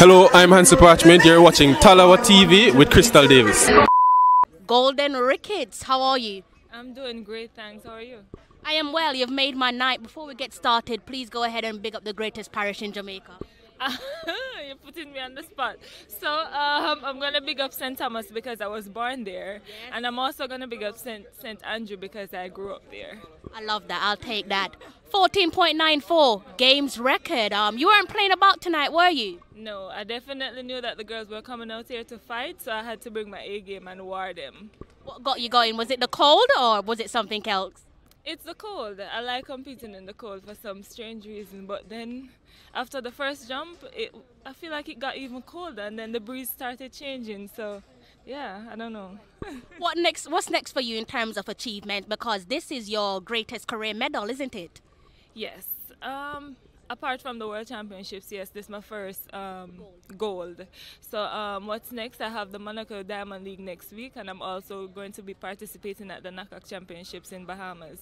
Hello, I'm Hansi Parchment. You're watching Talawa TV with Crystal Davis. Golden Ricketts, how are you? I'm doing great, thanks. How are you? I am well. You've made my night. Before we get started, please go ahead and big up the greatest parish in Jamaica. You're putting me on the spot. So I'm gonna big up St. Thomas because I was born there, Yes. and I'm also gonna big up St. Andrew because I grew up there. I love that. I'll take that. 14.94 games record. You weren't playing about tonight, were you? No, I definitely knew that the girls were coming out here to fight, so I had to bring my A game and war them. What got you going? Was it the cold or was it something else? It's the cold. I like competing in the cold for some strange reason, but then after the first jump, I feel like it got even colder, and then the breeze started changing. So, yeah, I don't know. What's next for you in terms of achievement? Because this is your greatest career medal, isn't it? Yes. Apart from the World Championships, yes, this is my first gold. So what's next? I have the Monaco Diamond League next week, and I'm also going to be participating at the Knockout Championships in Bahamas.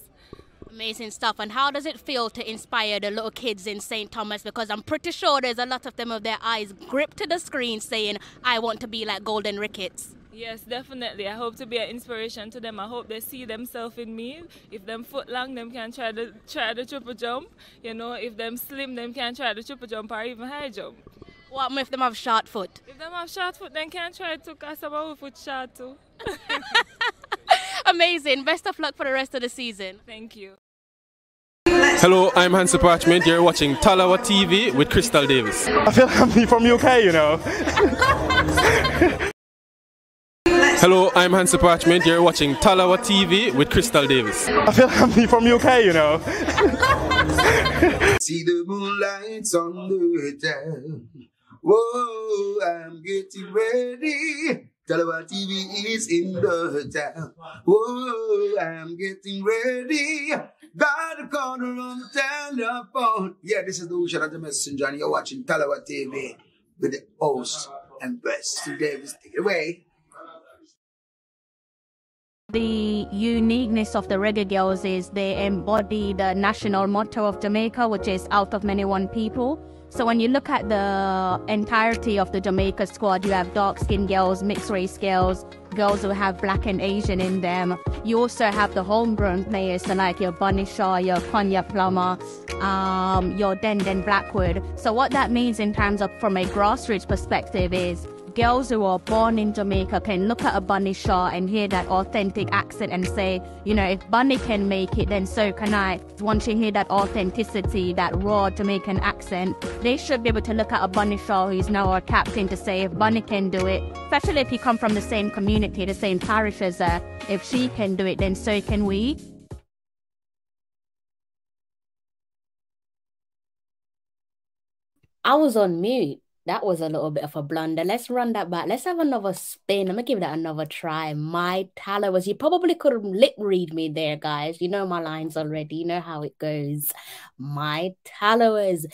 Amazing stuff. And how does it feel to inspire the little kids in St. Thomas? Because I'm pretty sure there's a lot of them with their eyes gripped to the screen saying, I want to be like Golden Ricketts. Yes, definitely. I hope to be an inspiration to them. I hope they see themselves in me. If them foot long, them can try the triple jump. You know, if them slim, them can try the triple jump or even high jump. What if them have short foot? If them have short foot, then can try to cast about foot short too. Amazing. Best of luck for the rest of the season. Thank you. Hello, I'm Hansi Parchment. You're watching Talawa TV with Crystal Davis. I feel like I'm from UK, you know. Hello, I'm Hansi Parchment. You're watching Talawa TV with Crystal Davis. I feel like I'm from UK, you know. See the moonlights on the town. Whoa, I'm getting ready. Talawa TV is in the town. Whoa, I'm getting ready. Got a corner on the telephone. Yeah, this is the Ocean of the Messenger, and you're watching Talawa TV with the host and best Davis. Take it away. The uniqueness of the Reggae Girlz is they embody the national motto of Jamaica, which is out of many one people. So when you look at the entirety of the Jamaica squad, you have dark-skinned girls, mixed-race girls, girls who have black and Asian in them. You also have the homegrown players, so like your Bunny Shaw, your Konya Plummer, your Denden Blackwood. So what that means in terms of from a grassroots perspective is girls who are born in Jamaica can look at a Bunny Shaw and hear that authentic accent and say, you know, if Bunny can make it, then so can I. Once you hear that authenticity, that raw Jamaican accent, they should be able to look at a Bunny Shaw who's now our captain to say, if Bunny can do it, especially if you come from the same community, the same parish as her, if she can do it, then so can we. I was on mute. That was a little bit of a blunder. Let's run that back. Let's have another spin. I'm going to give that another try. My Tallowas. You probably could have lip read me there, guys. You know my lines already. You know how it goes. My Tallowas.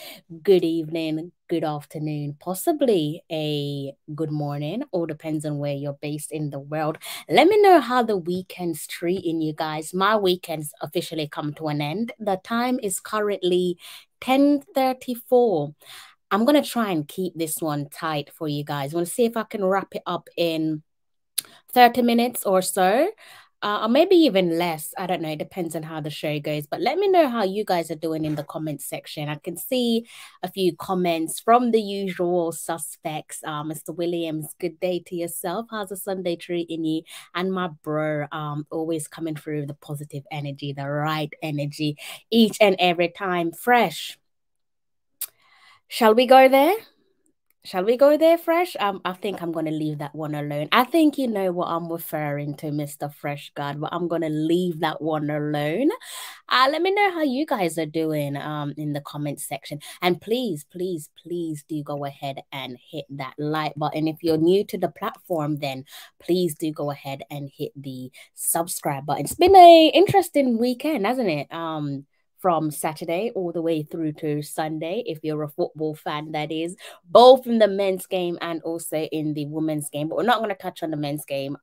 Good evening, good afternoon, possibly a good morning. All depends on where you're based in the world. Let me know how the weekend's treating you guys. My weekend's officially come to an end. The time is currently 10:34. I'm going to try and keep this one tight for you guys. I'm going to see if I can wrap it up in 30 minutes or so, or maybe even less. I don't know. It depends on how the show goes. But let me know how you guys are doing in the comments section. I can see a few comments from the usual suspects. Mr. Williams, good day to yourself. How's the Sunday treating you? And my bro, always coming through the positive energy, the right energy each and every time. Fresh. Shall we go there? Shall we go there, Fresh? I think I'm going to leave that one alone. I think you know what I'm referring to, Mr. Fresh God, but I'm going to leave that one alone. Let me know how you guys are doing in the comments section. And please, please, please do go ahead and hit that like button. If you're new to the platform, then please do go ahead and hit the subscribe button. It's been an interesting weekend, hasn't it? From Saturday all the way through to Sunday, if you're a football fan, that is, both in the men's game and also in the women's game. But we're not going to touch on the men's game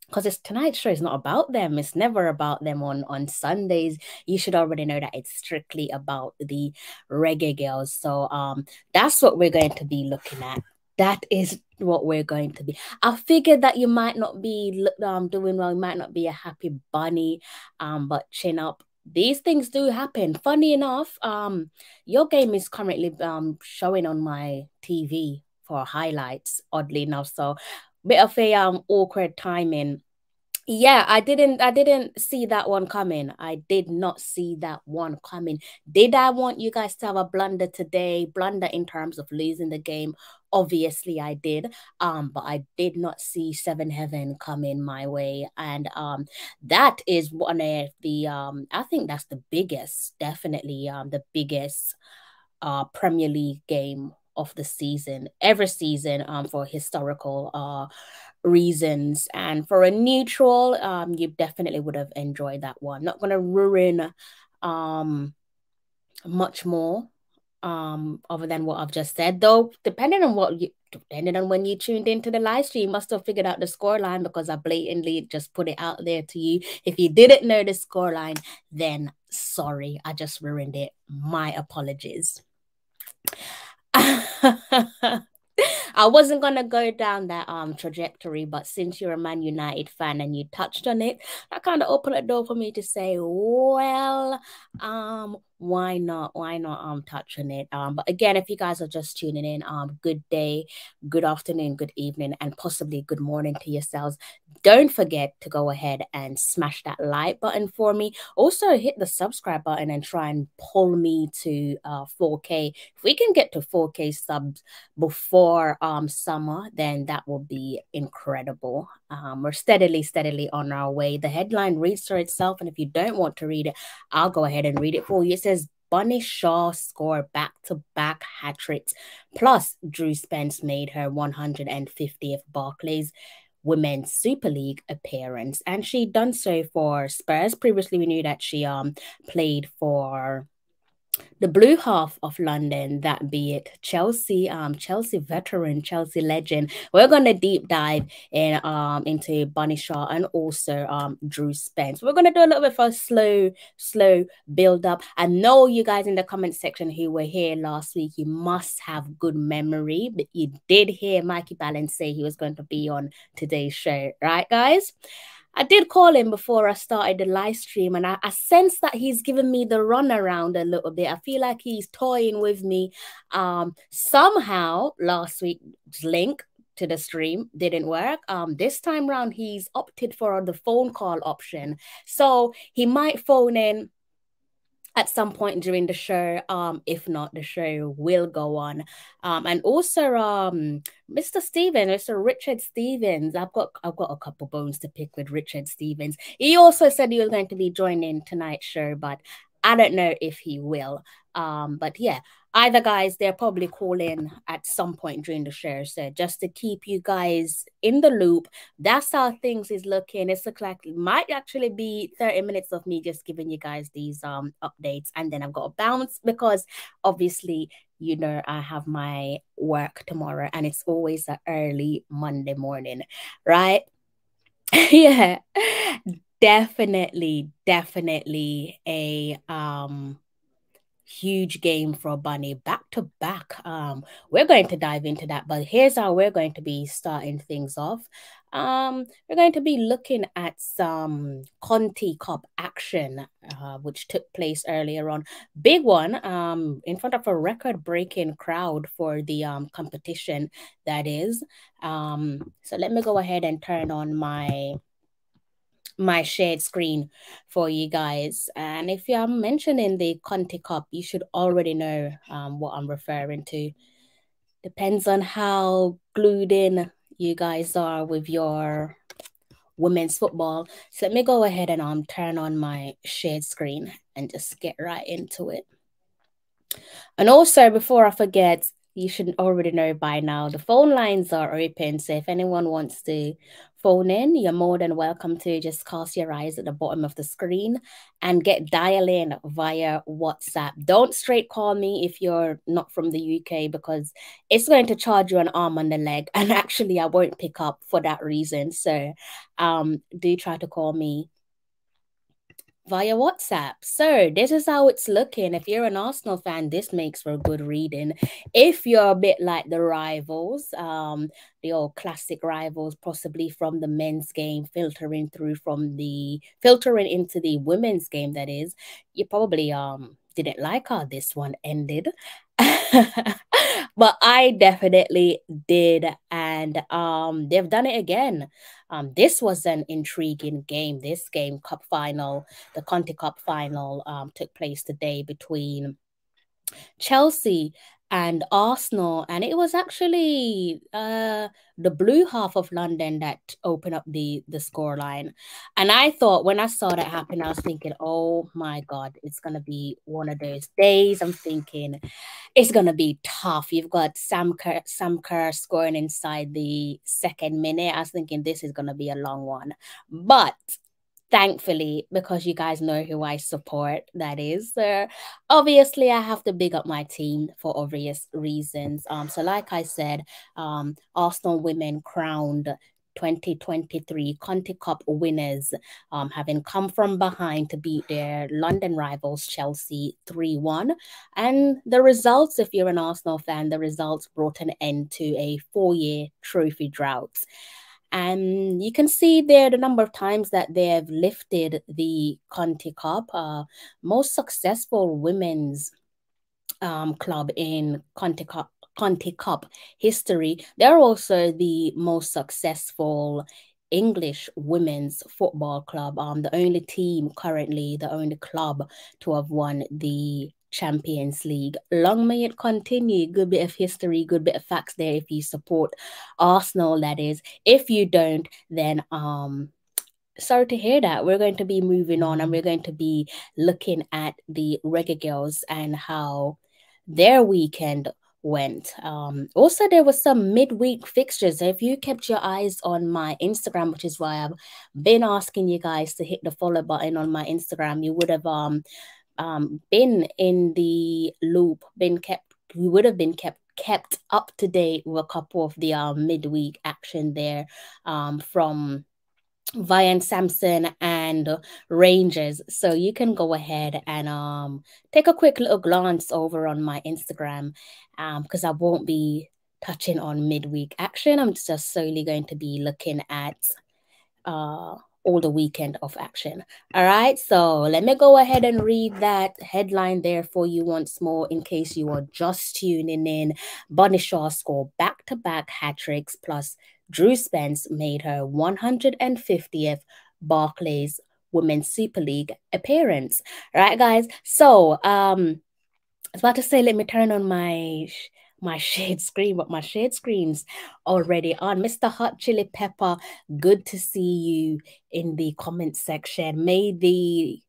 because it's tonight's show is not about them. It's never about them on Sundays. You should already know that it's strictly about the Reggae Girlz. So that's what we're going to be looking at. That is what we're going to be. I figured that you might not be doing well. You might not be a happy bunny, but chin up. These things do happen. Funny enough, your game is currently showing on my TV for highlights, oddly enough. So bit of a awkward timing. Yeah, I didn't see that one coming. I did not see that one coming. Did I want you guys to have a blunder today? Blunder in terms of losing the game? Obviously I did. But I did not see Seven Heaven coming my way. And that is one of the I think that's the biggest, definitely the biggest Premier League game of the season, every season, for historical reasons. And for a neutral, you definitely would have enjoyed that one. Not going to ruin much more other than what I've just said, though. Depending on when you tuned into the live stream, you must have figured out the scoreline, because I blatantly just put it out there to you. If you didn't know the scoreline, then sorry, I just ruined it. My apologies. I wasn't gonna go down that trajectory, but since you're a Man United fan and you touched on it, that kind of opened a door for me to say, well, why not touch on it? But again, if you guys are just tuning in, good day, good afternoon, good evening, and possibly good morning to yourselves. Don't forget to go ahead and smash that like button for me. Also hit the subscribe button and try and pull me to 4K. If we can get to 4K subs before summer, then that will be incredible. We're steadily on our way. The headline reads for itself, and if you don't want to read it, I'll go ahead and read it for you. It says Bunny Shaw scored back-to-back hat-tricks, plus Drew Spence made her 150th Barclays Women's Super League appearance, and she done so for Spurs. Previously, we knew that she played for the blue half of London, that be it Chelsea, Chelsea veteran, Chelsea legend. We're gonna deep dive in into Bunny Shaw and also Drew Spence. We're gonna do a little bit of a slow build up. I know you guys in the comment section who were here last week, you must have good memory, but you did hear Mikey Balance say he was going to be on today's show, right, guys? I did call him before I started the live stream, and I sense that he's giving me the runaround a little bit. I feel like he's toying with me. Somehow last week's link to the stream didn't work. This time round, he's opted for the phone call option. So he might phone in at some point during the show. If not, the show will go on. And also Mr. Stevens, Mr. Richard Stevens. I've got a couple bones to pick with Richard Stevens. He also said he was going to be joining tonight's show, but I don't know if he will. But yeah, either guys, they're probably calling at some point during the show. So just to keep you guys in the loop, that's how things is looking. It's look like it might actually be 30 minutes of me just giving you guys these updates, and then I've got to bounce because obviously, you know, I have my work tomorrow, and it's always an early Monday morning, right? Yeah, definitely a huge game for Bunny, back to back. We're going to dive into that, but here's how we're going to be starting things off. We're going to be looking at some Conti Cup action, which took place earlier on. Big one, in front of a record-breaking crowd for the competition, that is. So let me go ahead and turn on my shared screen for you guys, and if you're mentioning the Conti Cup, you should already know what I'm referring to. Depends on how glued in you guys are with your women's football. So let me go ahead and turn on my shared screen and just get right into it. And also, before I forget, you should already know by now. The phone lines are open, so if anyone wants to phone in, you're more than welcome to just cast your eyes at the bottom of the screen and get dial in via WhatsApp. Don't straight call me if you're not from the UK, because it's going to charge you an arm and a leg, and actually I won't pick up for that reason. So do try to call me via WhatsApp. So this is how it's looking. If you're an Arsenal fan, this makes for good reading. If you're a bit like the rivals, the old classic rivals, possibly from the men's game, filtering into the women's game, that is, you probably didn't like how this one ended. But I definitely did, and they've done it again. This was an intriguing game. This game, cup final, the Conti Cup final, took place today between Chelsea and Arsenal, and it was actually the blue half of London that opened up the scoreline. And I thought, when I saw that happen, I was thinking, oh my God, it's gonna be one of those days. I'm thinking it's gonna be tough. You've got Sam Kerr scoring inside the second minute. I was thinking this is gonna be a long one, but thankfully, because you guys know who I support, that is, obviously I have to big up my team for obvious reasons. So like I said, Arsenal women crowned 2023 Conti Cup winners, having come from behind to beat their London rivals Chelsea 3-1. And the results, if you're an Arsenal fan, the results brought an end to a 4-year trophy drought. And you can see there the number of times that they have lifted the Conti Cup. Most successful women's club in Conti Cup history. They're also the most successful English women's football club. The only team currently, the only club to have won the Champions League. Long may it continue. Good bit of history, good bit of facts there if you support Arsenal, that is. If you don't, then sorry to hear that. We're going to be moving on, and we're going to be looking at the Reggae Girlz and how their weekend went. Also, there was some midweek fixtures. If you kept your eyes on my Instagram, which is why I've been asking you guys to hit the follow button on my Instagram, you would have been in the loop, we would have been kept up to date with a couple of the midweek action there from Vian Samson and Rangers. So you can go ahead and take a quick little glance over on my Instagram, because I won't be touching on midweek action. I'm just solely going to be looking at all the weekend of action. All right, so let me go ahead and read that headline there for you once more in case you are just tuning in. Bunny Shaw scored back-to-back hat-tricks, plus Drew Spence made her 150th Barclays Women's Super League appearance. All right, guys, so I was about to say, let me turn on my shade screen, but my shade screen's already on. Mr. Hot Chili Pepper, good to see you in the comment section. May the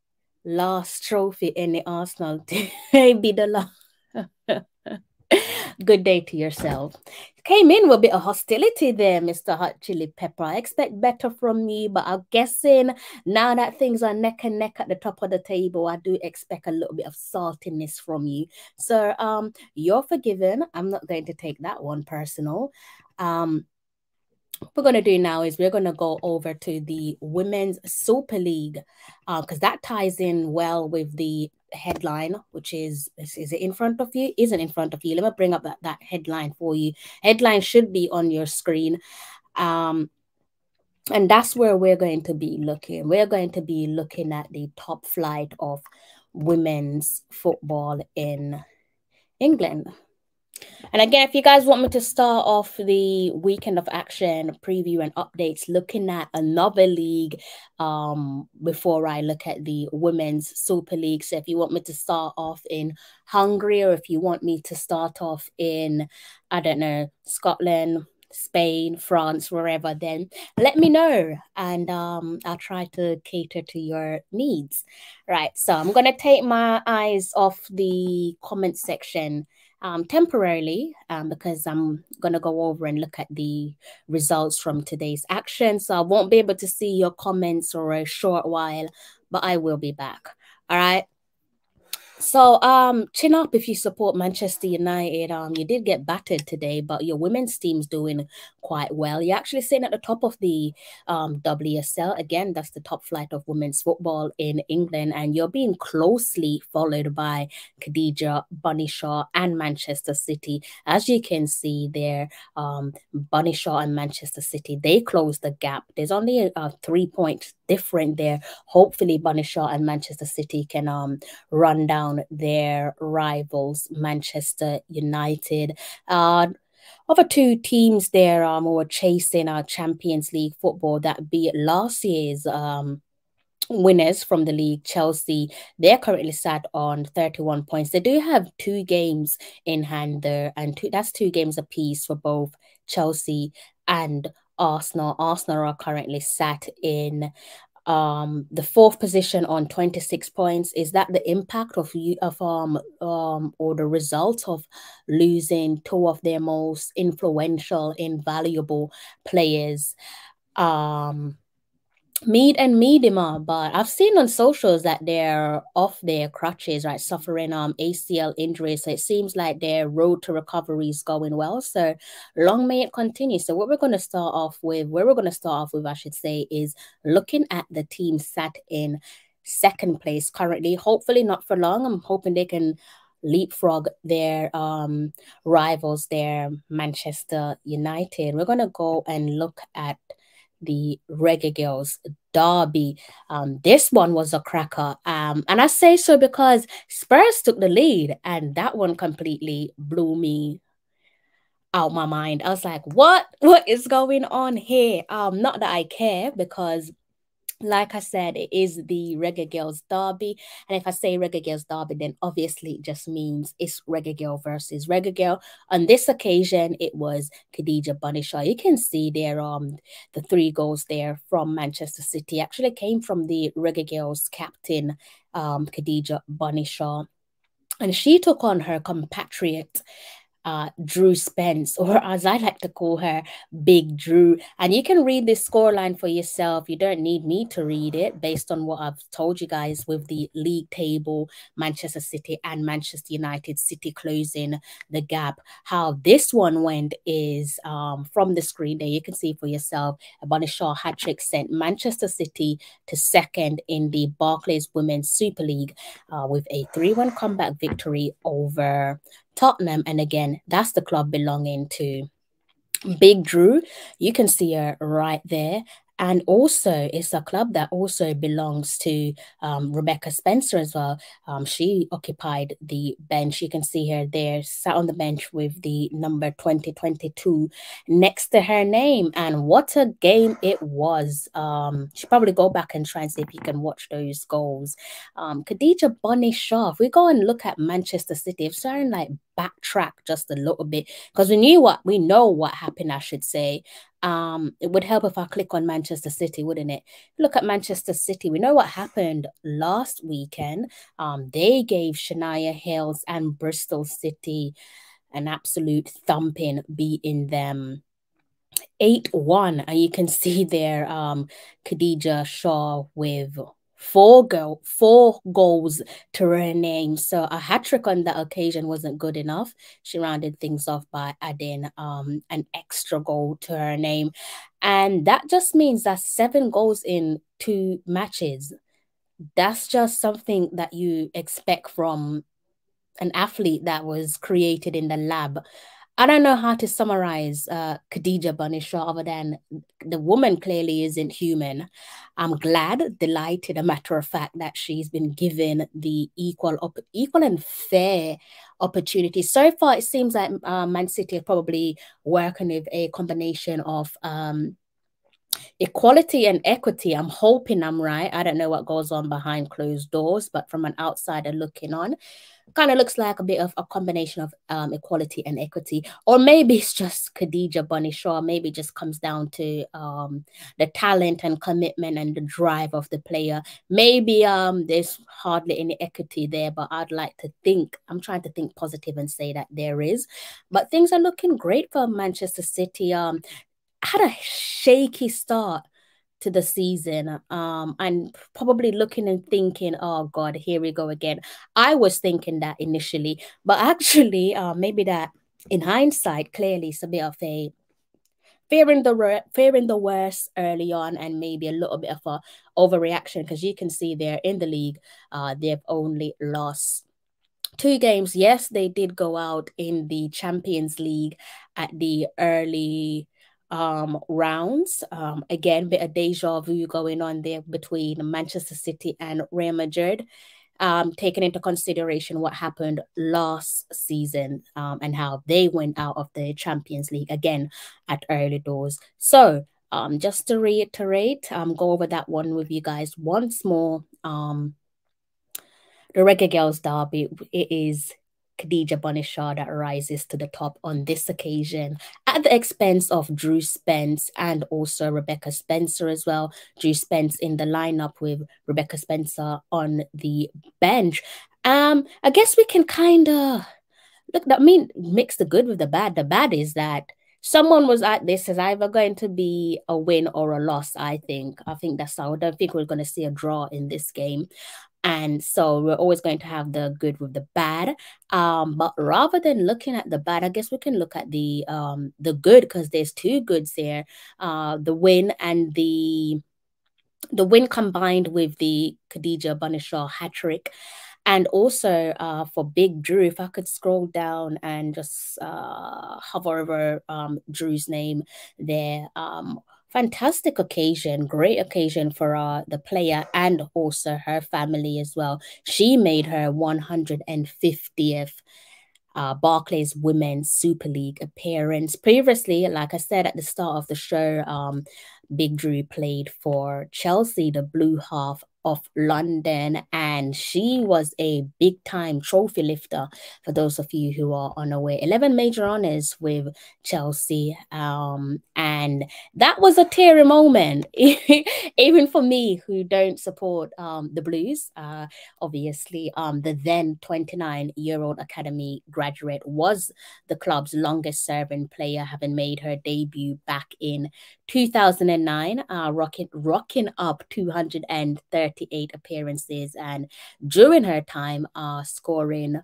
last trophy in the Arsenal be the last. Good day to yourself. Came in with a bit of hostility there, Mr. Hot Chili Pepper. I expect better from you, but I'm guessing now that things are neck and neck at the top of the table, I do expect a little bit of saltiness from you. So you're forgiven. I'm not going to take that one personal. What we're going to do now is we're going to go over to the Women's Super League, because that ties in well with the headline, which is it in front of you? Isn't in front of you. Let me bring up that headline for you. Headline should be on your screen. And that's where we're going to be looking. We're going to be looking at the top flight of women's football in England. And again, if you guys want me to start off the weekend of action preview and updates, looking at another league before I look at the Women's Super League. So if you want me to start off in Hungary, or if you want me to start off in, I don't know, Scotland, Spain, France, wherever, then let me know, and I'll try to cater to your needs. Right, so I'm gonna take my eyes off the comment section temporarily because I'm gonna go over and look at the results from today's action. So I won't be able to see your comments for a short while, but I will be back. All right. So, chin up if you support Manchester United. You did get battered today, but your women's team's doing quite well. You're actually sitting at the top of the WSL. Again, that's the top flight of women's football in England, and you're being closely followed by Khadija, Bunny Shaw, and Manchester City. As you can see there, Bunny Shaw and Manchester City, they closed the gap. There's only a 3-point difference there. Hopefully, Bunny Shaw and Manchester City can run down their rivals, Manchester United. Other two teams there who were chasing our Champions League football, that be last year's winners from the league, Chelsea. They're currently sat on 31 points. They do have 2 games in hand there, and that's 2 games apiece for both Chelsea and Arsenal. Arsenal are currently sat in the 4th position on 26 points. Is that the impact of or the result of losing 2 of their most influential, invaluable players, Mead and Meadima? But I've seen on socials that they're off their crutches, right, suffering ACL injuries. So it seems like their road to recovery is going well. So long may it continue. So what we're going to start off with, I should say, is looking at the team sat in 2nd place currently. Hopefully not for long. I'm hoping they can leapfrog their rivals there, Manchester United. We're going to go and look at the Reggae Girlz derby. This one was a cracker. And I say so because Spurs took the lead, and that one completely blew me out my mind. I was like, what is going on here? Not that I care, because like I said, it is the Reggae Girlz derby. And if I say Reggae Girlz derby, then obviously it just means it's Reggae Girl versus Reggae Girl. On this occasion, it was Khadija Bunny Shaw. You can see there the 3 goals there from Manchester City actually came from the Reggae Girlz captain, Khadija Bunny Shaw. And she took on her compatriot, Drew Spence, or as I like to call her, Big Drew. And you can read this scoreline for yourself. You don't need me to read it based on what I've told you guys with the league table, Manchester City and Manchester United, City closing the gap. How this one went is from the screen there. You can see for yourself. Bunny Shaw hat-trick sent Manchester City to 2nd in the Barclays Women's Super League with a 3-1 comeback victory over Tottenham. And again, that's the club belonging to Big Drew. You can see her right there. And also, it's a club that also belongs to Rebecca Spencer as well. She occupied the bench. You can see her there, sat on the bench with the number 2022 next to her name. And what a game it was. Should probably go back and try and see if you can watch those goals. Khadija Bunny Shaw, if we go and look at Manchester City, if starting like backtrack just a little bit, because we know what happened, I should say. It would help if I click on Manchester City, wouldn't it? Look at Manchester City. We know what happened last weekend. They gave Shania Hills and Bristol City an absolute thumping, beating them 8-1. And you can see there Khadija Shaw with 4 goals to her name. So a hat-trick on that occasion wasn't good enough. She rounded things off by adding an extra goal to her name. And that just means that 7 goals in 2 matches. That's just something that you expect from an athlete that was created in the lab. I don't know how to summarize Khadija Bunny Shaw other than the woman clearly isn't human. I'm glad, delighted, a matter of fact, that she's been given the equal and fair opportunity. So far, it seems like Man City are probably working with a combination of equality and equity. I'm hoping I'm right. I don't know what goes on behind closed doors, but from an outsider looking on, kind of looks like a bit of a combination of equality and equity, or maybe it's just Khadija Bunny Shaw. Maybe it just comes down to the talent and commitment and the drive of the player. Maybe there's hardly any equity there, but I'd like to think, I'm trying to think positive and say that there is. But things are looking great for Manchester City. Had a shaky start to the season, and probably looking and thinking, oh God, here we go again. I was thinking that initially, but actually maybe that in hindsight, clearly it's a bit of a fearing the worst early on, and maybe a little bit of a overreaction, because you can see there in the league, they've only lost 2 games. Yes, they did go out in the Champions League at the early rounds. Again, bit of deja vu going on there between Manchester City and Real Madrid. Taking into consideration what happened last season, and how they went out of the Champions League again at early doors. So just to reiterate, go over that one with you guys once more. The Reggae Girlz derby, it is Khadija Bunny Shaw that rises to the top on this occasion, at the expense of Drew Spence and also Rebecca Spencer as well. Drew Spence in the lineup with Rebecca Spencer on the bench. I guess we can kind of mix the good with the bad. The bad is that someone was at this is either going to be a win or a loss. I think that's how. I don't think we're going to see a draw in this game. And so we're always going to have the good with the bad. But rather than looking at the bad, I guess we can look at the good, because there's 2 goods here. The win and the win combined with the Khadija Bunny Shaw hat-trick. And also for Big Drew, if I could scroll down and just hover over Drew's name there. Fantastic occasion, great occasion for the player and also her family as well. She made her 150th Barclays Women's Super League appearance. Previously, like I said at the start of the show, Big Drew played for Chelsea, the blue half of London, and she was a big-time trophy lifter, for those of you who are unaware. 11 major honours with Chelsea, and that was a teary moment, even for me, who don't support the Blues. Obviously, the then 29-year-old academy graduate was the club's longest-serving player, having made her debut back in 2009, rocking up 238 appearances, and during her time scoring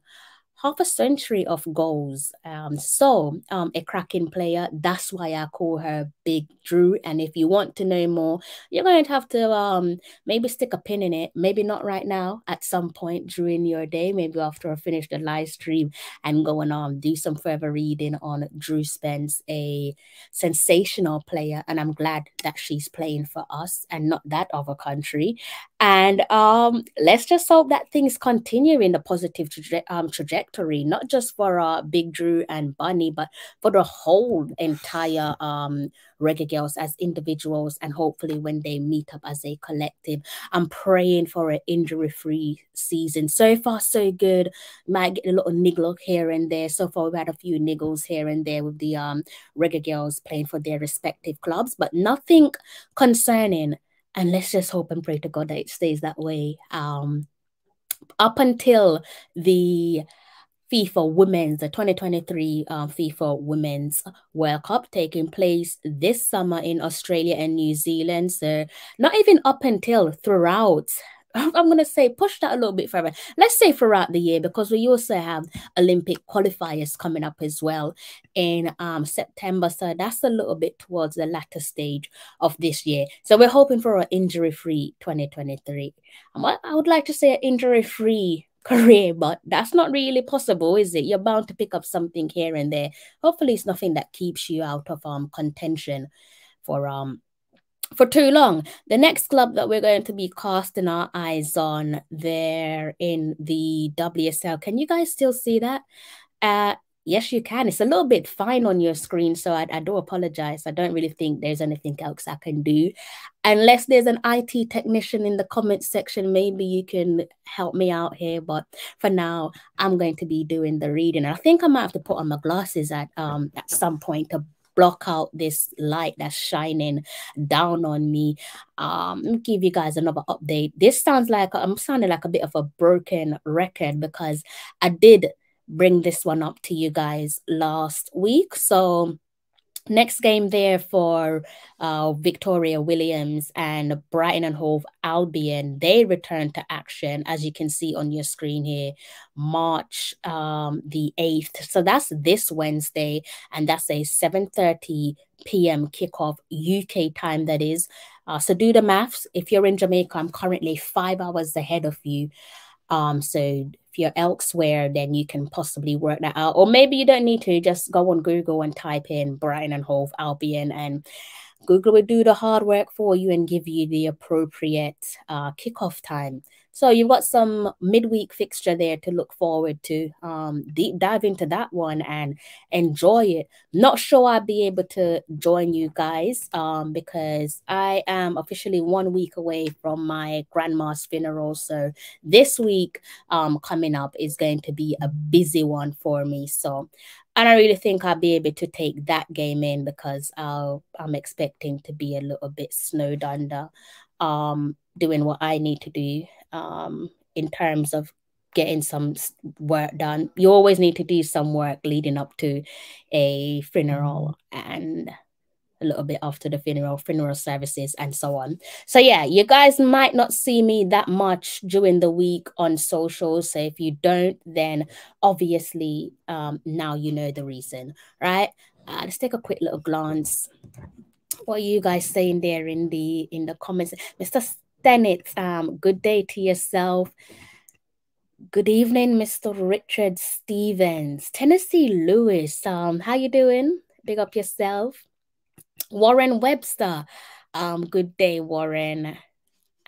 half a century of goals. So a cracking player. That's why I call her Big Drew. And if you want to know more, you're going to have to maybe stick a pin in it. Maybe not right now, at some point during your day, maybe after I finish the live stream, and go and do some further reading on Drew Spence, a sensational player. And I'm glad that she's playing for us and not that other country. And let's just hope that things continue in the positive trajectory, not just for Big Drew and Bunny, but for the whole entire Reggae Girlz as individuals, and hopefully when they meet up as a collective. I'm praying for an injury-free season. So far, so good. Might get a little niggle here and there. So far, we've had a few niggles here and there with the Reggae Girlz playing for their respective clubs, but nothing concerning. And let's just hope and pray to God that it stays that way up until the the 2023 FIFA Women's World Cup, taking place this summer in Australia and New Zealand. So not even up until, throughout. I'm going to say push that a little bit further. Let's say throughout the year, because we also have Olympic qualifiers coming up as well in September. So that's a little bit towards the latter stage of this year. So we're hoping for an injury-free 2023. I would like to say an injury-free career, but that's not really possible, is it? You're bound to pick up something here and there. Hopefully it's nothing that keeps you out of contention for too long. The next club that we're going to be casting our eyes on there in the WSL. Can you guys still see that? Yes, you can. It's a little bit fine on your screen, so I do apologize. I don't really think there's anything else I can do. Unless there's an IT technician in the comment section, maybe you can help me out here. But for now, I'm going to be doing the reading. I think I might have to put on my glasses at some point to block out this light that's shining down on me. Let me give you guys another update. This sounds like I'm sounding like a bit of a broken record because I did bring this one up to you guys last week. So next game there for Victoria Williams and Brighton and Hove Albion, they return to action, as you can see on your screen here, March the 8th. So that's this Wednesday, and that's a 7:30 p.m. kickoff UK time, that is. So do the maths. If you're in Jamaica, I'm currently 5 hours ahead of you. So if you're elsewhere, then you can possibly work that out. Or maybe you don't need to. Just go on Google and type in Brighton and Hove Albion, and Google will do the hard work for you and give you the appropriate kickoff time. So you've got some midweek fixture there to look forward to. Deep dive into that one and enjoy it. Not sure I'll be able to join you guys because I am officially 1 week away from my grandma's funeral. So this week coming up is going to be a busy one for me. So I don't really think I'll be able to take that game in because I'm expecting to be a little bit snowed under, doing what I need to do in terms of getting some work done. You always need to do some work leading up to a funeral and a little bit after the funeral services and so on. So yeah, you guys might not see me that much during the week on socials. So if you don't, then obviously now you know the reason, right? Let's take a quick little glance. What are you guys saying there in the comments? Mr. Stennett, good day to yourself. Good evening, Mr. Richard Stevens. Tennessee Lewis, how you doing? Big up yourself. Warren Webster, good day, Warren.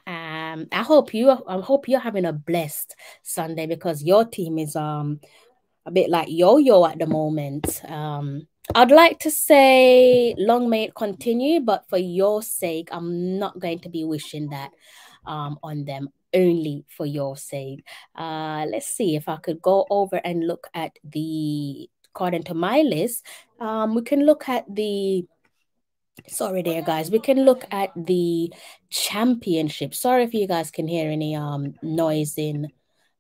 I hope you're having a blessed Sunday because your team is a bit like yo-yo at the moment. I'd like to say long may it continue, but for your sake, I'm not going to be wishing that on them, only for your sake. Let's see if I could go over and look at according to my list, we can look at sorry there, guys. We can look at the championship. Sorry if you guys can hear any noise in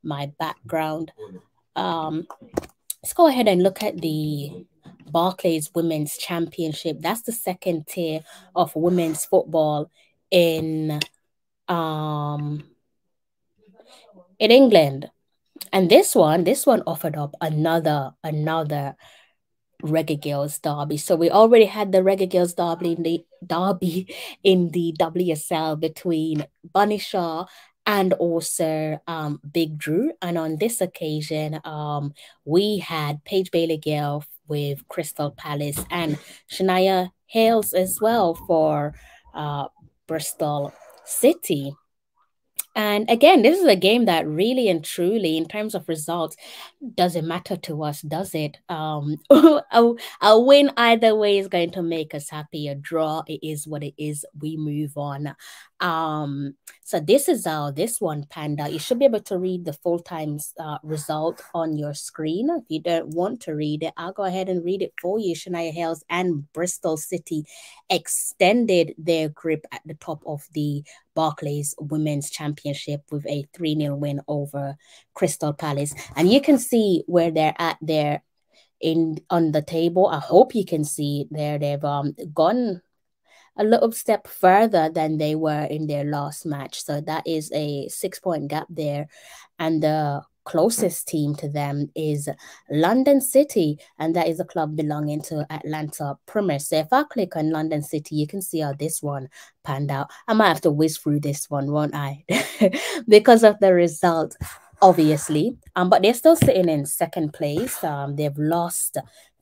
my background. Let's go ahead and look at the Barclays Women's Championship. That's the second tier of women's football in England. And this one offered up another Reggae Girlz derby. So we already had the Reggae Girlz derby in the WSL between Bunny Shaw and also Big Drew. And on this occasion, we had Paige Bailey Gale with Crystal Palace and Shania Hales as well for Bristol City. And again, this is a game that really and truly, in terms of results, doesn't matter to us, does it? A win either way is going to make us happy. A draw, it is what it is. We move on. So this is how this one panned out. You should be able to read the full-time result on your screen. If you don't want to read it, I'll go ahead and read it for you. Shania Hales and Bristol City extended their grip at the top of the Barclays Women's Championship with a 3-0 win over Crystal Palace. And you can see where they're at there on the table. I hope you can see it there. They've gone a little step further than they were in their last match. So that is a 6-point gap there. And the closest team to them is London City, and that is a club belonging to Atlanta Premier. So if I click on London City, you can see how this one panned out. I might have to whiz through this one, won't I? Because of the result, obviously. But they're still sitting in second place. They've lost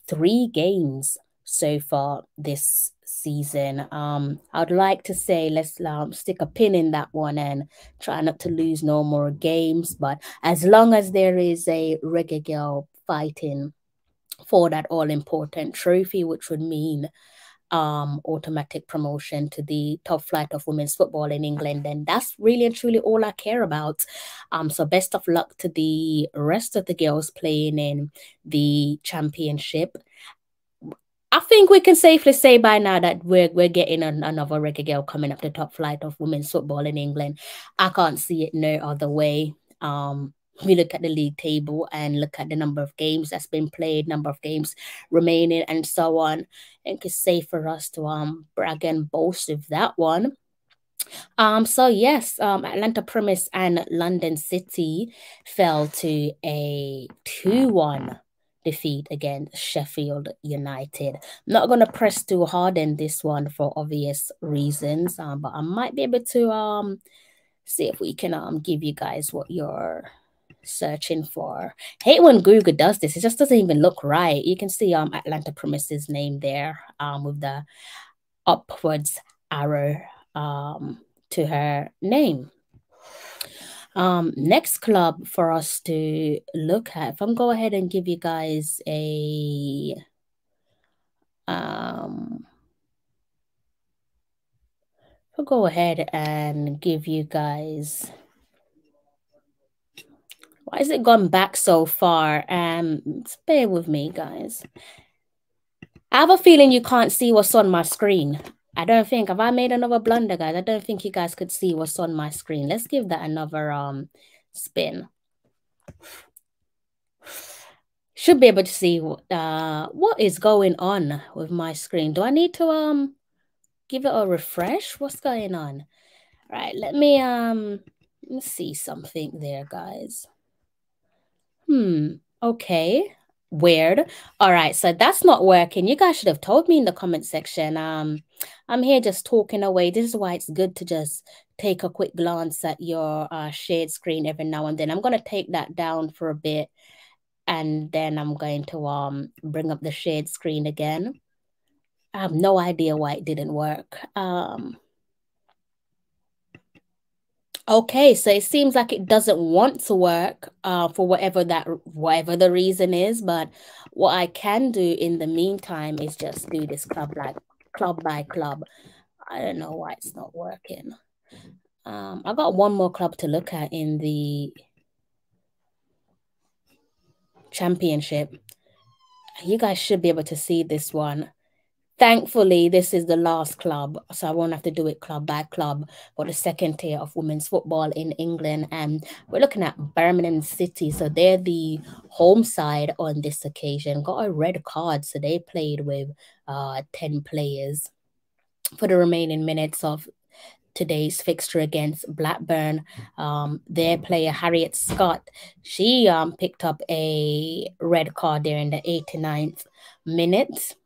3 games so far this season. I'd like to say let's stick a pin in that one and try not to lose no more games. But as long as there is a Reggae Girl fighting for that all-important trophy, which would mean automatic promotion to the top flight of women's football in England. And that's really and truly all I care about. So best of luck to the rest of the girls playing in the championship. I think we can safely say by now that we're getting another Reggae Girl coming up the top flight of women's football in England. I can't see it no other way. We look at the league table and look at the number of games that's been played, number of games remaining, and so on. I think it's safe for us to brag and boast of that one. So yes, Atlanta Promise and London City fell to a 2-1 defeat against Sheffield United. Not going to press too hard in this one for obvious reasons, but I might be able to see if we can give you guys what you're searching for. Hate when Google does this. It just doesn't even look right. You can see Atlanta Promise's name there with the upwards arrow to her name. Next club for us to look at. If I'm go ahead and give you guys a I'll go ahead and give you guys. Why has it gone back so far? Bear with me, guys. I have a feeling you can't see what's on my screen. I don't think, have I made another blunder, guys? I don't think you guys could see what's on my screen. Let's give that another spin. Should be able to see what is going on with my screen. Do I need to give it a refresh? What's going on? Right, let me see something there, guys. Okay. Weird. All right, so that's not working. You guys should have told me in the comment section. I'm here just talking away. This is why it's good to just take a quick glance at your shared screen every now and then. I'm going to take that down for a bit, and then I'm going to bring up the shared screen again. I have no idea why it didn't work. Okay, so it seems like it doesn't want to work for whatever the reason is. But what I can do in the meantime is just do this club by club. I don't know why it's not working. I've got one more club to look at in the championship. You guys should be able to see this one. Thankfully, this is the last club, so I won't have to do it club by club for the second tier of women's football in England. And we're looking at Birmingham City, so they're the home side on this occasion. Got a red card, so they played with 10 players for the remaining minutes of today's fixture against Blackburn. Their player, Harriet Scott, she picked up a red card there in the 89th minute.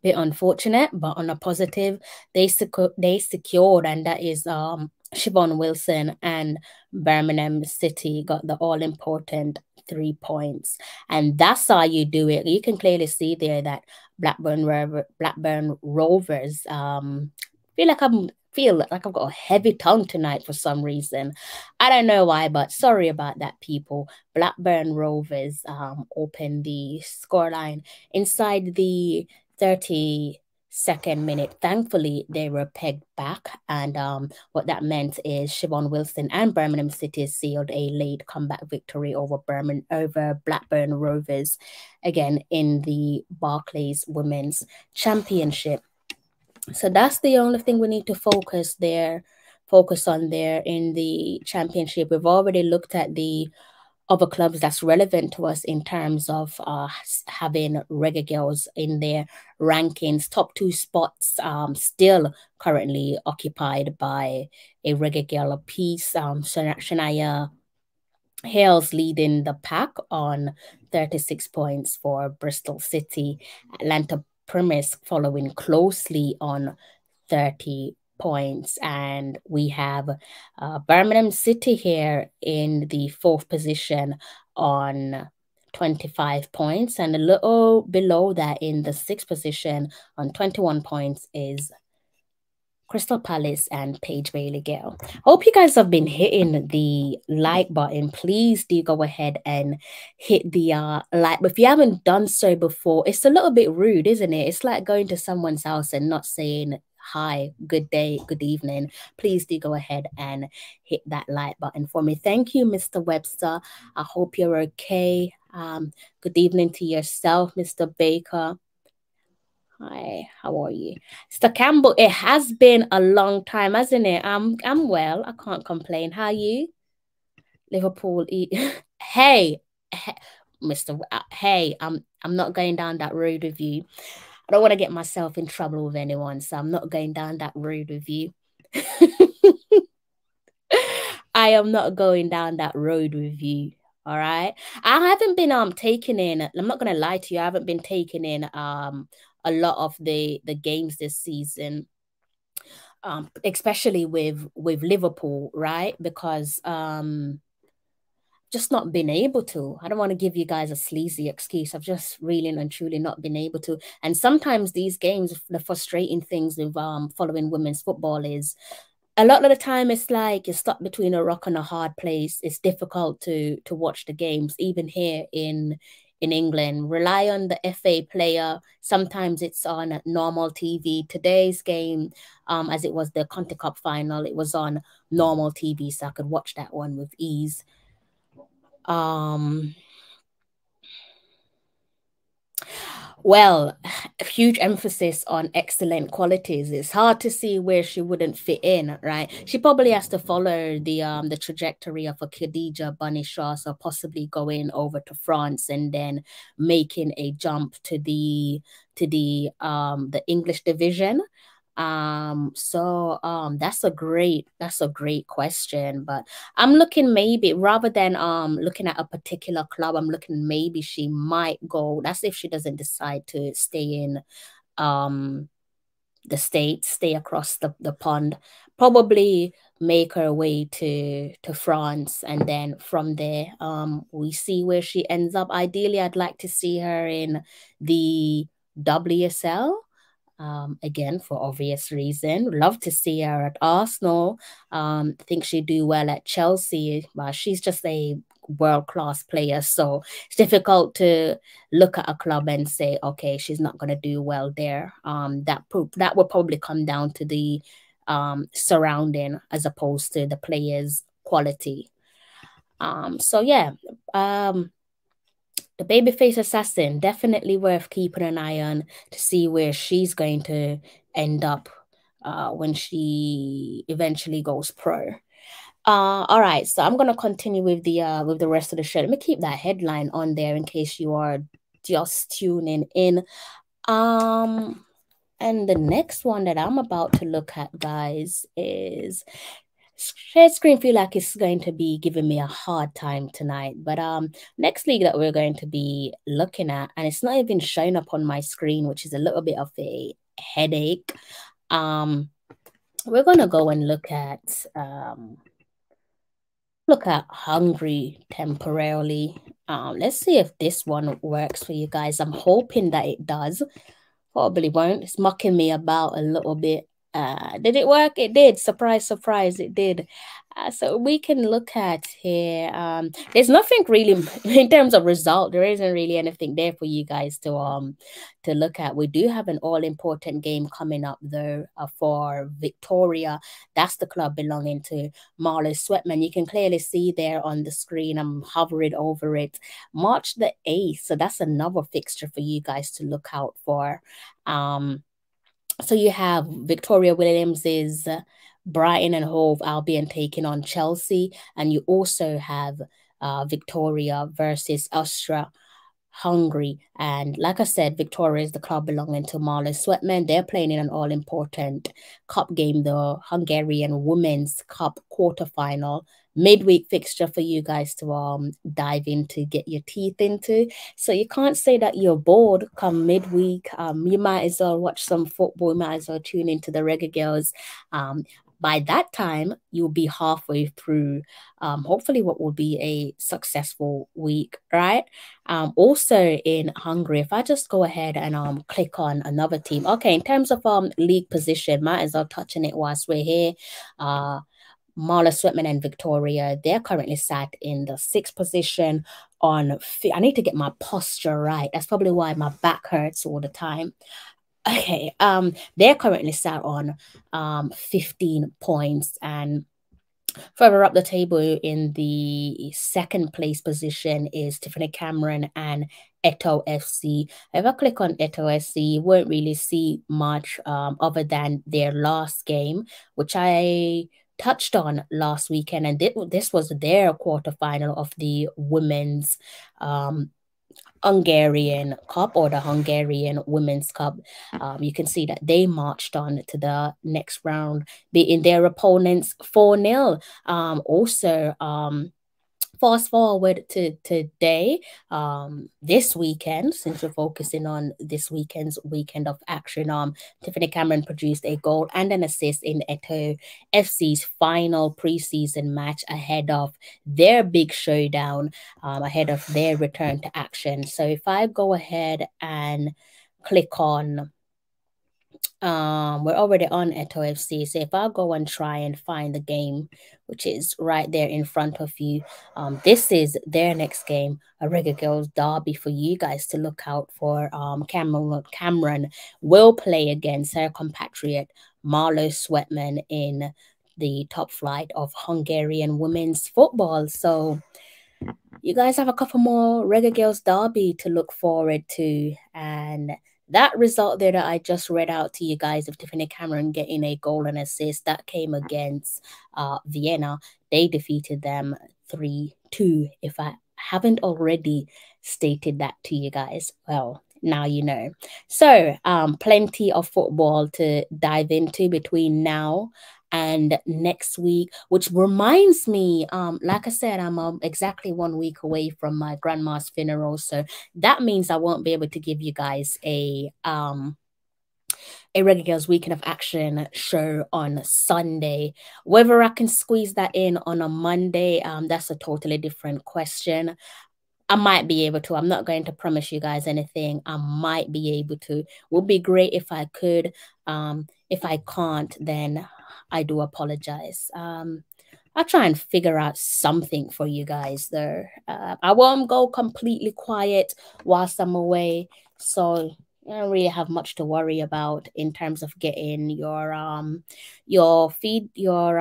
Bit unfortunate, but on a positive, they secured, and that is Siobhan Wilson and Birmingham City got the all-important 3 points. And that's how you do it. You can clearly see there that Blackburn Rovers feel like I've got a heavy tongue tonight for some reason. I don't know why, but sorry about that, people. Blackburn Rovers opened the scoreline inside the 32nd minute. Thankfully, they were pegged back, and what that meant is Siobhan Wilson and Birmingham City sealed a late comeback victory over Blackburn Rovers, again in the Barclays Women's Championship. So that's the only thing we need to focus on there in the championship. We've already looked at the other clubs that's relevant to us in terms of having Reggae Girlz in their rankings. Top 2 spots still currently occupied by a Reggae Girl apiece. Shania Hales leading the pack on 36 points for Bristol City. Atlanta Promise following closely on 30 points, and we have Birmingham City here in the 4th position on 25 points, and a little below that in the 6th position on 21 points is Crystal Palace and Paige Bailey Gale. Hope you guys have been hitting the like button. Please do go ahead and hit the like. But if you haven't done so before, it's a little bit rude, isn't it? It's like going to someone's house and not saying hi, good day, good evening. Please do go ahead and hit that like button for me. Thank you, Mr. Webster. I hope you're okay. Good evening to yourself, Mr. Baker. Hi, how are you? Mr. Campbell, it has been a long time, hasn't it? I'm well. I can't complain. How are you? Liverpool hey, Mr. Hey, I'm not going down that road with you. I don't want to get myself in trouble with anyone, so I'm not going down that road with you. I am not going down that road with you. All right. I haven't been taking in, I'm not gonna lie to you, I haven't been taking in a lot of the games this season. Especially with Liverpool, right? Because just not been able to. I don't want to give you guys a sleazy excuse. I've just really and truly not been able to. And sometimes these games, the frustrating things with following women's football is a lot of the time it's like you're stuck between a rock and a hard place. It's difficult to watch the games, even here in England. Rely on the FA player. Sometimes it's on normal TV. Today's game, as it was the Conti Cup final, it was on normal TV, so I could watch that one with ease. Well, huge emphasis on excellent qualities. It's hard to see where she wouldn't fit in, right? She probably has to follow the trajectory of a Khadija Bunny Shaw, so possibly going over to France and then making a jump to the English division. That's a great question, but I'm looking maybe rather than looking at a particular club, I'm looking maybe she might go. That's if she doesn't decide to stay in the States, stay across the pond, probably make her way to France, and then from there we see where she ends up. Ideally, I'd like to see her in the WSL. Again, for obvious reason. Love to see her at Arsenal. Think she'd do well at Chelsea. But she's just a world-class player, so it's difficult to look at a club and say, okay, she's not going to do well there. That will probably come down to the surrounding as opposed to the player's quality. So yeah, the babyface assassin, definitely worth keeping an eye on to see where she's going to end up when she eventually goes pro. All right, so I'm gonna continue with the rest of the show. Let me keep that headline on there in case you are just tuning in. And the next one that I'm about to look at, guys, is shared screen. Feel like it's going to be giving me a hard time tonight, but next league that we're going to be looking at, and it's not even showing up on my screen, which is a little bit of a headache. We're gonna go and look at Hungary temporarily. Let's see if this one works for you guys. I'm hoping that it does. Probably won't. It's mucking me about a little bit. Did it work? It did. Surprise, surprise, it did. So we can look at here. There's nothing really in terms of result. There isn't really anything there for you guys to look at. We do have an all-important game coming up though for Victoria. That's the club belonging to Marley Sweatman. You can clearly see there on the screen. I'm hovering over it. March the 8th. So that's another fixture for you guys to look out for. So you have Victoria Williams's Brighton and Hove Albion taking on Chelsea, and you also have Victoria versus Austria-Hungary. And like I said, Victoria is the club belonging to Marley Sweatman. They're playing in an all-important cup game, the Hungarian Women's Cup quarterfinal. Midweek fixture for you guys to dive into, get your teeth into. So you can't say that you're bored come midweek. You might as well watch some football. You might as well tune into the Reggae Girlz by that time, you'll be halfway through, hopefully, what will be a successful week, right? Also in Hungary, if I just go ahead and click on another team. Okay, in terms of league position, might as well touch on it whilst we're here. Marla Sweatman and Victoria, they're currently sat in the 6th position on. I need to get my posture right. That's probably why my back hurts all the time. Okay, they're currently sat on 15 points, and further up the table in the 2nd place position is Tiffany Cameron and Eto FC. If I click on Eto FC, you won't really see much other than their last game, which I touched on last weekend, and this was their quarterfinal of the women's Hungarian Cup, or the Hungarian Women's Cup. You can see that they marched on to the next round, beating their opponents 4-0. Also, fast forward to today, this weekend, since we're focusing on this weekend's weekend of action, Tiffany Cameron produced a goal and an assist in Eto FC's final preseason match ahead of their big showdown, ahead of their return to action. So if I go ahead and click on, we're already on Eto FC. So if I go and try and find the game, which is right there in front of you, this is their next game, a Reggae Girlz derby for you guys to look out for. Cameron will play against her compatriot Marlo Sweatman in the top flight of Hungarian women's football. So you guys have a couple more Reggae Girlz derby to look forward to, and that result there that I just read out to you guys of Tiffany Cameron getting a goal and assist, that came against Vienna. They defeated them 3-2. If I haven't already stated that to you guys, well, now you know. So plenty of football to dive into between now and next week, which reminds me, like I said, I'm exactly 1 week away from my grandma's funeral, so that means I won't be able to give you guys a Reggae Girlz Weekend of Action show on Sunday. Whether I can squeeze that in on a Monday, that's a totally different question. I might be able to. I'm not going to promise you guys anything. I might be able to. Would be great if I could. If I can't, then I do apologize. I'll try and figure out something for you guys, though. I won't go completely quiet whilst I'm away, so I don't really have much to worry about in terms of getting your feed, your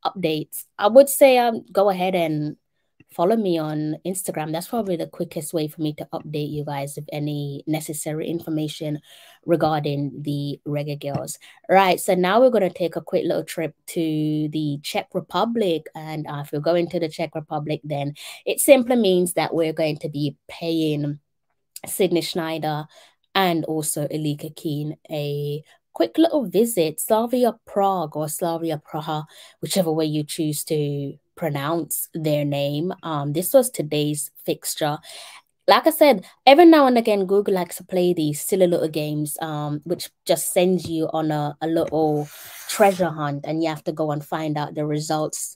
updates. I would say go ahead and follow me on Instagram. That's probably the quickest way for me to update you guys with any necessary information regarding the Reggae Girlz. Right, so now we're going to take a quick little trip to the Czech Republic. And if we're going to the Czech Republic, then it simply means that we're going to be paying Sydney Schneider and also Elika Keane a quick little visit. Slavia Prague, or Slavia Praha, whichever way you choose to pronounce their name. This was today's fixture. Like I said, every now and again, Google likes to play these silly little games, which just sends you on a little treasure hunt, and you have to go and find out the results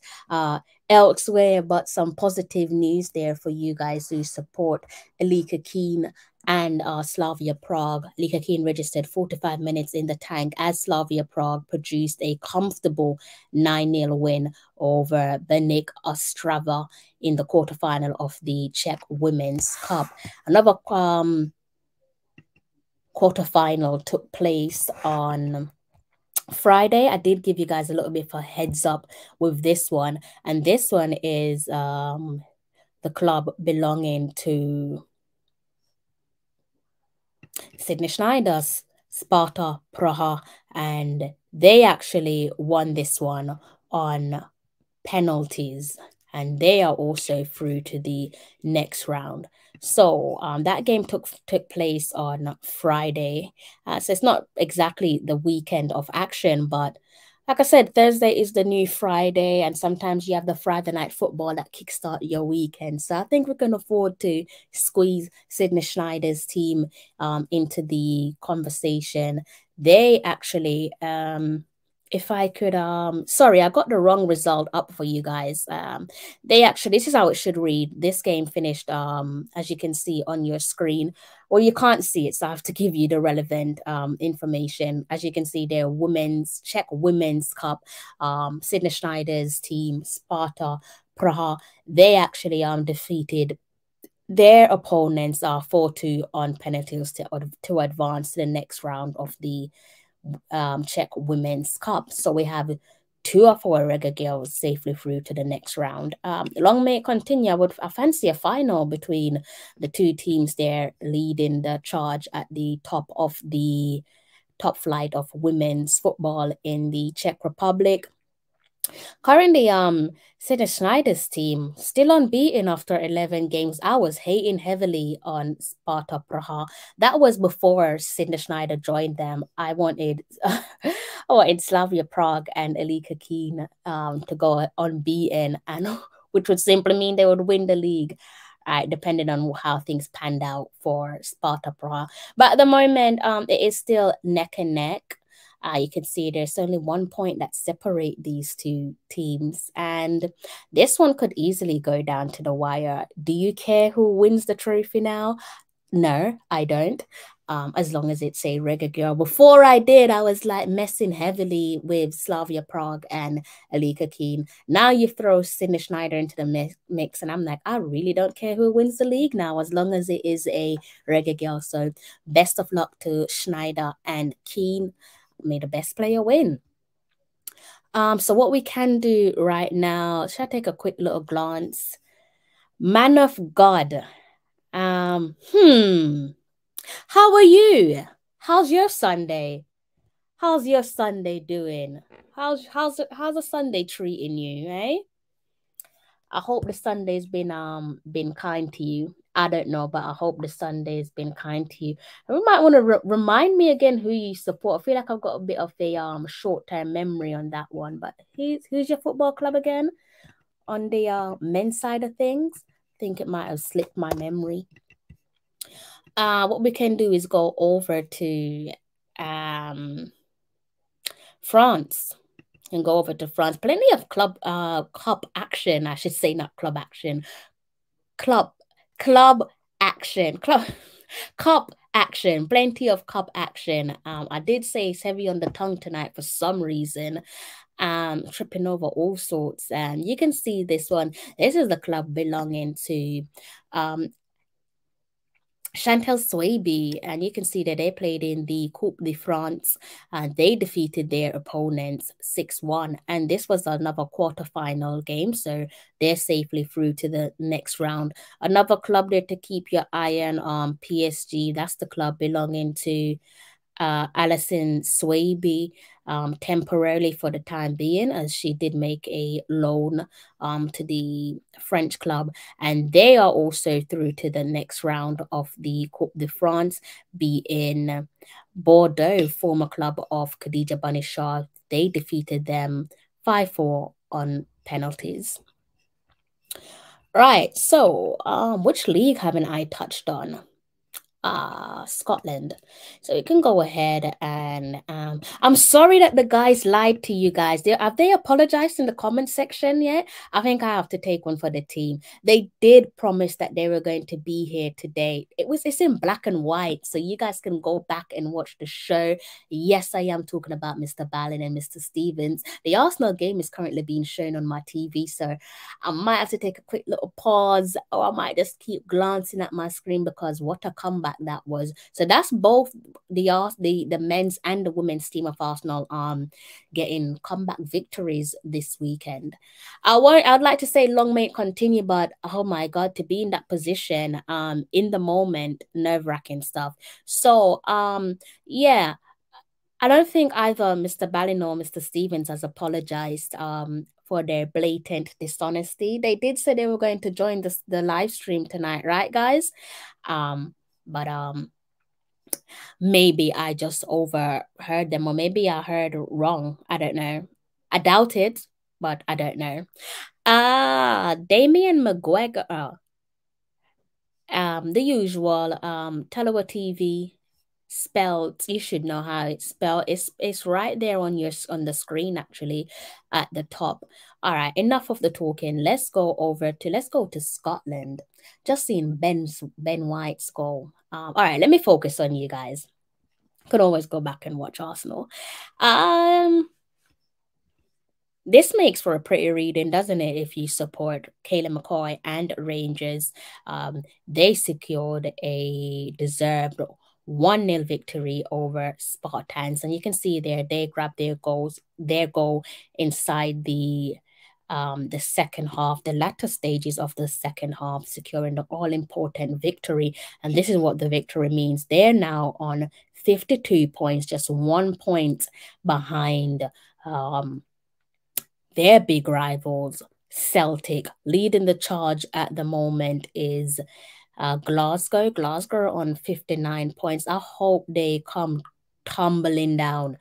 elsewhere. But some positive news there for you guys who support Elika Keane and Slavia Prague. Elika Keane registered 45 minutes in the tank as Slavia Prague produced a comfortable 9-0 win over Baník Ostrava in the quarterfinal of the Czech Women's Cup. Another quarterfinal took place on Friday. I did give you guys a little bit of a heads up with this one, and this one is the club belonging to Sydney Schneider's Sparta Praha, and they actually won this one on penalties, and they are also through to the next round. So that game took place on Friday. So it's not exactly the weekend of action, but like I said, Thursday is the new Friday, and sometimes you have the Friday night football that kickstart your weekend. So I think we can afford to squeeze Sydney Schneider's team into the conversation. They actually if I could, sorry, I got the wrong result up for you guys. They actually, this is how it should read. This game finished, as you can see on your screen. Well, you can't see it, so I have to give you the relevant information. As you can see there, Czech Women's Cup, Sydney Schneider's team, Sparta Praha, they actually defeated their opponents are 4-2 on penalties to advance to the next round of the Czech Women's Cup. So we have two of our Reggae Girls safely through to the next round. Long may it continue. I fancy a final between the two teams there leading the charge at the top of the top flight of women's football in the Czech Republic. Currently, Sydney Schneider's team still unbeaten after 11 games. I was hating heavily on Sparta Praha. That was before Sydney Schneider joined them. I wanted Slavia Prague and Elika Keen to go unbeaten, and which would simply mean they would win the league. Depending on how things panned out for Sparta Praha. But at the moment, it is still neck and neck. You can see there's only 1 point that separate these two teams, and this one could easily go down to the wire. Do you care who wins the trophy now? No, I don't. As long as it's a Reggae Girl. Before I did, I was like messing heavily with Slavia Prague and Elika Keen. Now you throw Sydney Schneider into the mix, and I'm like, I really don't care who wins the league now, as long as it is a Reggae Girl. So best of luck to Schneider and Keen. May the best player win. So what we can do right now, should I take a quick little glance? Man of God. How are you? How's your Sunday? How's your Sunday doing? How's the Sunday treating you, eh? I hope the Sunday's been kind to you. I don't know, but I hope the Sunday's been kind to you. And we might want to remind me again who you support. I feel like I've got a bit of a short-term memory on that one. But who's your football club again? On the men's side of things, I think it might have slipped my memory. What we can do is go over to France. And go over to France. Plenty of cup action, I should say, not club action. Cup action. Cup action. Plenty of cup action. I did say it's heavy on the tongue tonight for some reason. Tripping over all sorts. And you can see this one. This is the club belonging to Chantal Swaby, and you can see that they played in the Coupe de France, and they defeated their opponents 6-1. And this was another quarterfinal game, so they're safely through to the next round. Another club there to keep your eye on, PSG. That's the club belonging to Alison Swaby, temporarily for the time being, as she did make a loan to the French club, and they are also through to the next round of the Coupe de France, being Bordeaux, former club of Khadija Banishar. They defeated them 5-4 on penalties. Right, so which league haven't I touched on? Scotland. So you can go ahead and I'm sorry that the guys lied to you guys. Have they apologized in the comment section yet? I think I have to take one for the team. They did promise that they were going to be here today. It's in black and white, so you guys can go back and watch the show. Yes, I am talking about Mr. Ballin and Mr. Stevens. The Arsenal game is currently being shown on my TV, so I might have to take a quick little pause, or I might just keep glancing at my screen, because what a comeback that was. So that's both the men's and the women's team of Arsenal getting comeback victories this weekend. I'd like to say long may it continue, but oh my god, to be in that position in the moment, nerve-wracking stuff. So yeah, I don't think either Mr. Ballin or Mr. Stevens has apologized for their blatant dishonesty. They did say they were going to join the live stream tonight, right, guys? But maybe I just overheard them, or maybe I heard wrong. I don't know. I doubt it, but I don't know. Damien McGregor, the usual, Telewa TV spelled. You should know how it's spelled. It's right there on the screen actually at the top. All right, enough of the talking. Let's go to Scotland. Just seeing Ben White's goal. All right, let me focus on you guys. Could always go back and watch Arsenal. This makes for a pretty reading, doesn't it? If you support Kayla McCoy and Rangers, they secured a deserved 1-0 victory over Spartans, and you can see there they grabbed their goal inside the second half, the latter stages of the second half, securing the all-important victory. And this is what the victory means. They're now on 52 points, just 1 point behind their big rivals, Celtic. Leading the charge at the moment is Glasgow. Glasgow on 59 points. I hope they come tumbling down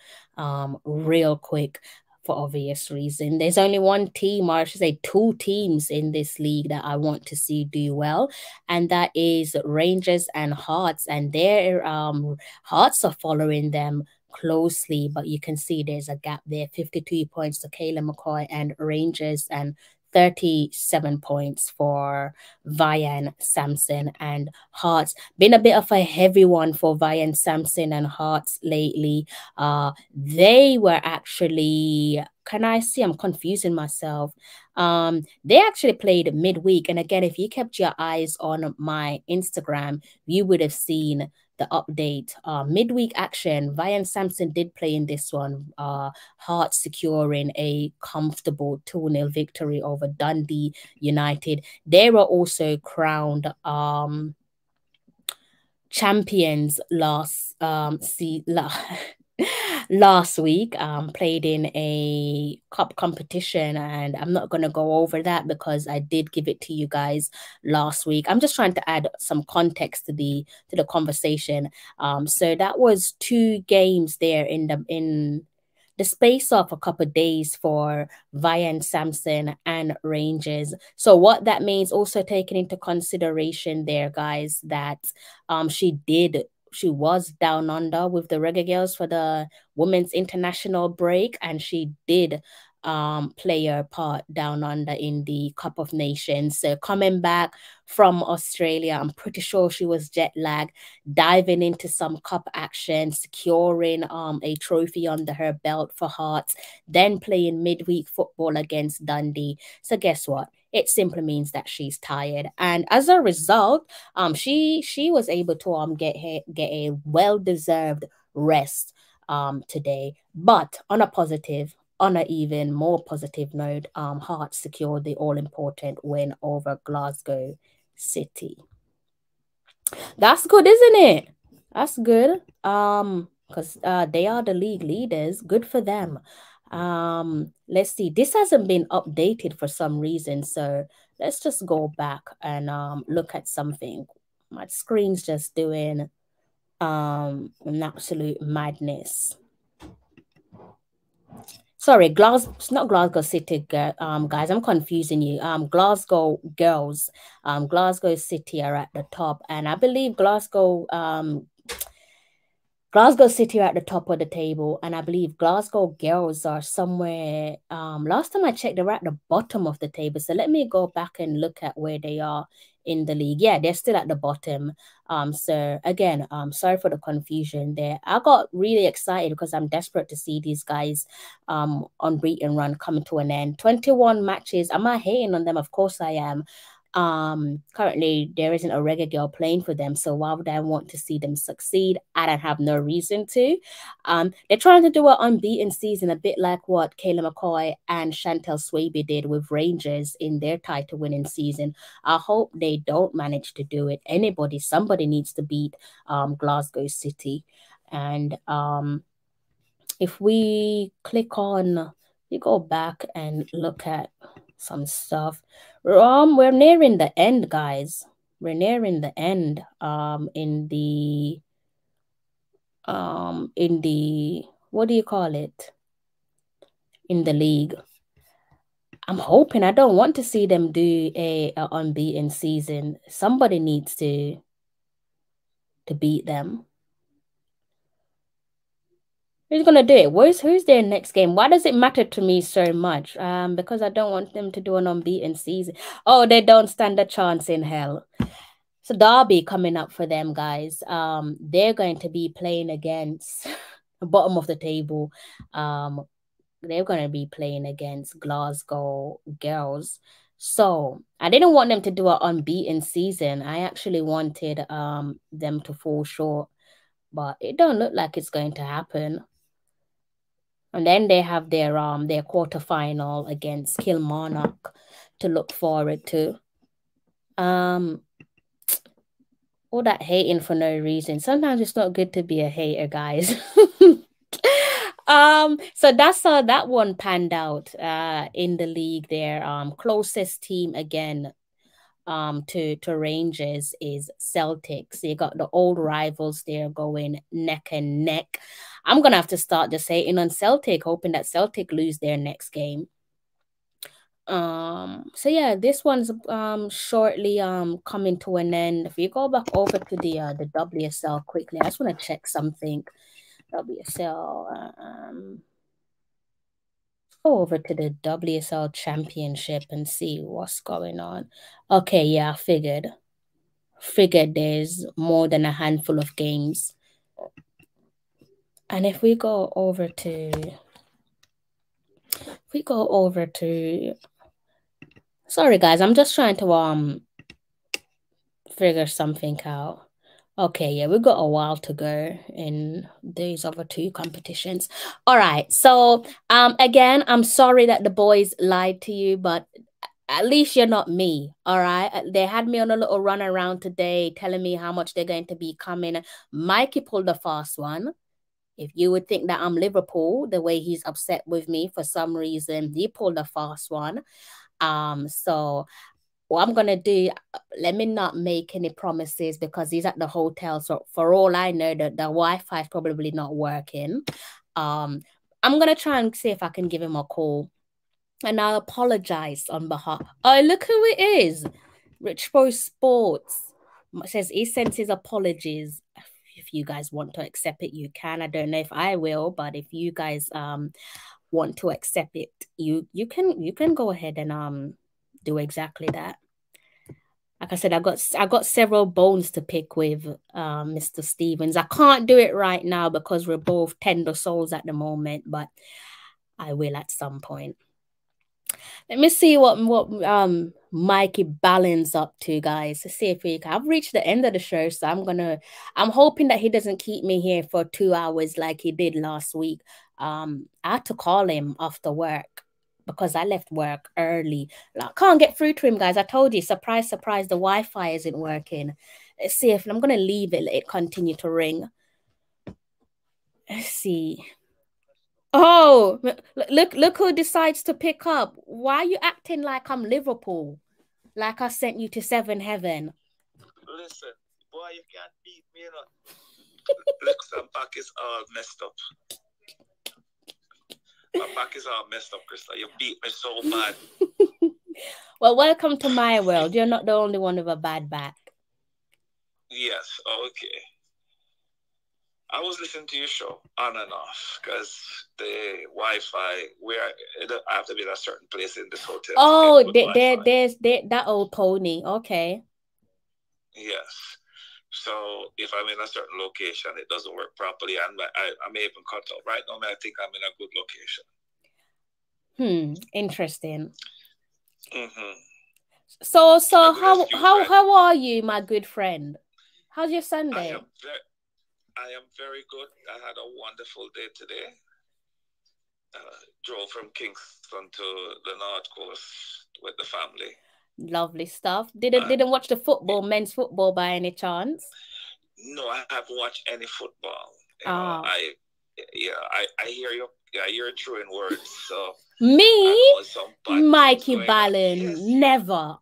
real quick for obvious reason. There's only one team, or I should say 2 teams in this league that I want to see do well, and that is Rangers and Hearts, and their Hearts are following them closely, but you can see there's a gap there. 52 points to Kayla McCoy and Rangers, and 37 points for Vian Sampson and Hearts. Been a bit of a heavy one for Vian Sampson and Hearts lately. They were actually, can I see? I'm confusing myself. They actually played midweek. And again, if you kept your eyes on my Instagram, you would have seen the update. Midweek action, Vian Sampson did play in this one. Hearts securing a comfortable 2-0 victory over Dundee United. They were also crowned champions last week. Played in a cup competition, and I'm not going to go over that because I did give it to you guys last week. I'm just trying to add some context to the conversation. So that was 2 games there in the space of a couple of days for Vian Sampson and Rangers. So what that means, also taking into consideration there, guys, that she was down under with the Reggae Girlz for the women's international break, and she did play her part down under in the Cup of Nations. So coming back from Australia, I'm pretty sure she was jet lagged, diving into some cup action, securing a trophy under her belt for Hearts, then playing midweek football against Dundee. So guess what? It simply means that she's tired, and as a result, she was able to get a well-deserved rest today. But on an even more positive note, Hearts secured the all-important win over Glasgow City. That's good, isn't it? That's good. Because they are the league leaders. Good for them. Let's see. This hasn't been updated for some reason, so let's just go back and look at something. My screen's just doing an absolute madness. Sorry, it's not Glasgow City, guys. I'm confusing you. Glasgow Girls. Glasgow City are at the top, and I believe Glasgow City are at the top of the table, and I believe Glasgow Girls are somewhere. Last time I checked, they were at the bottom of the table. So let me go back and look at where they are in the league. Yeah, they're still at the bottom. So again, sorry for the confusion there. I got really excited because I'm desperate to see these guys unbeaten run coming to an end. 21 matches. Am I hating on them? Of course I am. Currently there isn't a Reggae Girl playing for them, so why would I want to see them succeed? I don't have no reason to. They're trying to do an unbeaten season, a bit like what Kayla McCoy and Chantel Swaby did with Rangers in their title winning season. I hope they don't manage to do it. Somebody needs to beat Glasgow City. And if we go back and look at some stuff. We're nearing the end, guys. We're nearing the end in the what do you call it? In the league. I'm hoping, I don't want to see them do a unbeaten season. Somebody needs to beat them. Who's gonna do it? Who's their next game? Why does it matter to me so much? Because I don't want them to do an unbeaten season. Oh, they don't stand a chance in hell. So Derby coming up for them, guys. They're going to be playing against the bottom of the table. They're going to be playing against Glasgow Girls. So I didn't want them to do an unbeaten season. I actually wanted them to fall short, but it don't look like it's going to happen. And then they have their quarterfinal against Kilmarnock to look forward to. All that hating for no reason. Sometimes it's not good to be a hater, guys. So that's how that one panned out in the league there. Closest team again to Rangers is Celtic. So you got the old rivals there going neck and neck. I'm gonna have to start just hating on Celtic, hoping that Celtic lose their next game. So yeah, this one's shortly coming to an end. If you go back over to the WSL quickly, I just want to check something. WSL go over to the WSL Championship and see what's going on. Okay, yeah, I figured there's more than a handful of games. And if we go over to sorry guys, I'm just trying to figure something out. Okay, yeah, we've got a while to go in these other two competitions. All right, so again, I'm sorry that the boys lied to you, but at least you're not me, all right? They had me on a little run around today telling me how much they're going to be coming. Mikey pulled the fast one. If you would think that I'm Liverpool, the way he's upset with me for some reason, he pulled a fast one. So what I'm gonna do, let me not make any promises because he's at the hotel. So for all I know, the Wi-Fi is probably not working. I'm gonna try and see if I can give him a call. And I apologize on behalf. Oh, look who it is. Rich Boy Sports says he sends his apologies. If you guys want to accept it, you can. I don't know if I will, but if you guys want to accept it, you can go ahead and do exactly that. Like I said, I got several bones to pick with Mr. Stevens. I can't do it right now because we're both tender souls at the moment, but I will at some point. Let me see what Mikey Ballin's up to, guys. To see if we can. I've reached the end of the show, so I'm hoping that he doesn't keep me here for 2 hours like he did last week. I had to call him after work because I left work early. I can't get through to him, guys. I told you, surprise, surprise, the Wi-Fi isn't working. Let's see if I'm gonna leave it, let it continue to ring. Let's see. Oh, look who decides to pick up. Why are you acting like I'm Liverpool? Like I sent you to 7 heaven. Listen, boy, you can't beat me, you know. Look, my back is all messed up. My back is all messed up, Krista. You beat me so bad. Well, welcome to my world. You're not the only one with a bad back. Yes, okay. I was listening to your show on and off because the Wi-Fi, I have to be in a certain place in this hotel. Oh, there's that old pony. Okay. Yes. So if I'm in a certain location, it doesn't work properly, and I may even cut out. Right now, I think I'm in a good location. Interesting. Mm-hmm. So how are you, my good friend? How's your Sunday? I am very good. I had a wonderful day today. Drove from Kingston to the North Coast with the family. Lovely stuff. Didn't watch the football, men's football by any chance? No, I haven't watched any football. I hear you. Yeah, you're true in words. So me, Mikey Ballin, yes. Never.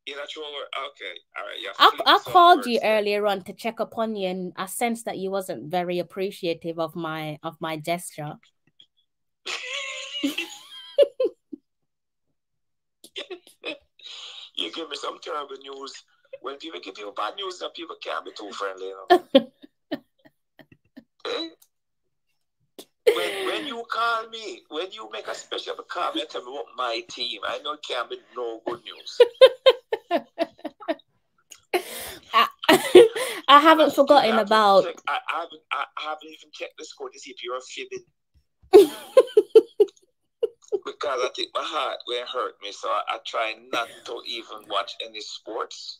You're not sure. Okay, all right. I called you earlier on to check upon you, and I sensed that you wasn't very appreciative of my gesture. You give me some terrible news. When people give you bad news, that people can't be too friendly. You know? call me. When you make a special call me and tell me about my team. I know it can't be no good news. I haven't forgotten about. I haven't even checked the score to see if you're fibbing. Because I think my heart will hurt me, so I try not to even watch any sports.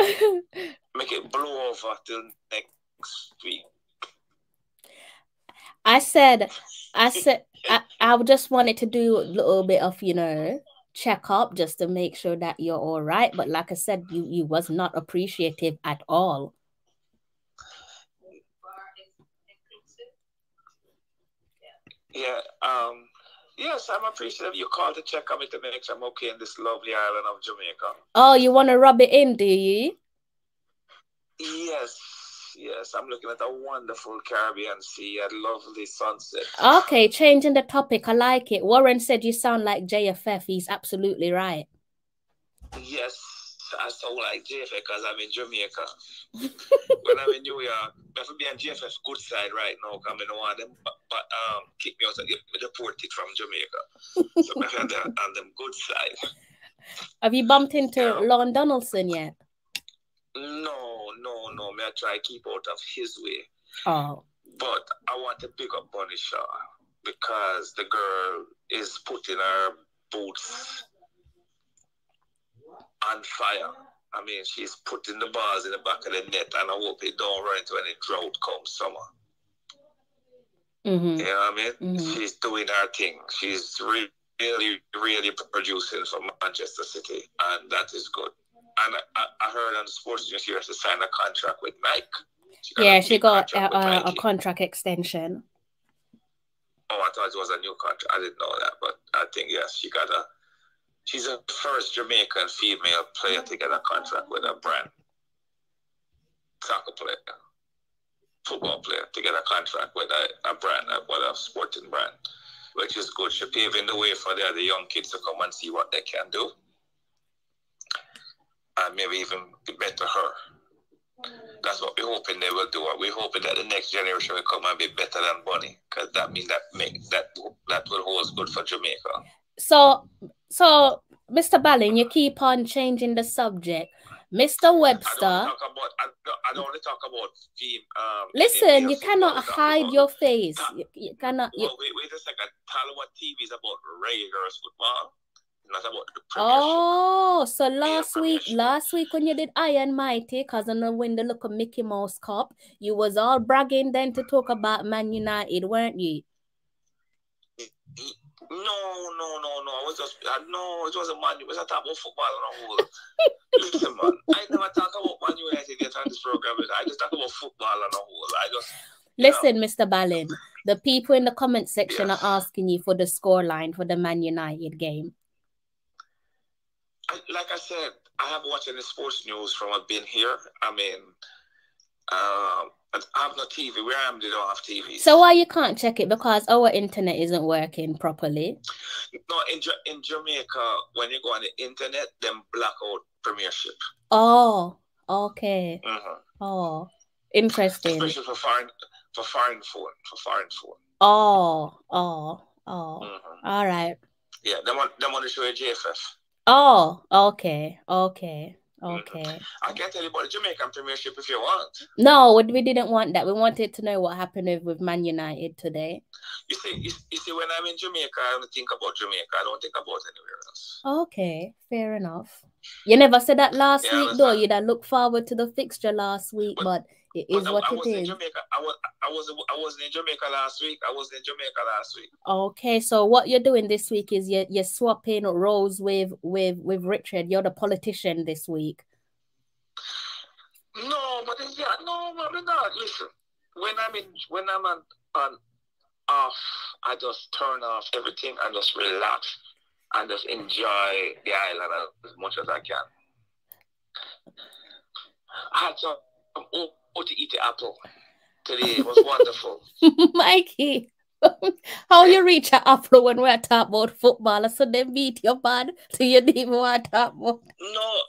Make it blow over till next week. I just wanted to do a little bit of, check up just to make sure that you're all right. But like I said, you was not appreciative at all. Yeah. Yes, I'm appreciative you called to check on me to make sure I'm okay in this lovely island of Jamaica. Oh, you want to rub it in, do you? Yes. I'm looking at a wonderful Caribbean sea, a lovely sunset. Okay, changing the topic. I like it. Warren said you sound like JFF. He's absolutely right. Yes, I sound like JFF because I'm in Jamaica. When I'm in New York, I have to be on JFF's good side right now because I don't want them kick me out and get me deported from Jamaica. So I'm on them good side. Have you bumped into Lon Donaldson yet? No. May I try to keep out of his way. Oh. But I want to pick up Bunny Shaw because the girl is putting her boots on fire. I mean, she's putting the balls in the back of the net, and I hope it don't run into any drought come summer. Mm-hmm. You know what I mean? Mm-hmm. She's doing her thing. She's really producing for Manchester City, and that is good. And I heard on the sports news she has to sign a contract with Nike. She got a contract extension. Oh, I thought it was a new contract. I didn't know that, but I think yes, she's the first Jamaican female player to get a contract with a brand. Soccer player, football player to get a contract with a brand, with a sporting brand, which is good. She's paving the way for the other young kids to come and see what they can do. And maybe even better her. That's what we're hoping they will do. We're hoping that the next generation will come and be better than Bunny, because that means that will hold good for Jamaica. So, Mr. Ballin, you keep on changing the subject. Mr. Webster. I don't want to talk about listen, you cannot hide your face. You cannot. Wait a second. Talawa TV is about Reggae Girlz football. Not about the oh, so last week when you did Iron Mighty, because I know when they look at Mickey Mouse Cup, you was all bragging then to talk about Man United, weren't you? No. It wasn't Man United. It was talking about football on a whole. Listen, man, I never talk about Man United yet on this program. I just talk about football on a whole. Listen, Mr. Ballin, the people in the comment section are asking you for the scoreline for the Man United game. Like I said, I have watched any sports news from I've been here. I mean, I have no TV. Where I am, they don't have TV. So why you can't check it? Because our internet isn't working properly. No, in Jamaica, when you go on the internet, them black out Premiership. Oh, okay. Mm-hmm. Oh, interesting. Especially for foreign phone. Oh. Mm-hmm. All right. Yeah, they want to show you JFF. Oh, okay. Mm-hmm. I can tell you about the Jamaican Premiership if you want. No, we didn't want that. We wanted to know what happened with Man United today. You see, when I'm in Jamaica, I don't think about Jamaica. I don't think about anywhere else. Okay, fair enough. You never said that last week, though. You'd have looked forward to the fixture last week, but it is what it is. In Jamaica. I wasn't in Jamaica last week. Okay, so what you're doing this week is you're swapping roles with Richard. You're the politician this week. No, but probably not. Listen, when I'm on off, I just turn off everything and just relax and just enjoy the island as much as I can. I had some to eat the apple today. It was wonderful. Mikey, how you reach an apple when we're talking about football? So they beat your bad, so you didn't even want to talk about. No.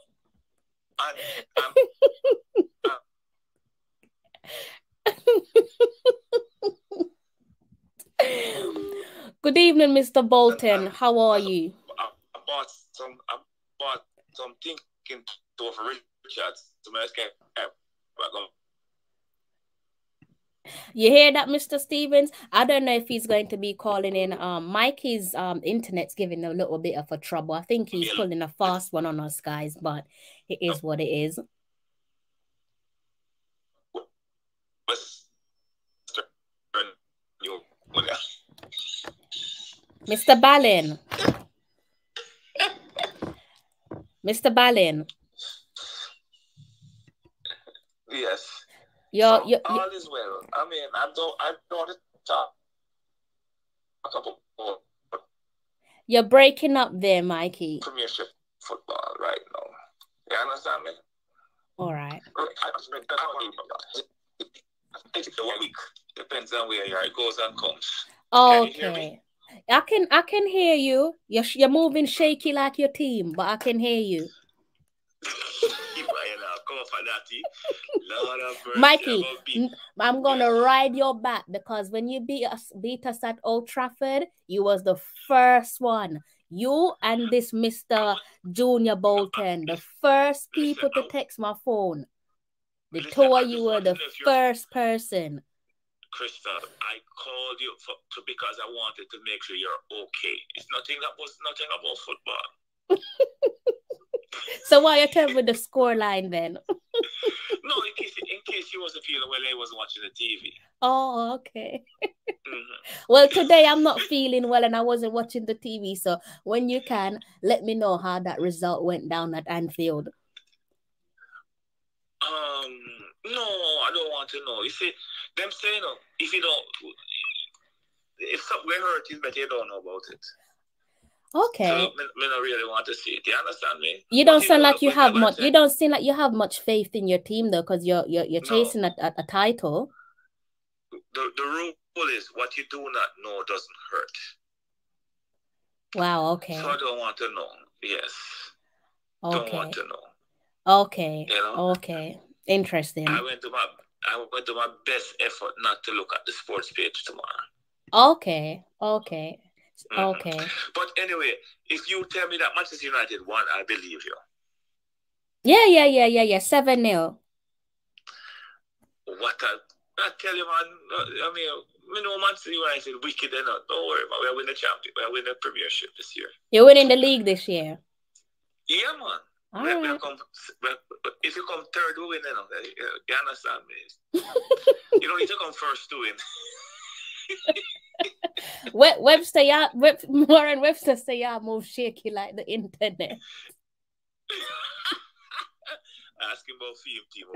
Good evening, Mr. Bolton. How are you? I bought some thinking to for Richard. So I can't. You hear that, Mr. Stevens? I don't know if he's going to be calling in. Mikey's internet's giving a little bit of a trouble. I think he's pulling a fast one on us, guys, but it is what it is. Mr. Ballin. Mr. Ballin. Yes. All is well. I mean, I don't talk about you're breaking up there, Mikey. Premiership football right now. You understand me? All right. Depends on where you are. It goes and comes. Okay. I can hear you. You're moving shaky like your team, but I can hear you. Mikey, I'm gonna ride your back because when you beat us at Old Trafford, you was the first one. You and this Mr. Junior Bolton, the first people to text my phone. The two of you were the first person. Crystal, I called you because I wanted to make sure you're okay. It's nothing about football. So why you tell me the score line then? No, in case you wasn't feeling well, I was watching the TV. Oh, okay. Well, today I'm not feeling well and I wasn't watching the TV. So when you can, let me know how that result went down at Anfield. No, I don't want to know. You see, them saying if something hurt you, but you don't know about it. Okay. So I don't really want to see it. You understand me? You don't sound like you have much. You don't seem like you have much faith in your team though, because you're chasing a title. The rule is what you do not know doesn't hurt. Wow. Okay. So I don't want to know. Yes. Okay. Don't want to know. Okay. You know? Okay. Interesting. I went to my best effort not to look at the sports page tomorrow. Okay. Okay. Okay. But anyway, if you tell me that Manchester United won, I believe you. Yeah. 7-0. I tell you, man. I mean, Manchester United wicked enough. Don't worry, man. We're winning the champion. We're winning the Premiership this year. You're winning the league this year. Yeah, man. Right. If you come third, we win. You understand me? You don't need to come first to win. Warren Webster say y'all move shaky like the internet. Asking about film team,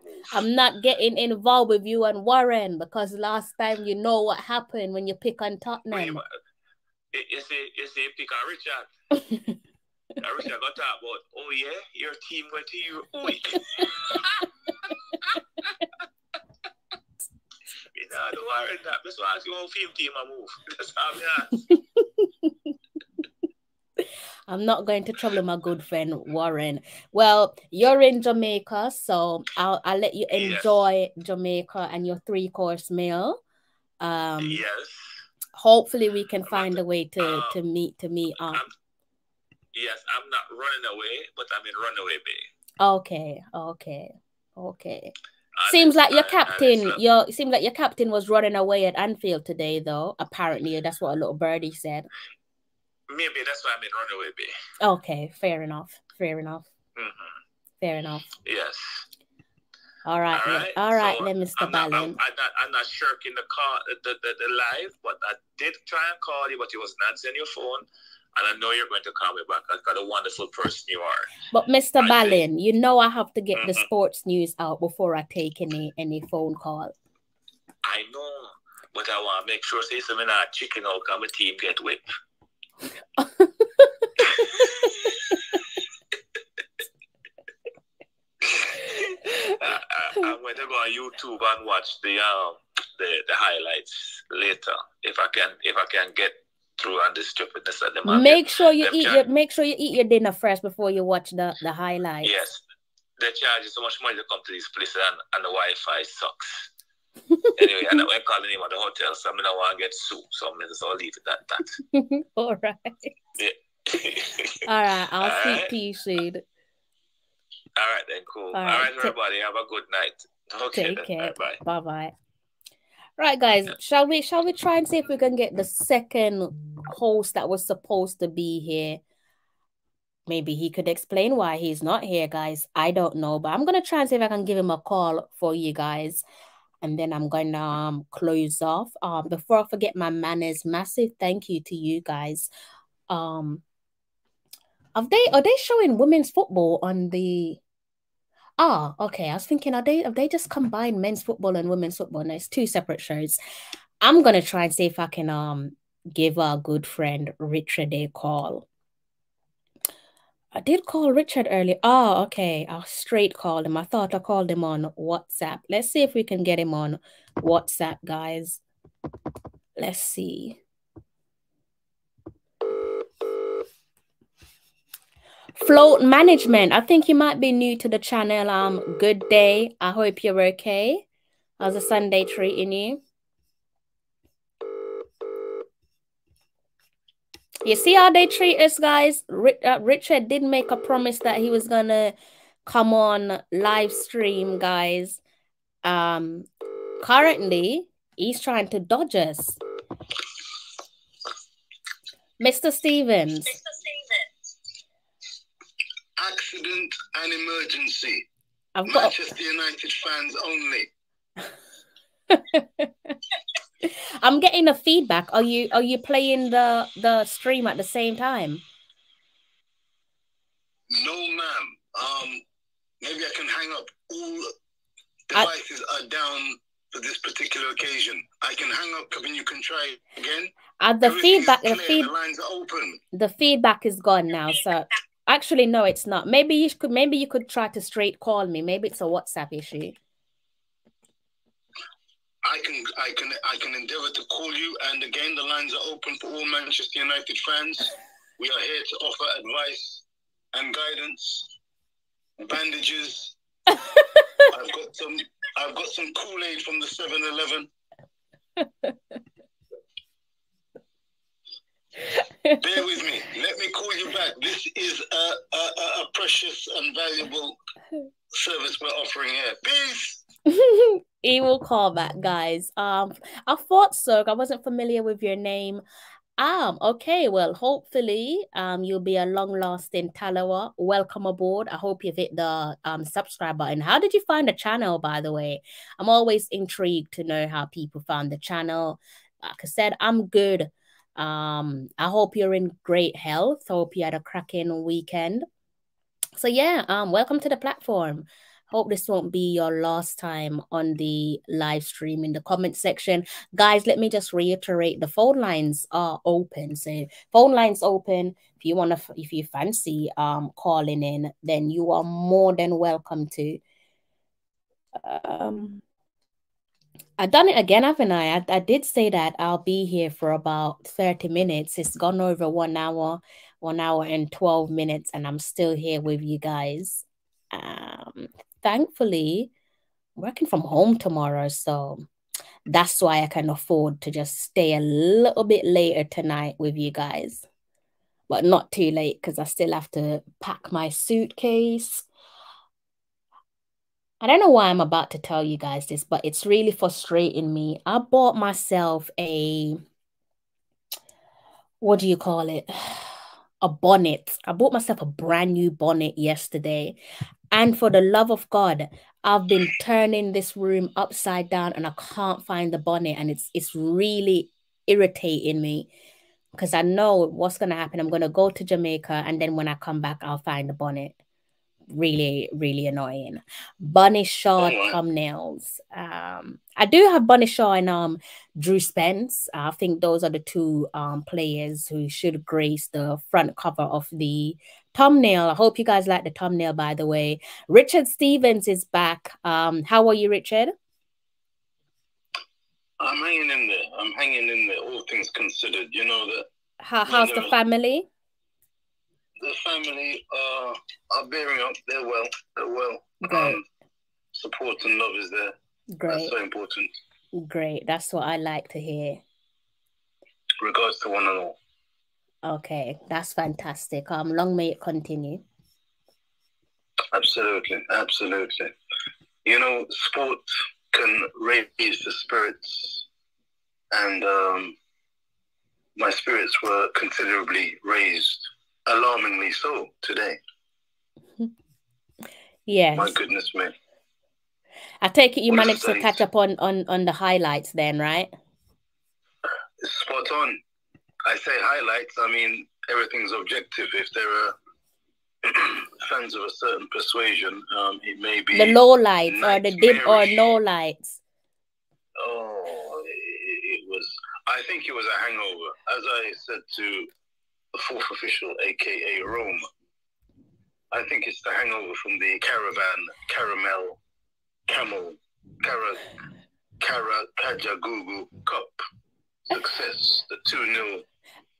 move. I'm not getting involved with you and Warren because last time you know what happened when you pick on Tottenham. You say pick on Richard. Richard got talk about, oh yeah, your team went to you. Oh, don't worry that. That's why I ask you about film team I move. That's how I ask. I'm not going to trouble my good friend Warren. Well, you're in Jamaica, so I'll let you enjoy Jamaica and your 3-course meal. Yes. Hopefully we can find a way to meet up. Yes, I'm not running away, but I'm in runaway bay. Okay. Seems like your captain was running away at Anfield today, though. Apparently, that's what a little birdie said. Maybe that's why I'm in runaway bay. Okay, fair enough. Mm-hmm. Fair enough. Yes. All right, so then, Mr. Ballin. I'm not shirking the call, the live, but I did try and call you, but you wasn't answering your phone. And I know you're going to call me back. I've got a wonderful person you are. But Mr. Ballin, you know I have to get the sports news out before I take any phone call. I know, but I want to make sure say something not chicken out because my team get whipped. I'm going to go on YouTube and watch the highlights later if I can get through on the stupidness of the Make sure you eat your dinner first before you watch the highlights. Yes, they charge you so much money to come to these places and the Wi-Fi sucks. Anyway, and I call the name of the hotel, so I don't want to get sued. So I'm just all leave it at that. All right. Yeah. All right. I'll All speak right. to you soon. All right, then, cool. All All right, right, everybody, have a good night. Okay, Take then. care. Bye. Bye-bye. Right, guys. Shall we try and see if we can get the second host that was supposed to be here? Maybe he could explain why he's not here, guys. I don't know, but I'm gonna try and see if I can give him a call for you guys. And then I'm going to close off. Before I forget my manners, massive thank you to you guys. Are they showing women's football on the? Ah, okay. I was thinking, have they just combined men's football and women's football? No, it's two separate shows. I'm gonna try and see if I can give our good friend Richard a call. I did call Richard earlier. Oh, okay. I straight called him. I thought I called him on WhatsApp. Let's see if we can get him on WhatsApp, guys. Let's see. Float management. I think you might be new to the channel. Good day. I hope you're okay. How's a Sunday treating you? You see how they treat us, guys? Richard did make a promise that he was gonna come on live stream, guys. Currently, he's trying to dodge us. Mr. Stevens. Accident and emergency. I've got Manchester United fans only. I'm getting a feedback. Are you playing the stream at the same time? No, ma'am. Maybe I can hang up. All devices are down for this particular occasion. I can hang up and you can try again. The feedback, the lines are open. The feedback is gone now. So actually, no, it's not. Maybe you could try to straight call me. Maybe it's a WhatsApp issue. I can endeavor to call you, and again, the lines are open for all Manchester United fans. We are here to offer advice and guidance, bandages. I've got some Kool-Aid from the 7-Eleven. Bear with me. Let me call you back. This is a precious and valuable service we're offering here. Peace. He will call back, guys. I thought so. I wasn't familiar with your name. Okay, well, hopefully you'll be a long-lasting Talawa. Welcome aboard. I hope you've hit the subscribe button. How did you find the channel, by the way? I'm always intrigued to know how people found the channel. Like I said, I'm good. I hope you're in great health. Hope you had a cracking weekend. So yeah, welcome to the platform. Hope this won't be your last time on the live stream. In the comment section, guys, let me just reiterate, the phone lines are open. So phone lines open. If you fancy calling in, then you are more than welcome to. I've done it again, haven't I? I did say that I'll be here for about 30 minutes. It's gone over 1 hour, 1 hour and 12 minutes, and I'm still here with you guys. Thankfully, I'm working from home tomorrow, so that's why I can afford to just stay a little bit later tonight with you guys. But not too late, because I still have to pack my suitcase. I don't know why I'm about to tell you guys this, but it's really frustrating me. I bought myself what do you call it? A bonnet. I bought myself a brand new bonnet yesterday. And for the love of God, I've been turning this room upside down and I can't find the bonnet. And it's really irritating me because I know what's going to happen. I'm going to go to Jamaica and then when I come back, I'll find the bonnet. Really, really annoying. Bunny Shaw thumbnails. I do have Bunny Shaw and Drew Spence. I think those are the two players who should grace the front cover of the thumbnail. I hope you guys like the thumbnail, by the way. Richard Stevens is back. How are you, Richard? I'm hanging in there. I'm hanging in there, all things considered. You know that. How's the family? The family are bearing up. They're well. Good. Support and love is there. Great. That's so important. Great. That's what I like to hear. Regards to one and all. Okay, that's fantastic. Long may it continue. Absolutely, absolutely. You know, sport can raise the spirits, and my spirits were considerably raised, alarmingly so, today. Yes. My goodness me. I take it you What a managed to state. catch up on the highlights then, right? Spot on. I say highlights, I mean, everything's objective. If there are fans of a certain persuasion, it may be The low lights or the dip or no lights. Oh, it was. I think it was a hangover. As I said to the fourth official, aka Rome, I think it's the hangover from the Kajagugu Cup success, the 2-0.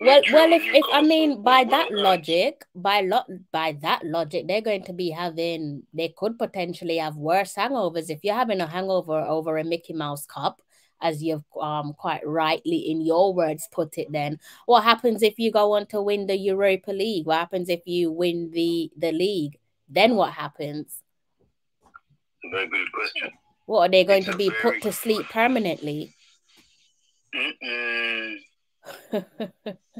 Well, if I mean by that logic, by that logic, they're going to be having. They could potentially have worse hangovers if you're having a hangover over a Mickey Mouse Cup, as you've quite rightly in your words put it. Then what happens if you go on to win the Europa League? What happens if you win the league? Then what happens? Very good question. What are they going to be put to sleep permanently?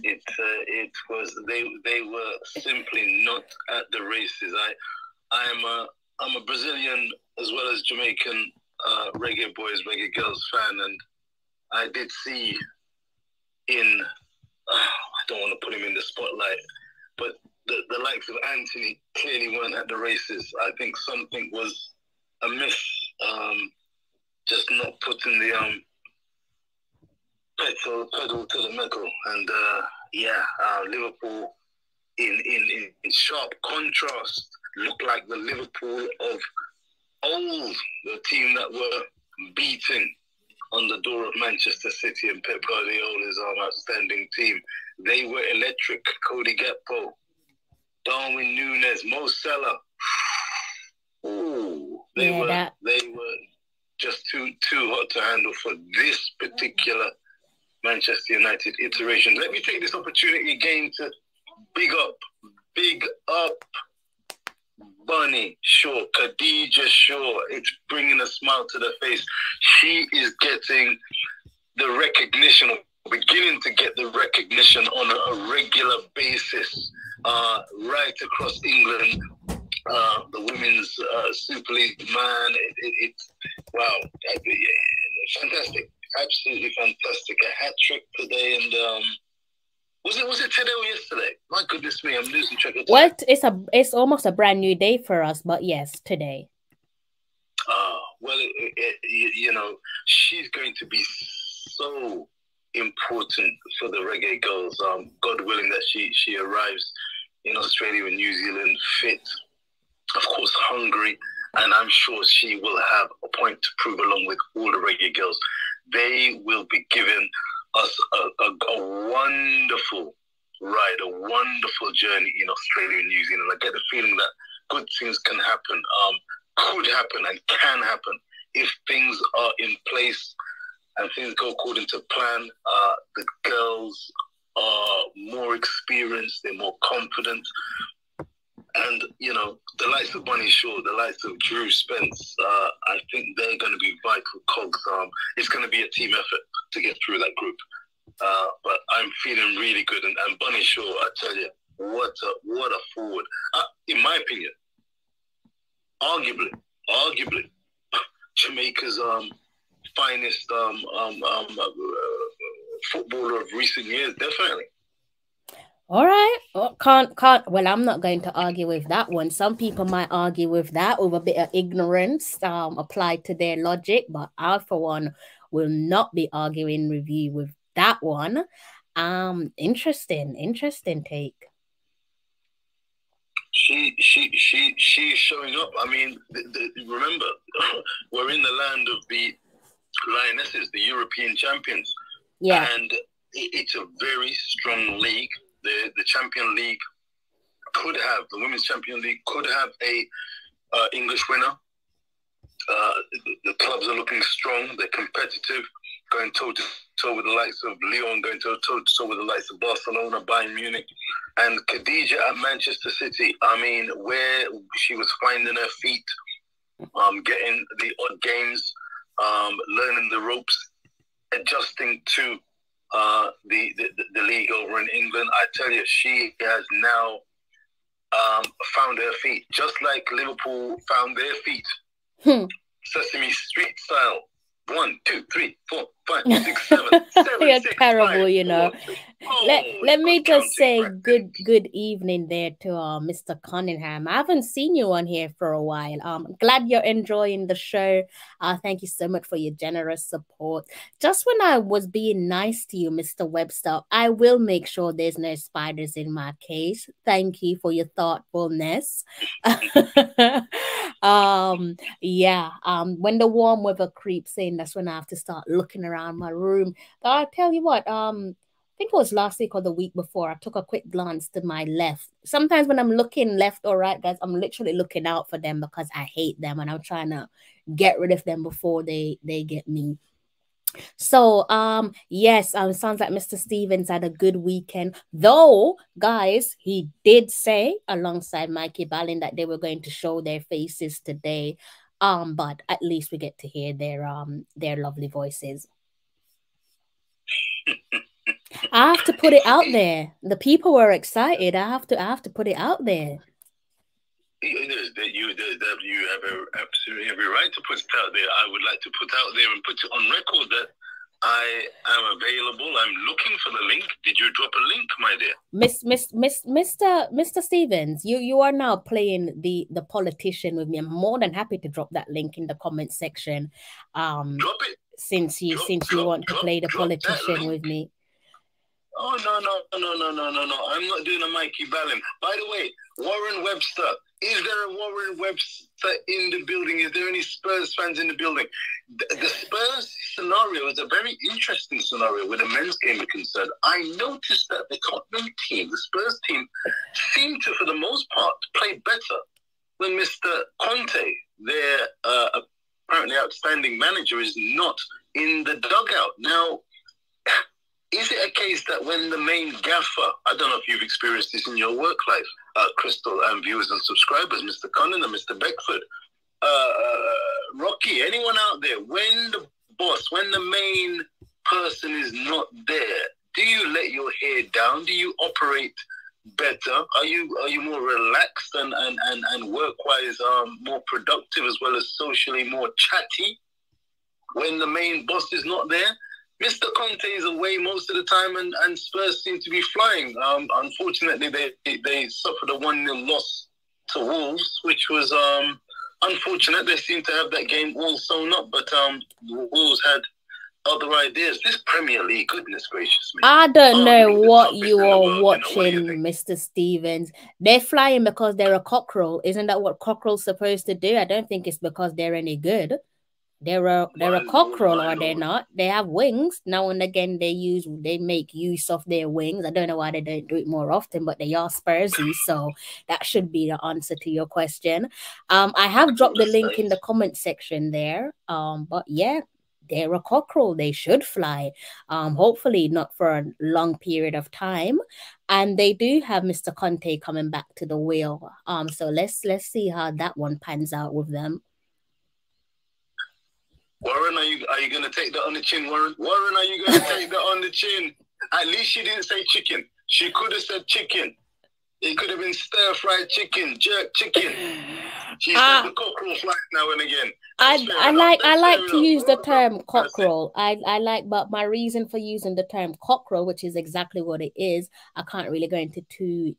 It was they were simply not at the races. I'm a Brazilian as well as Jamaican reggae boys, reggae girls fan, and I did see I don't want to put him in the spotlight, but the likes of Anthony clearly weren't at the races. I think something was amiss, just not putting the pedal to the metal, and Liverpool in sharp contrast looked like the Liverpool of old, the team that were beating on the door of Manchester City and Pep Guardiola's outstanding team. They were electric. Cody Gakpo, Darwin Núñez, Mo Salah. Ooh, they were just too hot to handle for this particular Manchester United iteration. Let me take this opportunity again to big up Bunny Shaw, Khadija Shaw. It's bringing a smile to the face. She is getting the recognition, or beginning to get the recognition on a regular basis right across England. The women's Super League, man, it's wow, fantastic, absolutely fantastic. A hat trick today, and was it today or yesterday? My goodness me, I'm losing track of time. Well, it's almost a brand new day for us, but yes, today. Well, you know, she's going to be so important for the Reggae Girlz. God willing that she arrives in Australia and New Zealand fit, of course, hungry, and I'm sure she will have a point to prove along with all the Reggae Girls. They will be giving us a wonderful ride, a wonderful journey in Australia and New Zealand. I get the feeling that good things can happen, could happen and can happen if things are in place and things go according to plan. The girls are more experienced, they're more confident. And, you know, the likes of Bunny Shaw, the likes of Drew Spence, I think they're going to be vital cogs. It's going to be a team effort to get through that group. But I'm feeling really good. And Bunny Shaw, I tell you, what a forward. In my opinion, arguably, Jamaica's finest footballer of recent years, definitely. All right. Well, well, I'm not going to argue with that one. Some people might argue with that with a bit of ignorance applied to their logic, but I, for one, will not be arguing with you with that one. Interesting take. She's showing up. I mean, remember, we're in the land of the Lionesses, the European champions. Yeah. And it's a very strong league. The Champion League the Women's Champion League could have a English winner. The clubs are looking strong. They're competitive, going toe-to-toe with the likes of Lyon, going toe-to-toe with the likes of Barcelona, Bayern Munich, and Khadija at Manchester City. I mean, where she was finding her feet, getting the odd games, learning the ropes, adjusting to the league over in England. I tell you, she has now found her feet, just like Liverpool found their feet. Sesame Street style. 1, 2, 3, 4, 5, 6, 7. You're 6, terrible, 5, you know. 4, 3. Let me just say good evening there to Mr. Cunningham. I haven't seen you on here for a while. Glad you're enjoying the show. Thank you so much for your generous support. Just when I was being nice to you, Mr. Webster, I will make sure there's no spiders in my case. Thank you for your thoughtfulness. Yeah. When the warm weather creeps in, that's when I have to start looking around my room. But I'll tell you what, I think it was last week or the week before, I took a quick glance to my left. Sometimes when I'm looking left or right, guys, I'm literally looking out for them because I hate them and I'm trying to get rid of them before they get me. So, yes, sounds like Mr. Stevens had a good weekend. Though, guys, he did say alongside Mikey Ballin that they were going to show their faces today. But at least we get to hear their lovely voices. I have to put it out there. The people were excited. I have to put it out there. You have absolutely every right to put it out there. I would like to put out there and put it on record that I am available. I'm looking for the link. Did you drop a link, my dear? Mr. Stevens, you are now playing the politician with me. I'm more than happy to drop that link in the comment section. Drop it. Since you want to play the politician with me. Oh, no. I'm not doing a Mikey Ballin. By the way, Warren Webster. Is there a Warren Webster in the building? Is there any Spurs fans in the building? The Spurs scenario is a very interesting scenario where the men's game is concerned. I noticed that the Tottenham team, the Spurs team, seemed to, for the most part, play better when Mr. Conte, their apparently outstanding manager, is not in the dugout. Now, is it a case that when the main gaffer, I don't know if you've experienced this in your work life, Crystal and viewers and subscribers, Mr. Cunningham, Mr. Beckford, Rocky, anyone out there, when the boss, when the main person is not there, do you let your hair down? Do you operate better? Are you more relaxed and work-wise more productive as well as socially more chatty when the main boss is not there? Mr. Conte is away most of the time, and Spurs seem to be flying. Unfortunately, they suffered a 1-0 loss to Wolves, which was unfortunate. They seem to have that game all sewn up, but Wolves had other ideas. This Premier League, goodness gracious me. I don't know what you are watching, Mr. Stevens. They're flying because they're a cockerel. Isn't that what cockerel's supposed to do? I don't think it's because they're any good. They're a cockerel, are they not? They have wings. Now and again, they make use of their wings. I don't know why they don't do it more often, but they are Spursy, so that should be the answer to your question. I have dropped the link in the comment section there. But yeah, they're a cockerel. They should fly. Hopefully not for a long period of time. And they do have Mr. Conte coming back to the wheel. So let's see how that one pans out with them. Warren, are you going to take that on the chin, Warren? Warren, are you going to take that on the chin? At least she didn't say chicken. She could have said chicken. It could have been stir-fried chicken, jerk chicken. She said the cockerel flies now and again. I like to use the term cockerel. I like, but my reason for using the term cockerel, which is exactly what it is, I can't really go into too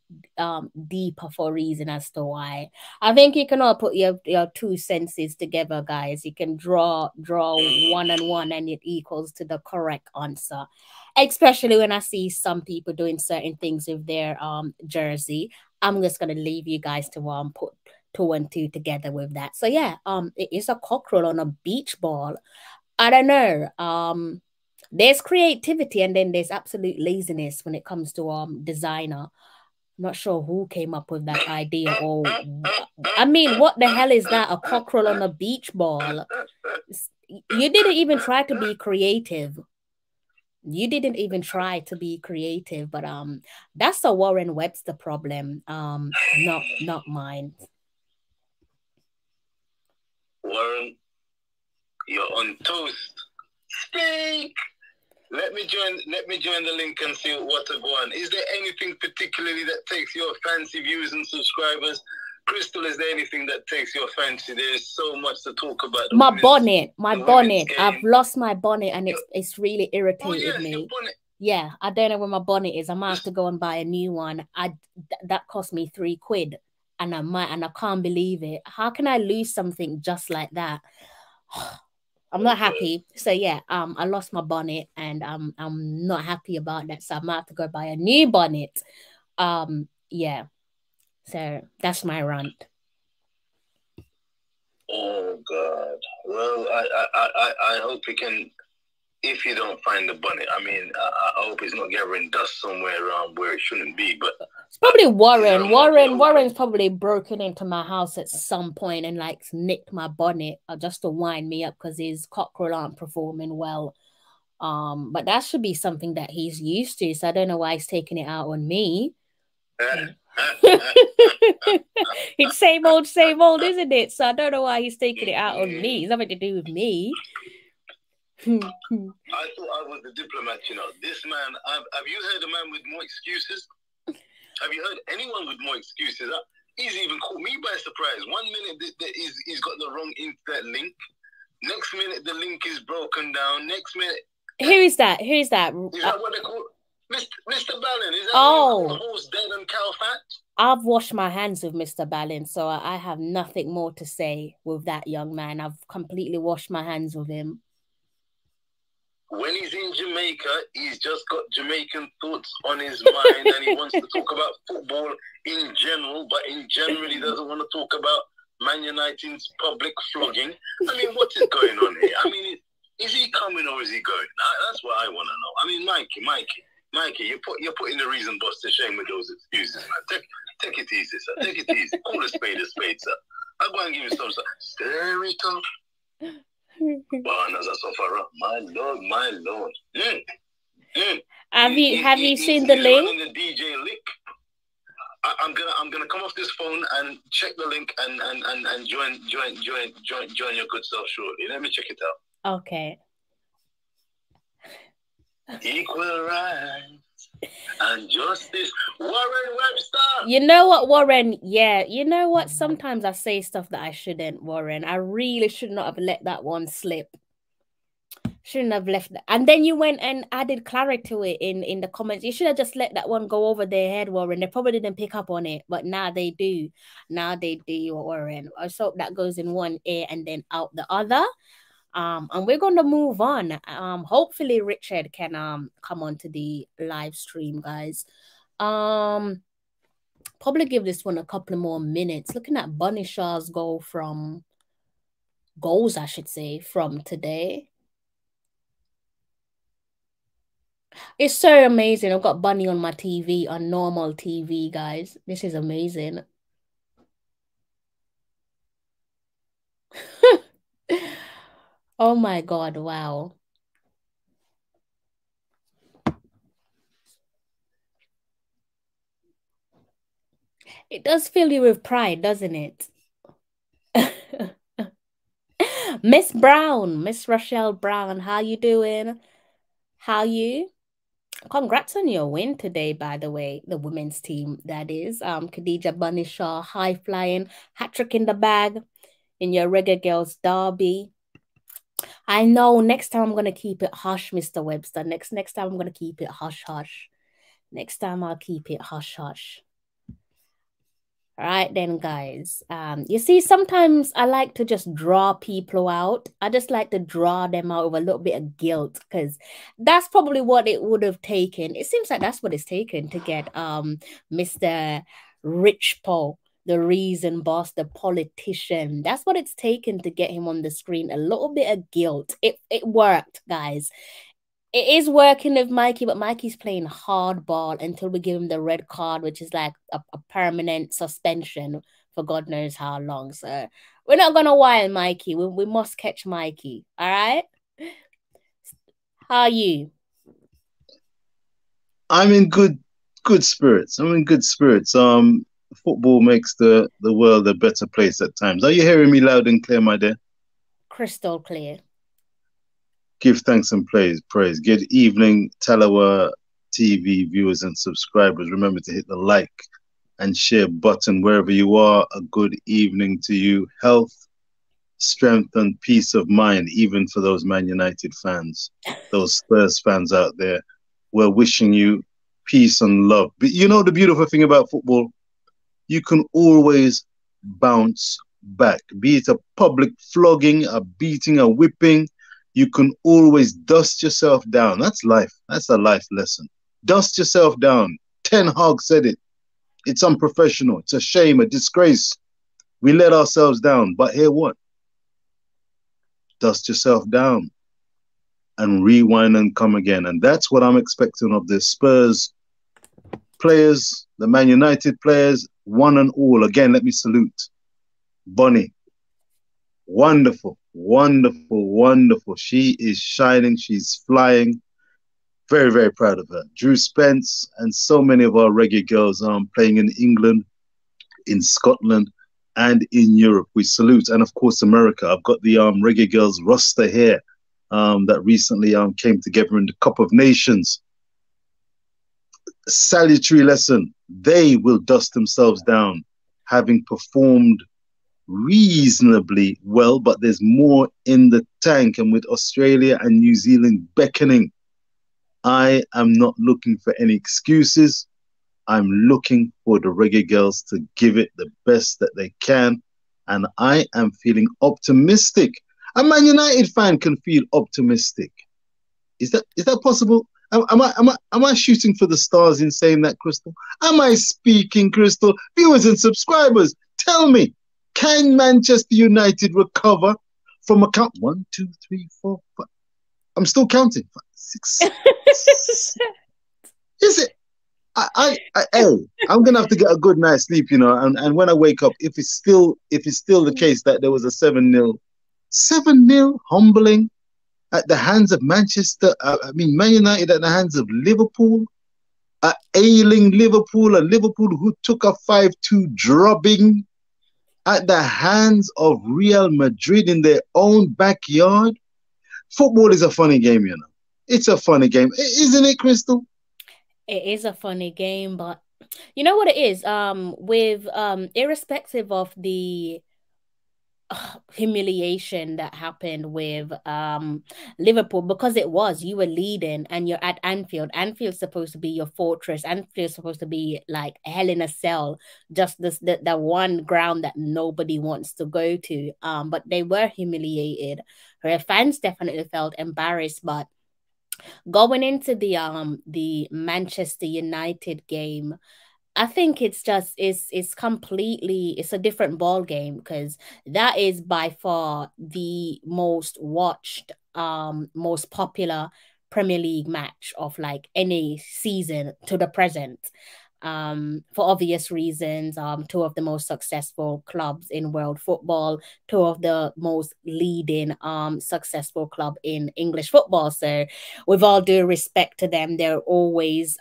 deeper for a reason as to why. I think you can all put your two senses together, guys. You can draw one and one, and it equals to the correct answer. Especially when I see some people doing certain things with their jersey. I'm just gonna leave you guys to put 2 and 2 together with that. So yeah, it is a cockerel on a beach ball. I don't know. There's creativity and then there's absolute laziness when it comes to designer. Not sure who came up with that idea, or I mean, what the hell is that? A cockerel on a beach ball? You didn't even try to be creative. You didn't even try to be creative, but that's a Warren Webster problem. Not mine. Warren, you're on toast. Speak. Let me join the link and see what's going on. Is there anything particularly that takes your fancy, views and subscribers? Crystal, is there anything that takes your fancy? There's so much to talk about. My bonnet. I've lost my bonnet, and it's really irritated me. Your bonnet. Yeah, I don't know where my bonnet is. I might have to go and buy a new one. That cost me £3, and I can't believe it. How can I lose something just like that? I'm not happy. So yeah, I lost my bonnet, and I'm not happy about that. So I might have to go buy a new bonnet. Yeah. So that's my rant. Oh God. Well, I hope you can. If you don't find the bonnet, I mean, I hope it's not gathering dust somewhere around where it shouldn't be. But it's probably Warren. Warren's probably broken into my house at some point and like nicked my bonnet just to wind me up because his cockerel aren't performing well. But that should be something that he's used to. So I don't know why he's taking it out on me. It's same old, isn't it? So I don't know why he's taking it out on me. It's nothing to do with me. I thought I was the diplomat, you know. This man, have you heard a man with more excuses? Have you heard anyone with more excuses? He's even caught me by surprise. 1 minute he's got the wrong internet link. Next minute the link is broken down. Next minute. Who is that? Is that what they call Mr. Ballin? Is that the horse dead and cow fat? I've washed my hands with Mr. Ballin, so I have nothing more to say with that young man. I've completely washed my hands with him. When he's in Jamaica, he's just got Jamaican thoughts on his mind, and he wants to talk about football in general, but in general, he doesn't want to talk about Man United's public flogging. I mean, what is going on here? I mean, is he coming or is he going? That's what I want to know. I mean, Mikey, you're putting the reason boss to shame with those excuses, man. Take it easy, sir. Take it easy. Call a spade, sir. I'm going to give you some, sir. Stir it up. As a sufferer, my lord. Have you seen the link? The DJ link. I'm gonna come off this phone and check the link and join your good self shortly. Let me check it out. Okay. Equal rights and justice, Warren Webster. You know what, Warren? Yeah, you know what? Sometimes I say stuff that I shouldn't, Warren. I really should not have let that one slip. Shouldn't have left that. And then you went and added clarity to it in the comments. You should have just let that one go over their head, Warren. They probably didn't pick up on it, but now they do. Now they do, Warren. I just hope that goes in one ear and then out the other. And we're going to move on. Hopefully Richard can come onto the live stream, guys. Probably give this one a couple more minutes. Looking at Bunny Shaw's goals, I should say, from today. It's so amazing. I've got Bunny on my TV, on normal TV, guys. This is amazing. Oh my God, wow. It does fill you with pride, doesn't it? Miss Brown, Miss Rochelle Brown, how you doing? How you? Congrats on your win today, by the way, the women's team, that is. Khadija Bunny Shaw, high flying, hat trick in the bag in your Reggae Girlz derby. I know next time I'm going to keep it hush, Mr. Webster. Next time I'm going to keep it hush, hush. Next time I'll keep it hush, hush. All right then, guys. You see, sometimes I like to just draw people out. I just like to draw them out with a little bit of guilt because that's probably what it would have taken. It seems like that's what it's taken to get Mr. Rich Paul, the reason boss, the politician. That's what it's taken to get him on the screen. A little bit of guilt. It worked, guys. It is working with Mikey, but Mikey's playing hardball until we give him the red card, which is like a permanent suspension for God knows how long. So we're not gonna wild Mikey. We must catch Mikey. All right. How are you? I'm in good spirits. I'm in good spirits. Football makes the world a better place at times. Are you hearing me loud and clear, my dear? Crystal clear. Give thanks and praise. Good evening, Talawa TV viewers and subscribers. Remember to hit the like and share button wherever you are. A good evening to you. Health, strength, and peace of mind, even for those Man United fans, those Spurs fans out there. We're wishing you peace and love. But you know the beautiful thing about football? You can always bounce back. Be it a public flogging, a beating, a whipping, you can always dust yourself down. That's life. That's a life lesson. Dust yourself down. Ten Hag said it. It's unprofessional. It's a shame, a disgrace. We let ourselves down. But hear what? Dust yourself down and rewind and come again. And that's what I'm expecting of the Spurs players, the Man United players, one and all. Again, let me salute Bonnie. Wonderful, wonderful, wonderful. She is shining. She's flying. Very, very proud of her. Drew Spence and so many of our reggae girls playing in England, in Scotland, and in Europe. We salute. And of course, America. I've got the Reggae Girlz roster here that recently came together in the Cup of Nations. Salutary lesson. They will dust themselves down, having performed reasonably well, but there's more in the tank. And with Australia and New Zealand beckoning, I am not looking for any excuses. I'm looking for the Reggae Girlz to give it the best that they can. And I am feeling optimistic. A Man United fan can feel optimistic. Is that possible? Am I shooting for the stars in saying that, Crystal? Am I speaking, Crystal? Viewers and subscribers, tell me, can Manchester United recover from a count? 1, 2, 3, 4, 5. I'm still counting. 5, 6. Is it? Hey, I'm gonna have to get a good night's sleep, you know. And when I wake up, if it's still the case that there was a 7-0 humbling at the hands of Manchester, Man United at the hands of Liverpool, a ailing Liverpool, a Liverpool who took a 5-2 drubbing at the hands of Real Madrid in their own backyard. Football is a funny game, you know. It's a funny game, isn't it, Crystal? It is a funny game, but you know what it is? With irrespective of the humiliation that happened with Liverpool, because you were leading and you're at Anfield. Anfield's supposed to be your fortress. Anfield's supposed to be like hell in a cell, just the one ground that nobody wants to go to. But they were humiliated. Her fans definitely felt embarrassed, but going into the Manchester United game, I think it's a different ball game, because that is by far the most watched, most popular Premier League match of like any season to the present. For obvious reasons, two of the most successful clubs in world football, two of the most leading successful club in English football. So with all due respect to them, they're always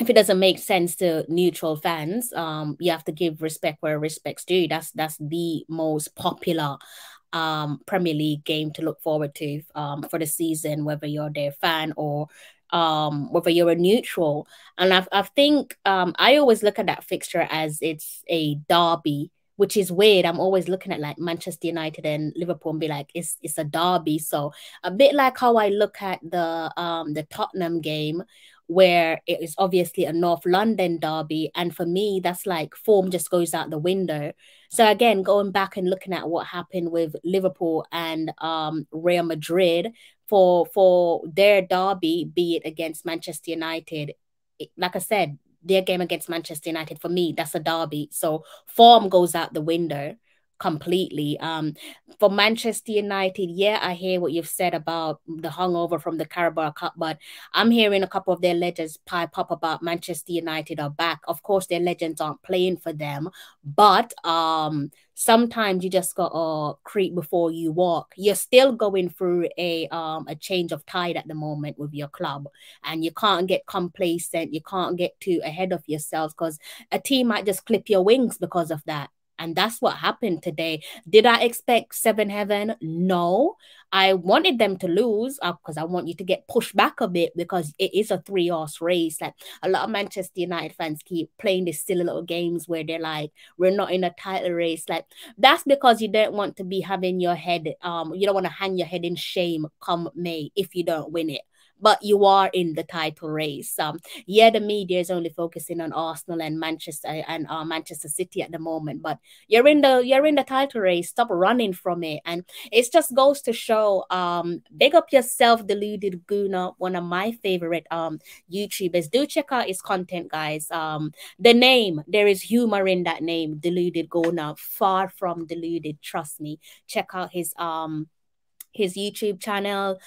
if it doesn't make sense to neutral fans, you have to give respect where respect's due. That's the most popular Premier League game to look forward to for the season, whether you're their fan or whether you're a neutral. And I think I always look at that fixture as it's a derby, which is weird. I'm always looking at like Manchester United and Liverpool and be like, it's a derby. So a bit like how I look at the Tottenham game, where it is obviously a North London derby. And for me, that's like form just goes out the window. So again, going back and looking at what happened with Liverpool and Real Madrid for their derby, be it against Manchester United, like I said, their game against Manchester United, for me, that's a derby. So form goes out the window completely. For Manchester United, yeah, I hear what you've said about the hungover from the Carabao Cup, but I'm hearing a couple of their legends pipe up about Manchester United are back. Of course, their legends aren't playing for them, but sometimes you just gotta creep before you walk. You're still going through a change of tide at the moment with your club, and you can't get complacent. You can't get too ahead of yourselves because a team might just clip your wings because of that. And that's what happened today. Did I expect Seven Heaven? No. I wanted them to lose because I want you to get pushed back a bit because it is a 3-horse race. Like a lot of Manchester United fans keep playing these silly little games where they're like, we're not in a title race. Like that's because you don't want to be having your head, you don't want to hang your head in shame come May if you don't win it. But you are in the title race. Yeah, the media is only focusing on Arsenal and Manchester City at the moment, but you're in the title race. Stop running from it. And it just goes to show, big up yourself, Deluded Guna, one of my favorite YouTubers. Do check out his content, guys. The name, there is humor in that name, Deluded Guna. Far from deluded, trust me. Check out his YouTube channel.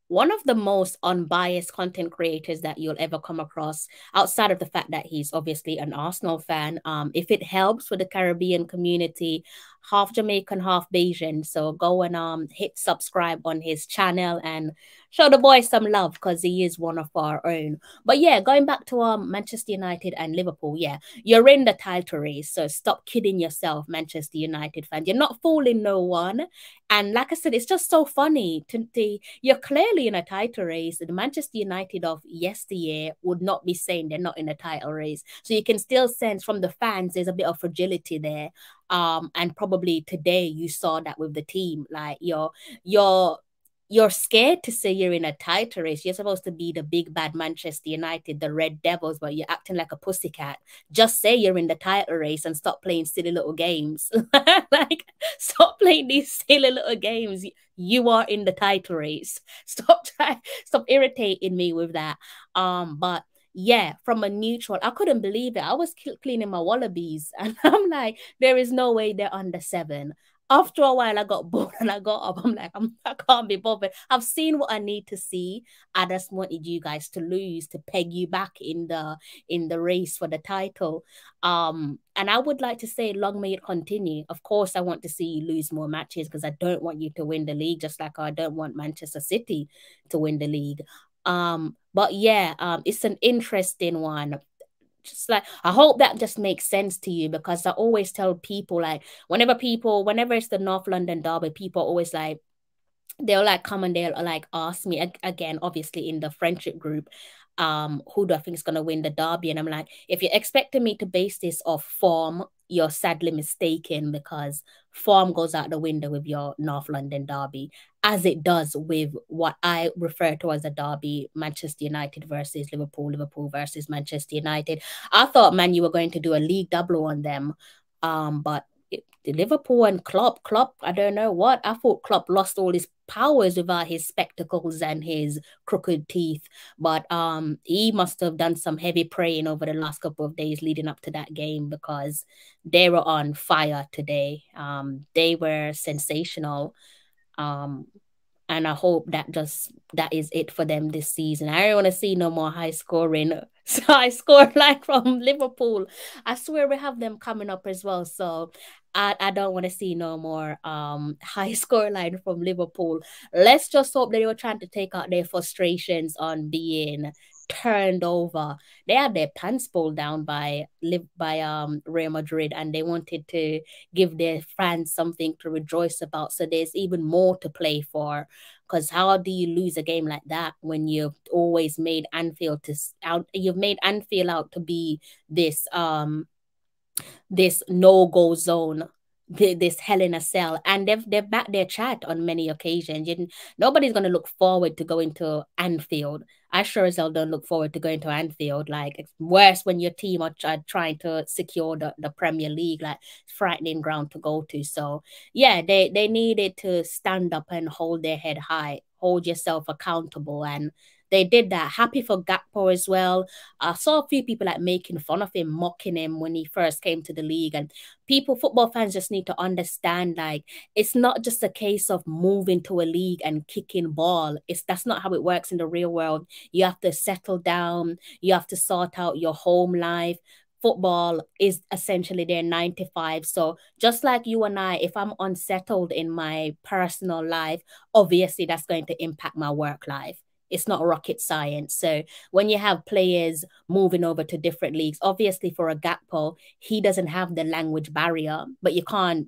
One of the most unbiased content creators that you'll ever come across, outside of the fact that he's obviously an Arsenal fan. If it helps with the Caribbean community, half Jamaican, half Bayesian. So go and hit subscribe on his channel and show the boy some love because he is one of our own. But yeah, going back to Manchester United and Liverpool, yeah, you're in the title race. So stop kidding yourself, Manchester United fans. You're not fooling no one. And like I said, it's just so funny. You're clearly in a title race. The Manchester United of yesteryear would not be saying they're not in a title race. So you can still sense from the fans there's a bit of fragility there. And probably today you saw that with the team. Like you're scared to say you're in a title race. You're supposed to be the big bad Manchester United, the Red Devils, but you're acting like a pussycat. Just say you're in the title race and stop playing silly little games. Like, stop playing these silly little games. You are in the title race. Stop irritating me with that. But yeah, from a neutral, I couldn't believe it. I was cleaning my wallabies and I'm like, there is no way they're under 7. After a while, I got bored and I got up. I'm like, I can't be bothered. I've seen what I need to see. I just wanted you guys to lose to peg you back in the race for the title. And I would like to say, long may it continue. Of course, I want to see you lose more matches because I don't want you to win the league, just like I don't want Manchester City to win the league. But yeah, it's an interesting one. Just like, I hope that just makes sense to you because I always tell people, like, whenever it's the North London derby, people always like, they'll like come and they'll like ask me again, obviously in the friendship group, who do I think is going to win the derby? And I'm like, if you're expecting me to base this off form, you're sadly mistaken because form goes out the window with your North London derby, as it does with what I refer to as a derby, Manchester United versus Liverpool, Liverpool versus Manchester United. I thought, man, you were going to do a league double on them, but Liverpool and Klopp, I don't know what. I thought Klopp lost all his powers without his spectacles and his crooked teeth. But he must have done some heavy praying over the last couple of days leading up to that game because they were on fire today. They were sensational. And I hope that is it for them this season. I don't want to see no more high scoring like from Liverpool. I swear we have them coming up as well. So I don't want to see no more high score line from Liverpool. Let's just hope that they were trying to take out their frustrations on being turned over. They had their pants pulled down by Real Madrid, and they wanted to give their fans something to rejoice about. So there's even more to play for. Because how do you lose a game like that when you've always made Anfield out to be this no-go zone, this hell in a cell, and they've backed their chat on many occasions. Nobody's going to look forward to going to Anfield. I sure as hell don't look forward to going to Anfield. Like, it's worse when your team are trying to secure the Premier League, like frightening ground to go to. So yeah, they needed to stand up and hold their head high. hold yourself accountable. And they did that. Happy for Gakpo as well. I saw a few people like making fun of him, mocking him when he first came to the league. And football fans just need to understand, like, it's not just a case of moving to a league and kicking ball. That's not how it works in the real world. You have to settle down. You have to sort out your home life. Football is essentially their 9 to 5. So just like you and I, if I'm unsettled in my personal life, obviously that's going to impact my work life. It's not rocket science. So when you have players moving over to different leagues, obviously for a Gakpo, he doesn't have the language barrier, but you can't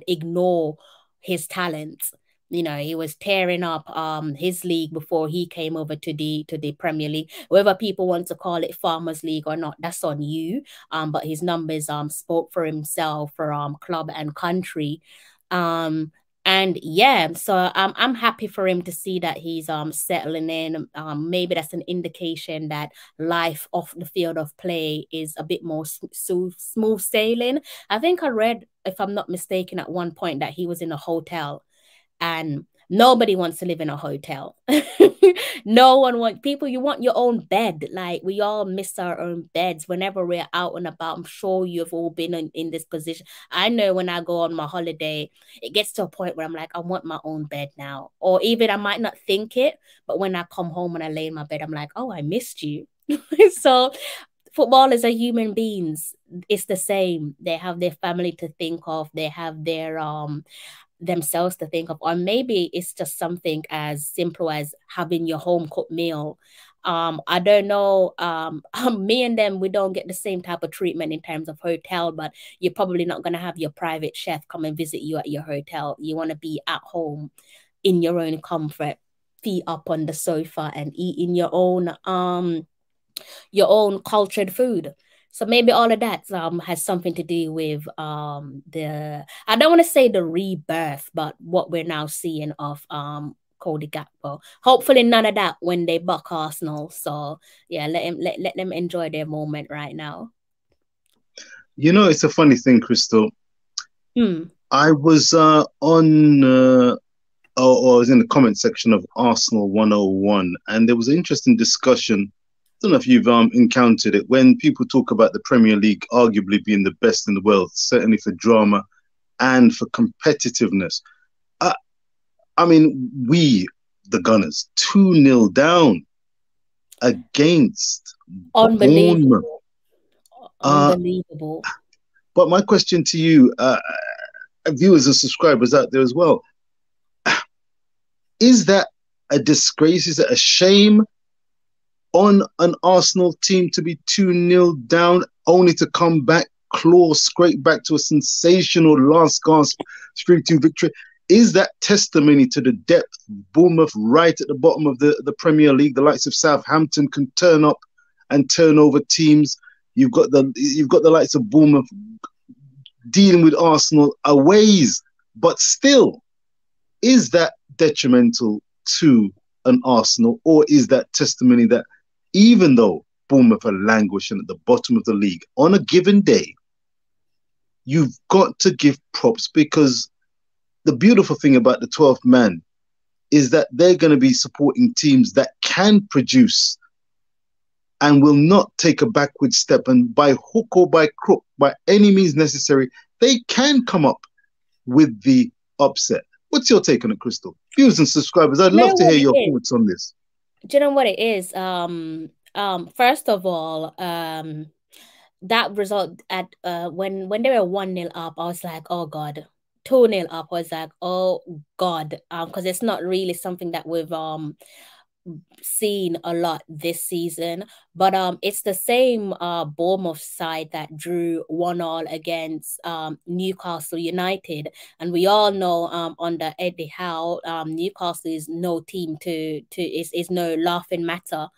ignore his talent. You know, he was tearing up his league before he came over to the Premier League. Whether people want to call it Farmers League or not, that's on you. But his numbers spoke for himself for club and country. And yeah, so I'm happy for him to see that he's settling in. Maybe that's an indication that life off the field of play is a bit more smooth sailing. I think I read, if I'm not mistaken, at one point that he was in a hotel, and nobody wants to live in a hotel. No one wants people. You want your own bed. Like, we all miss our own beds whenever we're out and about. I'm sure you've all been in this position. I know when I go on my holiday, it gets to a point where I'm like, I want my own bed now. Or even I might not think it, but when I come home and I lay in my bed, I'm like, oh, I missed you. So footballers are human beings. It's the same. They have their family to think of. They have their themselves to think of, or maybe it's just something as simple as having your home cooked meal. I don't know. Me and them, we don't get the same type of treatment in terms of hotel, but you're probably not going to have your private chef come and visit you at your hotel. You want to be at home in your own comfort, feet up on the sofa and eating your own cultured food. So maybe all of that has something to do with I don't want to say the rebirth, but what we're now seeing of Cody Gakpo. Hopefully none of that when they buck Arsenal. So yeah, let them enjoy their moment right now. You know, it's a funny thing, Crystal. I was I was in the comment section of Arsenal 101, and there was an interesting discussion. I don't know if you've encountered it, when people talk about the Premier League arguably being the best in the world, certainly for drama and for competitiveness. I mean, we, the Gunners, 2-0 down against Bournemouth. Unbelievable. But my question to you, viewers and subscribers out there as well, is that a disgrace? Is it a shame on an Arsenal team to be 2-0 down, only to come back, claw scrape back to a sensational last gasp 3-2 victory? Is that testimony to the depth? Bournemouth right at the bottom of the Premier League, the likes of Southampton can turn up and turn over teams. You've got the likes of Bournemouth dealing with Arsenal aways, but still, is that detrimental to an Arsenal, or is that testimony that even though Bournemouth are languishing at the bottom of the league, on a given day, you've got to give props, because the beautiful thing about the 12th man is that they're going to be supporting teams that can produce and will not take a backward step, and by hook or by crook, by any means necessary, they can come up with the upset. What's your take on it, Crystal? Viewers and subscribers, I'd love to hear your thoughts on this. Do you know what it is? First of all, that result at when they were 1-0 up, I was like, oh God. 2-0 up, I was like, oh God, because it's not really something that we've seen a lot this season. But it's the same Bournemouth side that drew 1-1 against Newcastle United, and we all know under Eddie Howe, Newcastle is no team is no laughing matter.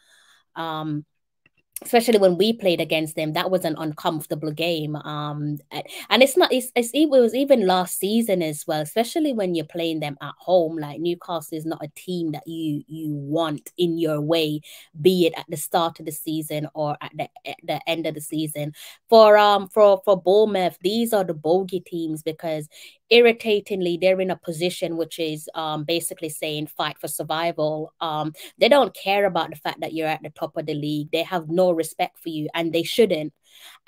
Especially when we played against them, that was an uncomfortable game. And it was even last season as well, especially when you're playing them at home. Like, Newcastle is not a team that you want in your way, be it at the start of the season or at the end of the season. For Bournemouth, these are the bogey teams, because irritatingly, they're in a position which is basically saying fight for survival. They don't care about the fact that you're at the top of the league. They have no respect for you, and they shouldn't.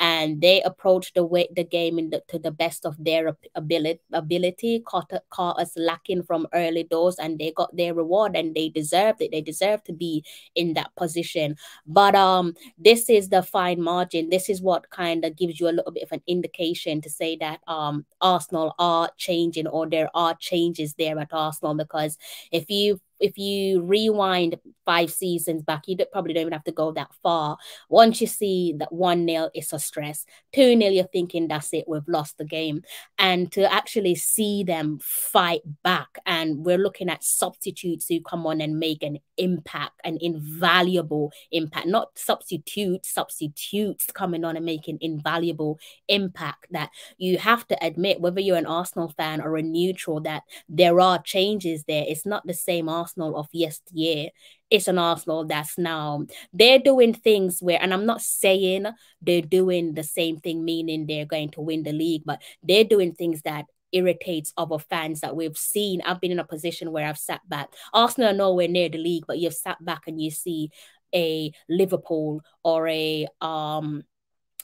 And they approached the game to the best of their ability, caught us lacking from early doors, and they got their reward, and they deserved it. They deserve to be in that position. But this is the fine margin. This is what kind of gives you a little bit of an indication to say that Arsenal are changing, or there are changes there at Arsenal. Because if you rewind 5 seasons back, you probably don't even have to go that far. Once you see that 1-0, it's a stress. 2-0, you're thinking that's it, we've lost the game. And to actually see them fight back, and we're looking at substitutes who come on and make an impact, an invaluable impact, not substitutes coming on and making invaluable impact, that you have to admit, whether you're an Arsenal fan or a neutral, that there are changes there. It's not the same Arsenal of yesteryear. It's an Arsenal that's now, they're doing things where, and I'm not saying they're doing the same thing, meaning they're going to win the league, but they're doing things that irritates other fans that we've seen. I've been in a position where I've sat back. Arsenal are nowhere near the league, but you've sat back and you see a Liverpool or a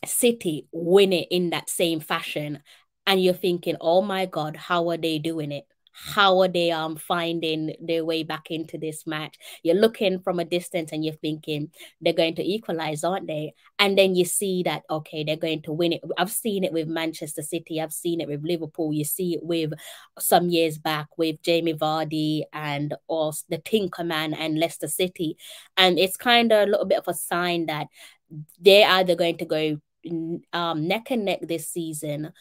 City win it in that same fashion, and you're thinking, oh my God, how are they doing it? How are they finding their way back into this match? You're looking from a distance and you're thinking they're going to equalize, aren't they? And then you see that, okay, they're going to win it. I've seen it with Manchester City. I've seen it with Liverpool. You see it with some years back with Jamie Vardy and also the Tinkerman and Leicester City. And it's kind of a little bit of a sign that they're either going to go neck and neck this season,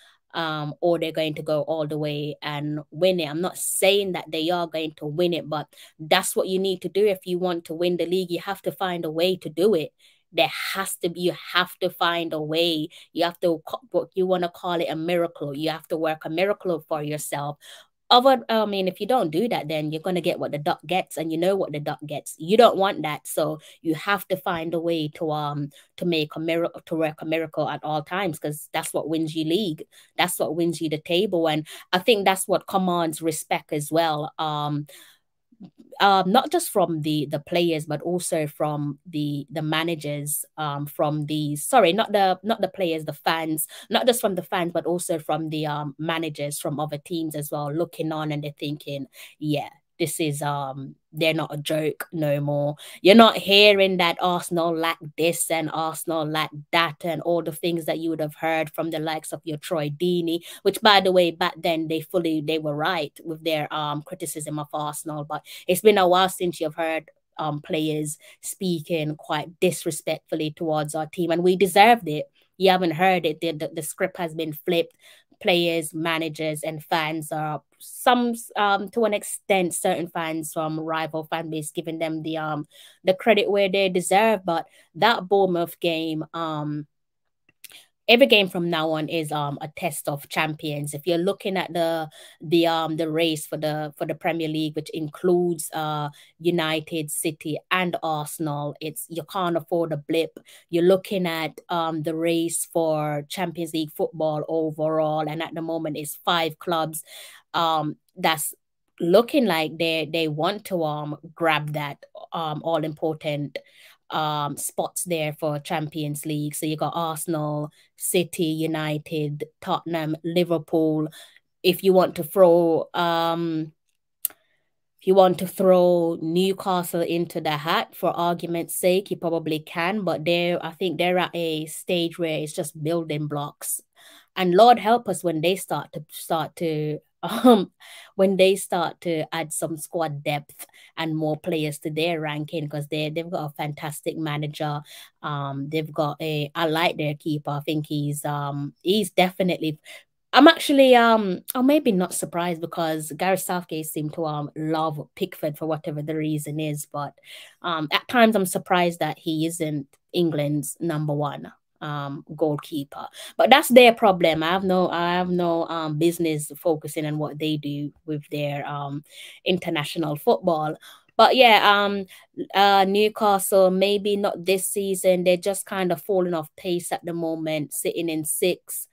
or they're going to go all the way and win it. I'm not saying that they are going to win it, but that's what you need to do if you want to win the league. You have to find a way to do it. There has to be, you have to find a way. You have to, what you want to call it, a miracle. You have to work a miracle for yourself. If you don't do that, then you're going to get what the duck gets, and you know what the duck gets. You don't want that, so you have to find a way to make a miracle, to work a miracle at all times, because that's what wins you league. That's what wins you the table, and I think that's what commands respect as well. Not just from the players, but also from the managers, from the not the players, the fans, not just from the fans, but also from the managers from other teams as well, looking on, and they're thinking, yeah, this is they're not a joke no more. You're not hearing that Arsenal lack this and Arsenal lack that and all the things that you would have heard from the likes of your Troy Deeney, which, by the way, back then they were right with their criticism of Arsenal. But it's been a while since you've heard players speaking quite disrespectfully towards our team, and we deserved it. You haven't heard it. The script has been flipped. Players, managers, and fans are some to an extent, certain fans from rival fan base giving them the credit where they deserve. But that Bournemouth game, every game from now on is a test of champions. If you're looking at the race for the Premier League, which includes United, City, and Arsenal, you can't afford a blip. You're looking at the race for Champions League football overall, and at the moment it's 5 clubs that's looking like they want to grab that all important spots there for Champions League. So you got Arsenal, City, United, Tottenham, Liverpool. If you want to throw Newcastle into the hat for argument's sake, you probably can, but I think they're at a stage where it's just building blocks. And Lord help us when they start to add some squad depth and more players to their ranking, because they've got a fantastic manager. They've got I like their keeper. I think he's definitely. I'm actually I'm maybe not surprised, because Gareth Southgate seemed to love Pickford for whatever the reason is, but at times I'm surprised that he isn't England's #1 goalkeeper. But that's their problem. I have no business focusing on what they do with their international football. But yeah, Newcastle, maybe not this season. They're just kind of falling off pace at the moment, sitting in 6th.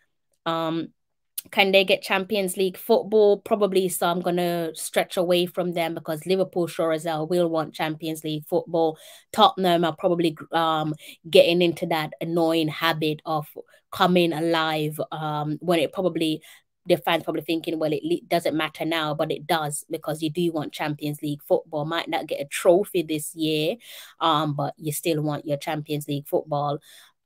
Can they get Champions League football? Probably so. I'm going to stretch away from them because Liverpool sure as hell will want Champions League football. Tottenham are probably getting into that annoying habit of coming alive when it probably, the fans probably thinking, well, it doesn't matter now, but it does because you do want Champions League football. Might not get a trophy this year, but you still want your Champions League football.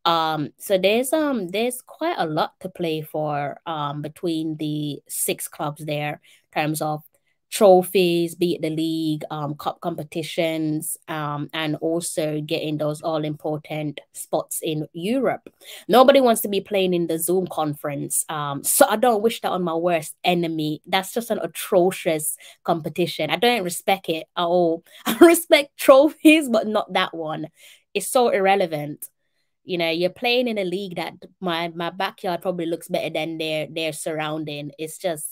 So there's quite a lot to play for between the 6 clubs there in terms of trophies, be it the league, cup competitions, and also getting those all important spots in Europe. Nobody wants to be playing in the Zoom conference. So I don't wish that on my worst enemy. That's just an atrocious competition. I don't respect it at all. I respect trophies, but not that one. It's so irrelevant. You know, you're playing in a league that my backyard probably looks better than their surrounding. It's just,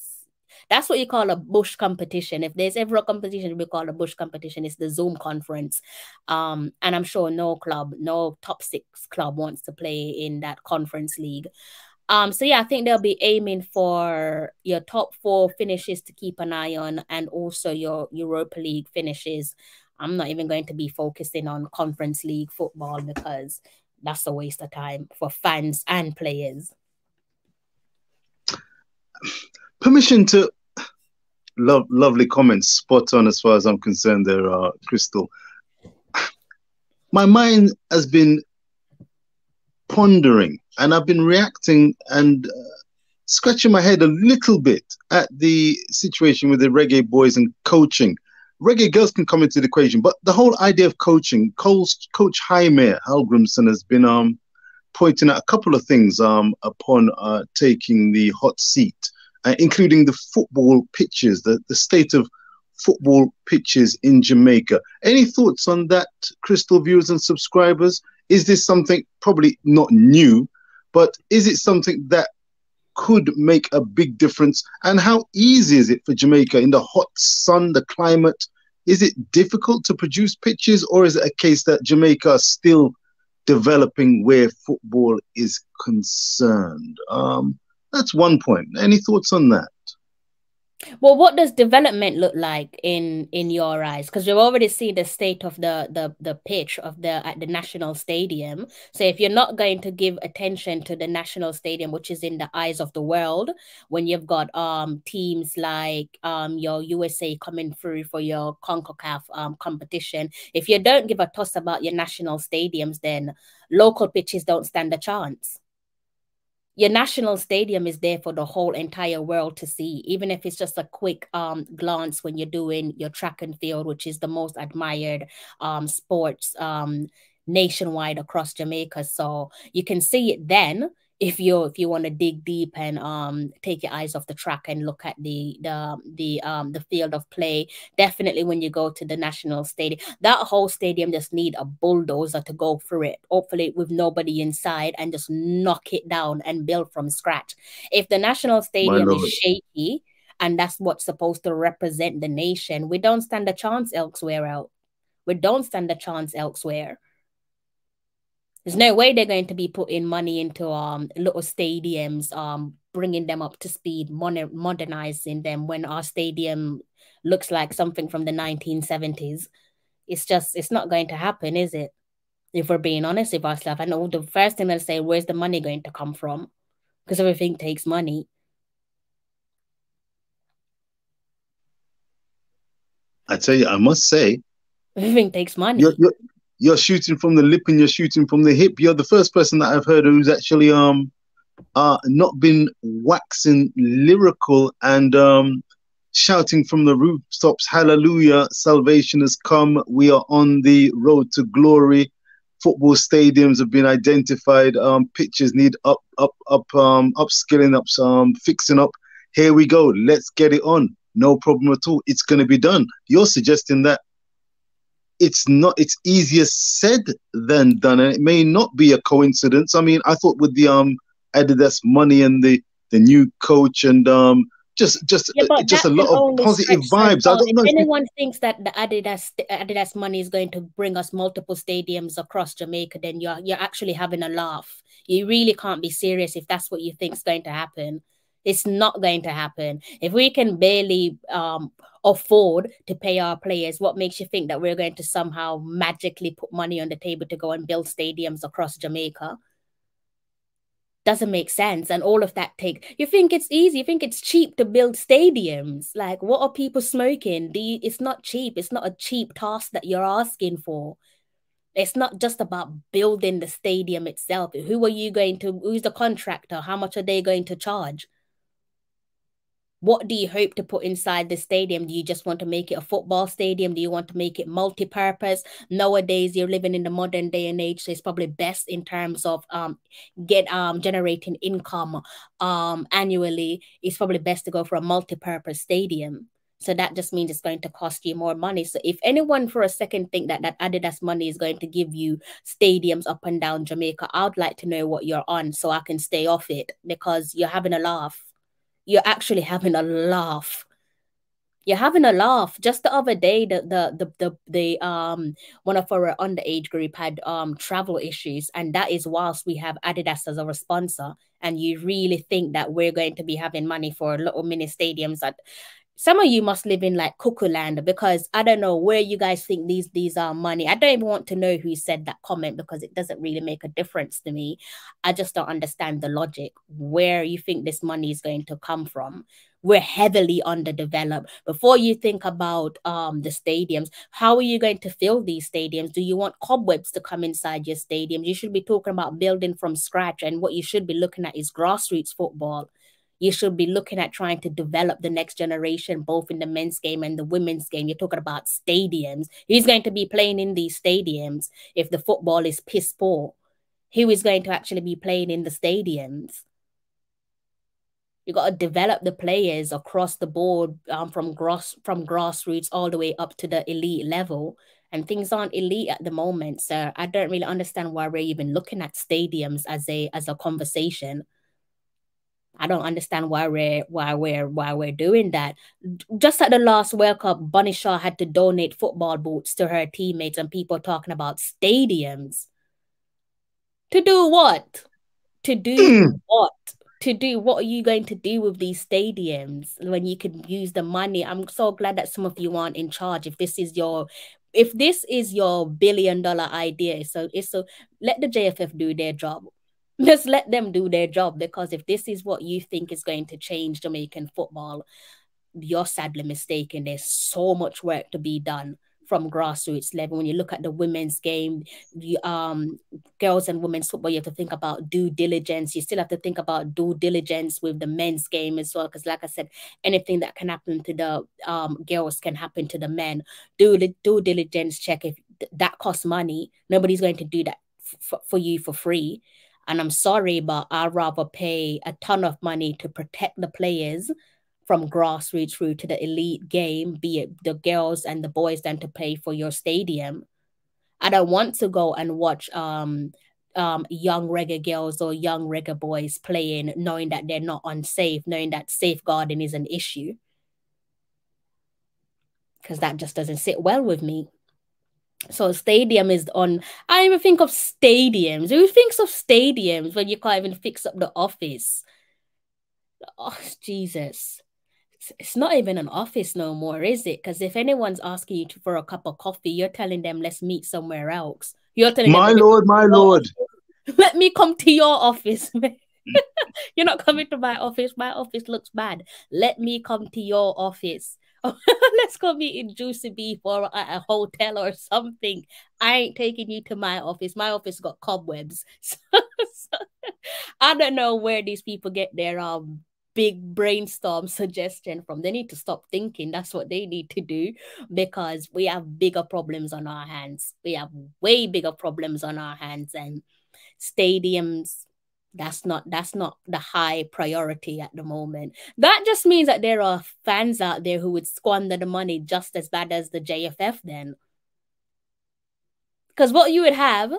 that's what you call a bush competition. If there's ever a competition we call a bush competition, it's the Zoom conference. And I'm sure no top 6 club wants to play in that conference league. So yeah, I think they'll be aiming for your top 4 finishes to keep an eye on, and also your Europa League finishes. I'm not even going to be focusing on Conference League football because that's a waste of time for fans and players. Permission to lovely comments, spot on as far as I'm concerned there, Crystal. My mind has been pondering and I've been reacting and scratching my head a little bit at the situation with the Reggae boys and coaching. Reggae Girlz can come into the equation, but the whole idea of coaching, Coach Jaime Halgrimson has been pointing out a couple of things upon taking the hot seat, including the football pitches, the state of football pitches in Jamaica. Any thoughts on that, Crystal viewers and subscribers? Is this something probably not new, but is it something that could make a big difference? And how easy is it for Jamaica in the hot sun, the climate? Is it difficult to produce pitches, or is it a case that Jamaica is still developing where football is concerned? That's one point. Any thoughts on that? Well, what does development look like in your eyes? Because you've already seen the state of the pitch of at the National Stadium. So if you're not going to give attention to the National Stadium, which is in the eyes of the world, when you've got teams like your USA coming through for your CONCACAF competition, if you don't give a toss about your national stadiums, then local pitches don't stand a chance. Your national stadium is there for the whole entire world to see, even if it's just a quick glance when you're doing your track and field, which is the most admired sports nationwide across Jamaica. So you can see it then if you want to dig deep and take your eyes off the track and look at the field of play. Definitely when you go to the National Stadium, that whole stadium just need a bulldozer to go through it, hopefully with nobody inside, and just knock it down and build from scratch. If the National Stadium is shaky and that's what's supposed to represent the nation, we don't stand a chance elsewhere. We don't stand a chance elsewhere. There's no way they're going to be putting money into little stadiums, bringing them up to speed, modernizing them when our stadium looks like something from the 1970s. It's not going to happen, is it? If we're being honest with ourselves. I know the first thing they'll say, where's the money going to come from? Because everything takes money. I tell you, I must say, everything takes money. You're shooting from the lip and you're shooting from the hip. You're the first person that I've heard who's actually not been waxing lyrical and shouting from the rooftops, hallelujah, salvation has come. We are on the road to glory. Football stadiums have been identified. Pitches need upskilling, fixing up. Here we go. Let's get it on. No problem at all. It's going to be done. You're suggesting that it's easier said than done, and it may not be a coincidence. I mean, I thought with the Adidas money and the new coach and just a lot of positive vibes. I don't know if anyone thinks that the Adidas money is going to bring us multiple stadiums across Jamaica, then you're actually having a laugh. You really can't be serious if that's what you think is going to happen. It's not going to happen. If we can barely afford to pay our players, what makes you think that we're going to somehow magically put money on the table to go and build stadiums across Jamaica? Doesn't make sense. And all of that you think it's easy, you think it's cheap to build stadiums. Like, what are people smoking? It's not cheap. It's not a cheap task that you're asking for. It's not just about building the stadium itself. Who's the contractor? How much are they going to charge? What do you hope to put inside the stadium? Do you just want to make it a football stadium? Do you want to make it multi-purpose? Nowadays, you're living in the modern day and age, so it's probably best in terms of generating income annually. It's probably best to go for a multi-purpose stadium. So that just means it's going to cost you more money. So if anyone for a second think that Adidas money is going to give you stadiums up and down Jamaica, I'd like to know what you're on so I can stay off it, because you're having a laugh. You're actually having a laugh. You're having a laugh. Just the other day, one of our underage group had travel issues, and that is whilst we have Adidas as our sponsor. And you really think that we're going to be having money for little mini stadiums that some of you must live in like cuckoo land, because I don't know where you guys think these are money. I don't even want to know who said that comment, because it doesn't really make a difference to me. I just don't understand the logic where you think this money is going to come from. We're heavily underdeveloped. Before you think about the stadiums, how are you going to fill these stadiums? Do you want cobwebs to come inside your stadiums? You should be talking about building from scratch, and what you should be looking at is grassroots football. You should be looking at trying to develop the next generation, both in the men's game and the women's game. You're talking about stadiums. Who's going to be playing in these stadiums if the football is piss poor? Who is going to actually be playing in the stadiums? You got to develop the players across the board, from grassroots all the way up to the elite level. And things aren't elite at the moment. So I don't really understand why we're even looking at stadiums as a conversation. I don't understand why we're doing that. Just at the last World Cup, Bunny Shaw had to donate football boots to her teammates, and people talking about stadiums. To do what? To do what? To do what are you going to do with these stadiums when you could use the money? I'm so glad that some of you aren't in charge. If this is your $1 billion idea, so let the JFF do their job. Just let them do their job, because if this is what you think is going to change Jamaican football, you're sadly mistaken. There's so much work to be done from grassroots level. When you look at the women's game, girls and women's football, you have to think about due diligence. You still have to think about due diligence with the men's game as well, because like I said, anything that can happen to the girls can happen to the men. Due diligence check, if that costs money, nobody's going to do that for you for free. And I'm sorry, but I'd rather pay a ton of money to protect the players from grassroots through to the elite game, be it the girls and the boys, than to pay for your stadium. I don't want to go and watch young reggae girls or young reggae boys playing, knowing that they're not unsafe, knowing that safeguarding is an issue. Because that just doesn't sit well with me. So stadium is on. I even think of stadiums. Who thinks of stadiums when you can't even fix up the office? Oh, Jesus. It's not even an office no more, is it? Because if anyone's asking you for a cup of coffee, you're telling them, let's meet somewhere else. You're telling my them, lord, my lord. Let me come to your office. You're not coming to my office. My office looks bad. Let me come to your office. Let's go meet in Juicy Beef or at a hotel or something. I ain't taking you to my office. My office got cobwebs. So I don't know where these people get their big brainstorm suggestion from. They need to stop thinking. That's what they need to do, because we have bigger problems on our hands. We have way bigger problems on our hands, and stadiums, that's not the high priority at the moment. That just means that there are fans out there who would squander the money just as bad as the JFF then. Because what you would have,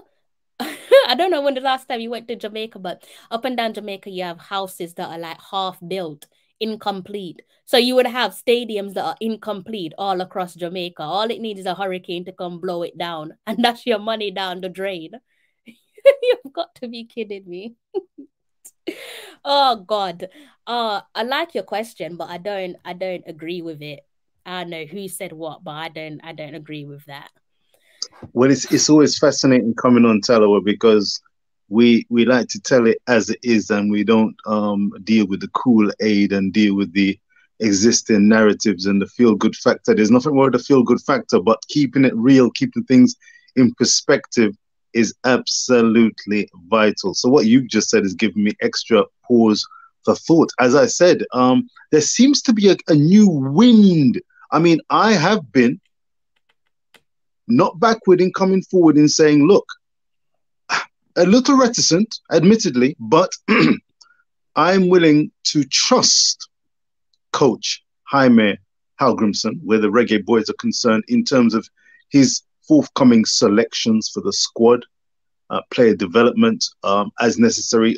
I don't know when the last time you went to Jamaica, but up and down Jamaica, you have houses that are like half built, incomplete. So you would have stadiums that are incomplete all across Jamaica. All it needs is a hurricane to come blow it down, and that's your money down the drain. You've got to be kidding me. Oh God. I like your question, but I don't agree with it. I don't know who said what, but I don't agree with that. Well, it's always fascinating coming on Talawa because we like to tell it as it is, and we don't deal with the cool aid and deal with the existing narratives and the feel good factor. There's nothing wrong with the feel good factor, but keeping it real, keeping things in perspective is absolutely vital. So what you've just said is giving me extra pause for thought. As I said, there seems to be a new wind. I mean, I have been not backward in coming forward in saying, look, a little reticent, admittedly, but I'm willing to trust Coach Jaime Halgrimson, where the Reggae Boys are concerned, in terms of his forthcoming selections for the squad, player development as necessary,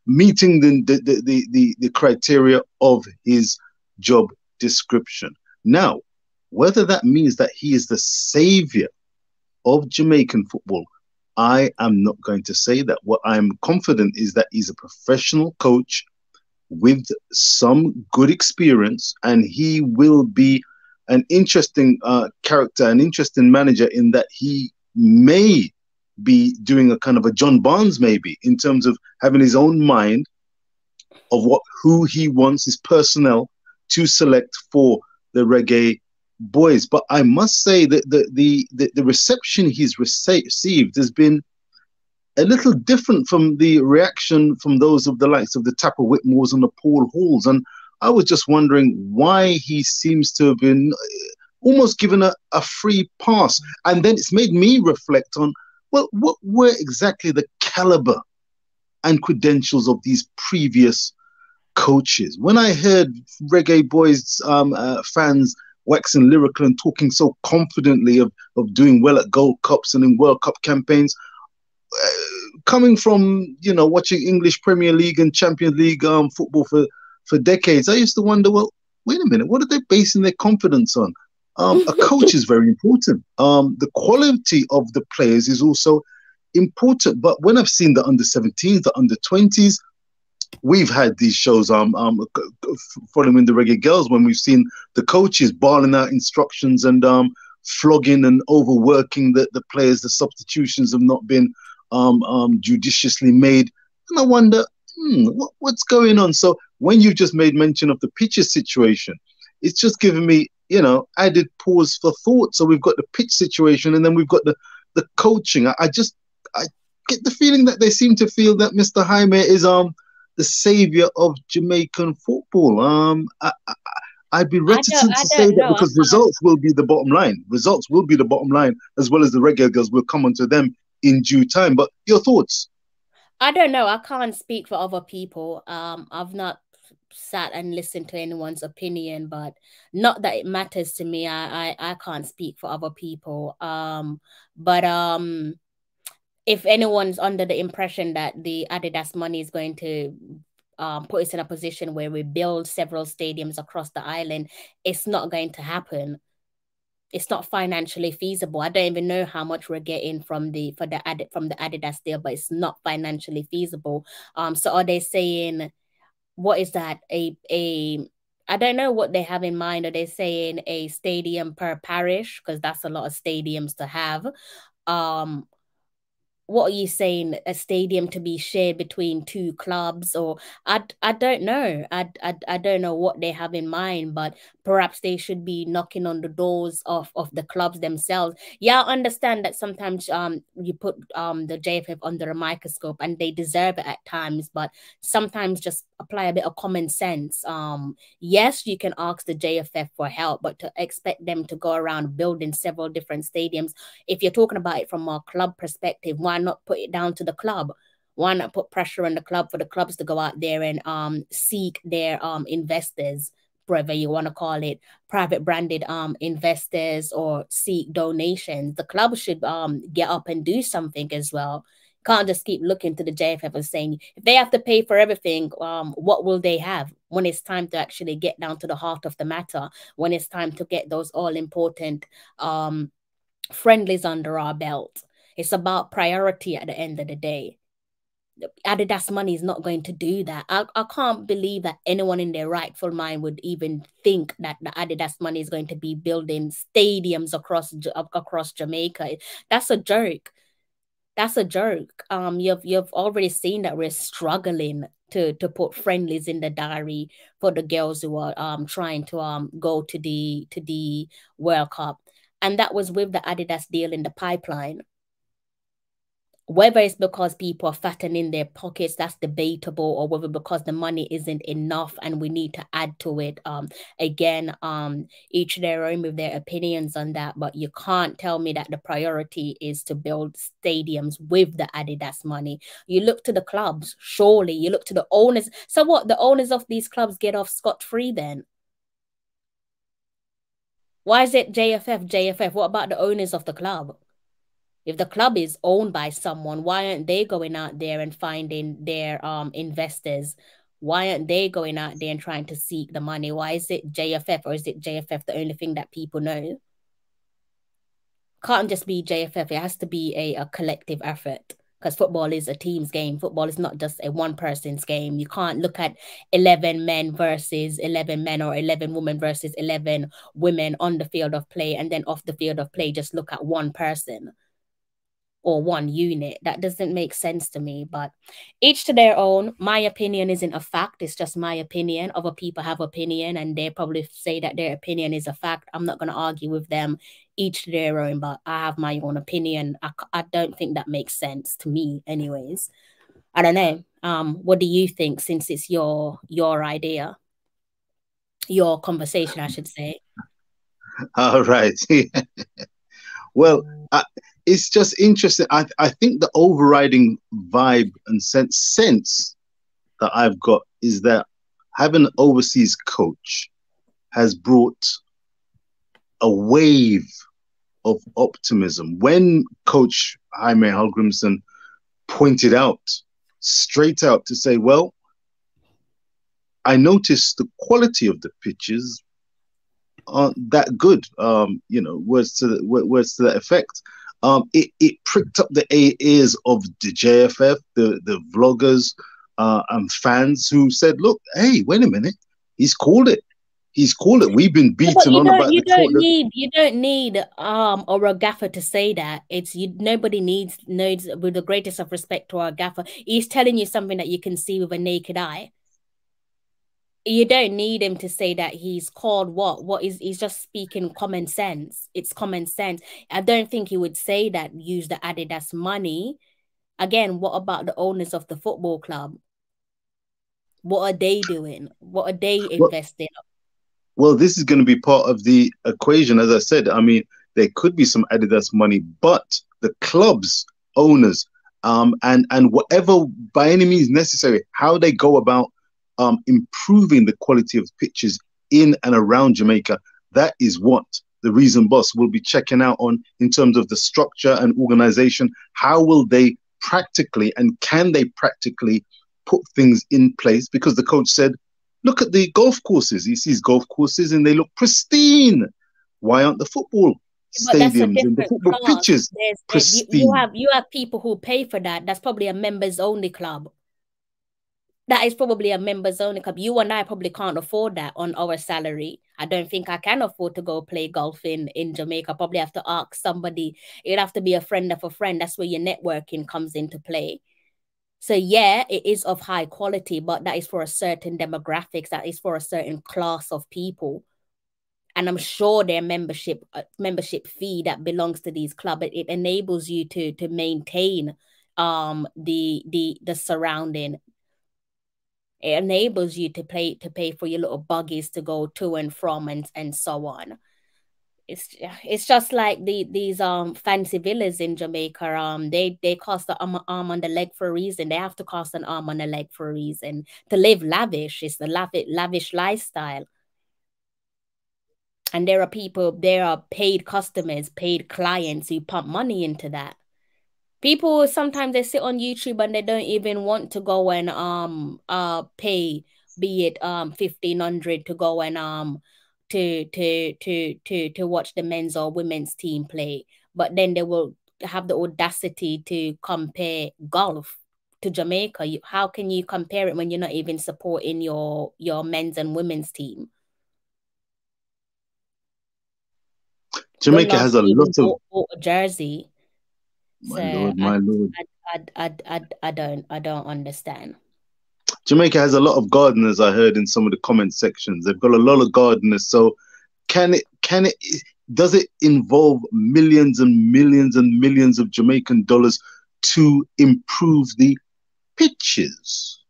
meeting the criteria of his job description. Now, whether that means that he is the savior of Jamaican football, I am not going to say that. What I'm confident is that he's a professional coach with some good experience, and he will be an interesting character, an interesting manager in that he may be doing a kind of a John Barnes, maybe, in terms of having his own mind of who he wants his personnel to select for the Reggae Boys. But I must say that the reception he's received has been a little different from the reaction from those of the likes of the Tapper Whitmores and the Paul Halls. And I was just wondering why he seems to have been almost given a free pass. And then it's made me reflect on, well, what were exactly the caliber and credentials of these previous coaches? When I heard Reggae Boys fans waxing lyrical and talking so confidently of doing well at Gold Cups and in World Cup campaigns, coming from, you know, watching English Premier League and Champions League football for decades, I used to wonder, well, wait a minute, what are they basing their confidence on? A coach is very important. The quality of the players is also important. But when I've seen the under-17s, the under-20s, we've had these shows following the Reggae Girlz, when we've seen the coaches barling out instructions and flogging and overworking the players. The substitutions have not been judiciously made. And I wonder, what's going on? So when you just made mention of the pitches situation, it's just given me, you know, added pause for thought. So we've got the pitch situation, and then we've got the coaching. I get the feeling that they seem to feel that Mr. Jaime is the savior of Jamaican football. I'd be reticent to say that because results will be the bottom line. Results will be the bottom line, as well as the Reggae Girlz. Will come onto them in due time. But your thoughts? I don't know. I can't speak for other people. I've not sat and listened to anyone's opinion, but not that it matters to me. I can't speak for other people. But if anyone's under the impression that the Adidas money is going to put us in a position where we build several stadiums across the island, it's not going to happen. It's not financially feasible. I don't even know how much we're getting from the Adidas deal, but it's not financially feasible. So are they saying, what is that? I don't know what they have in mind. Are they saying a stadium per parish? Because that's a lot of stadiums to have. What are you saying? A stadium to be shared between two clubs? Or I don't know. I don't know what they have in mind, but perhaps they should be knocking on the doors of the clubs themselves. Yeah, I understand that sometimes you put the JFF under a microscope, and they deserve it at times, but sometimes just apply a bit of common sense. Yes, you can ask the JFF for help, but to expect them to go around building several different stadiums, if you're talking about it from a club perspective, why not put it down to the club? Why not put pressure on the club for the clubs to go out there and seek their investors, whatever you want to call it, private branded investors, or seek donations? The club should get up and do something as well. Can't just keep looking to the JFF and saying, if they have to pay for everything, what will they have when it's time to actually get down to the heart of the matter, when it's time to get those all-important friendlies under our belt? It's about priority at the end of the day. Adidas money is not going to do that. I can't believe that anyone in their rightful mind would even think that the Adidas money is going to be building stadiums across Jamaica. That's a joke. That's a joke. You've already seen that we're struggling to put friendlies in the diary for the girls who are trying to go to the World Cup, and that was with the Adidas deal in the pipeline. Whether it's because people are fattening their pockets, that's debatable, or whether because the money isn't enough and we need to add to it. Again, each their own with their opinions on that, but you can't tell me that the priority is to build stadiums with the Adidas money. You look to the clubs, surely. You look to the owners. So what? The owners of these clubs get off scot-free then? Why is it JFF, JFF? What about the owners of the club? If the club is owned by someone, why aren't they going out there and finding their investors? Why aren't they going out there and trying to seek the money? Why is it JFF, or is it JFF the only thing that people know? Can't just be JFF. It has to be a collective effort, because football is a team's game. Football is not just a one person's game. You can't look at 11 men versus 11 men, or 11 women versus 11 women on the field of play, and then off the field of play just look at one person or one unit. That doesn't make sense to me, but each to their own. My opinion isn't a fact. It's just my opinion. Other people have opinion, and they probably say that their opinion is a fact. I'm not going to argue with them. Each to their own, but I have my own opinion. I don't think that makes sense to me anyways. I don't know. What do you think, since it's your idea? Your conversation, I should say. All right. Well, it's just interesting. I think the overriding vibe and sense that I've got is that having an overseas coach has brought a wave of optimism. When Coach Jaime Hallgrimsson pointed out, straight out, to say, well, I noticed the quality of the pitches aren't that good. Words to that effect. It pricked up the ears of the JFF, the vloggers and fans, who said, "Look, hey, wait a minute, he's called it. He's called it. We've been beaten on about you don't need or a gaffer to say that. Nobody knows, with the greatest of respect to our gaffer. He's telling you something that you can see with a naked eye. You don't need him to say that he's called he's just speaking common sense. It's common sense. I don't think he would say that, use the Adidas money. Again, what about the owners of the football club? What are they doing? What are they investing? Well, this is going to be part of the equation. As I said, I mean, there could be some Adidas money, but the club's owners, and whatever by any means necessary, how they go about improving the quality of pitches in and around Jamaica, that is what the Reason Boss will be checking out on in terms of the structure and organization. How will they practically, and can they practically put things in place? Because the coach said, look at the golf courses. He sees golf courses and they look pristine. Why aren't the football stadiums and the football pitches pristine? You have people who pay for that. That's probably a members only club. That is probably a members only club. You and I probably can't afford that on our salary. I don't think I can afford to go play golf in Jamaica. Probably have to ask somebody. It'd have to be a friend of a friend. That's where your networking comes into play. So yeah, it is of high quality, but that is for a certain demographics. That is for a certain class of people. And I'm sure their membership fee that belongs to these clubs, it enables you to maintain the surrounding. It enables you to pay for your little buggies to go to and from and so on. It's just like these fancy villas in Jamaica. They cost an arm and a leg for a reason. They have to cost an arm and a leg for a reason. To live lavish, it's the lavish lifestyle. And there are paid customers, paid clients who pump money into that. People sometimes they sit on YouTube and they don't even want to go and pay, be it 1,500 to go and to watch the men's or women's team play, but then they will have the audacity to compare golf to Jamaica. How can you compare it when you're not even supporting your men's and women's team? Jamaica has a lot of bought a jersey. my lord. I don't understand. Jamaica has a lot of gardeners. I heard in some of the comment sections, they've got a lot of gardeners. So does it involve millions and millions and millions of Jamaican dollars to improve the pitches?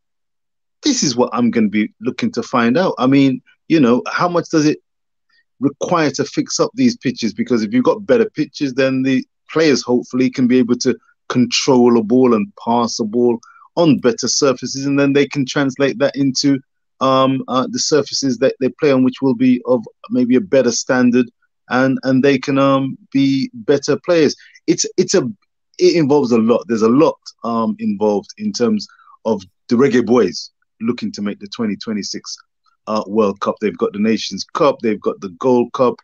This is what I'm going to be looking to find out. I mean, how much does it require to fix up these pitches? Because if you've got better pitches, then the players hopefully can be able to control a ball and pass a ball on better surfaces, and then they can translate that into the surfaces that they play on, which will be of maybe a better standard, and they can be better players. It involves a lot. There's a lot involved in terms of the Reggae Boys looking to make the 2026 World Cup. They've got the Nations Cup. They've got the Gold Cup.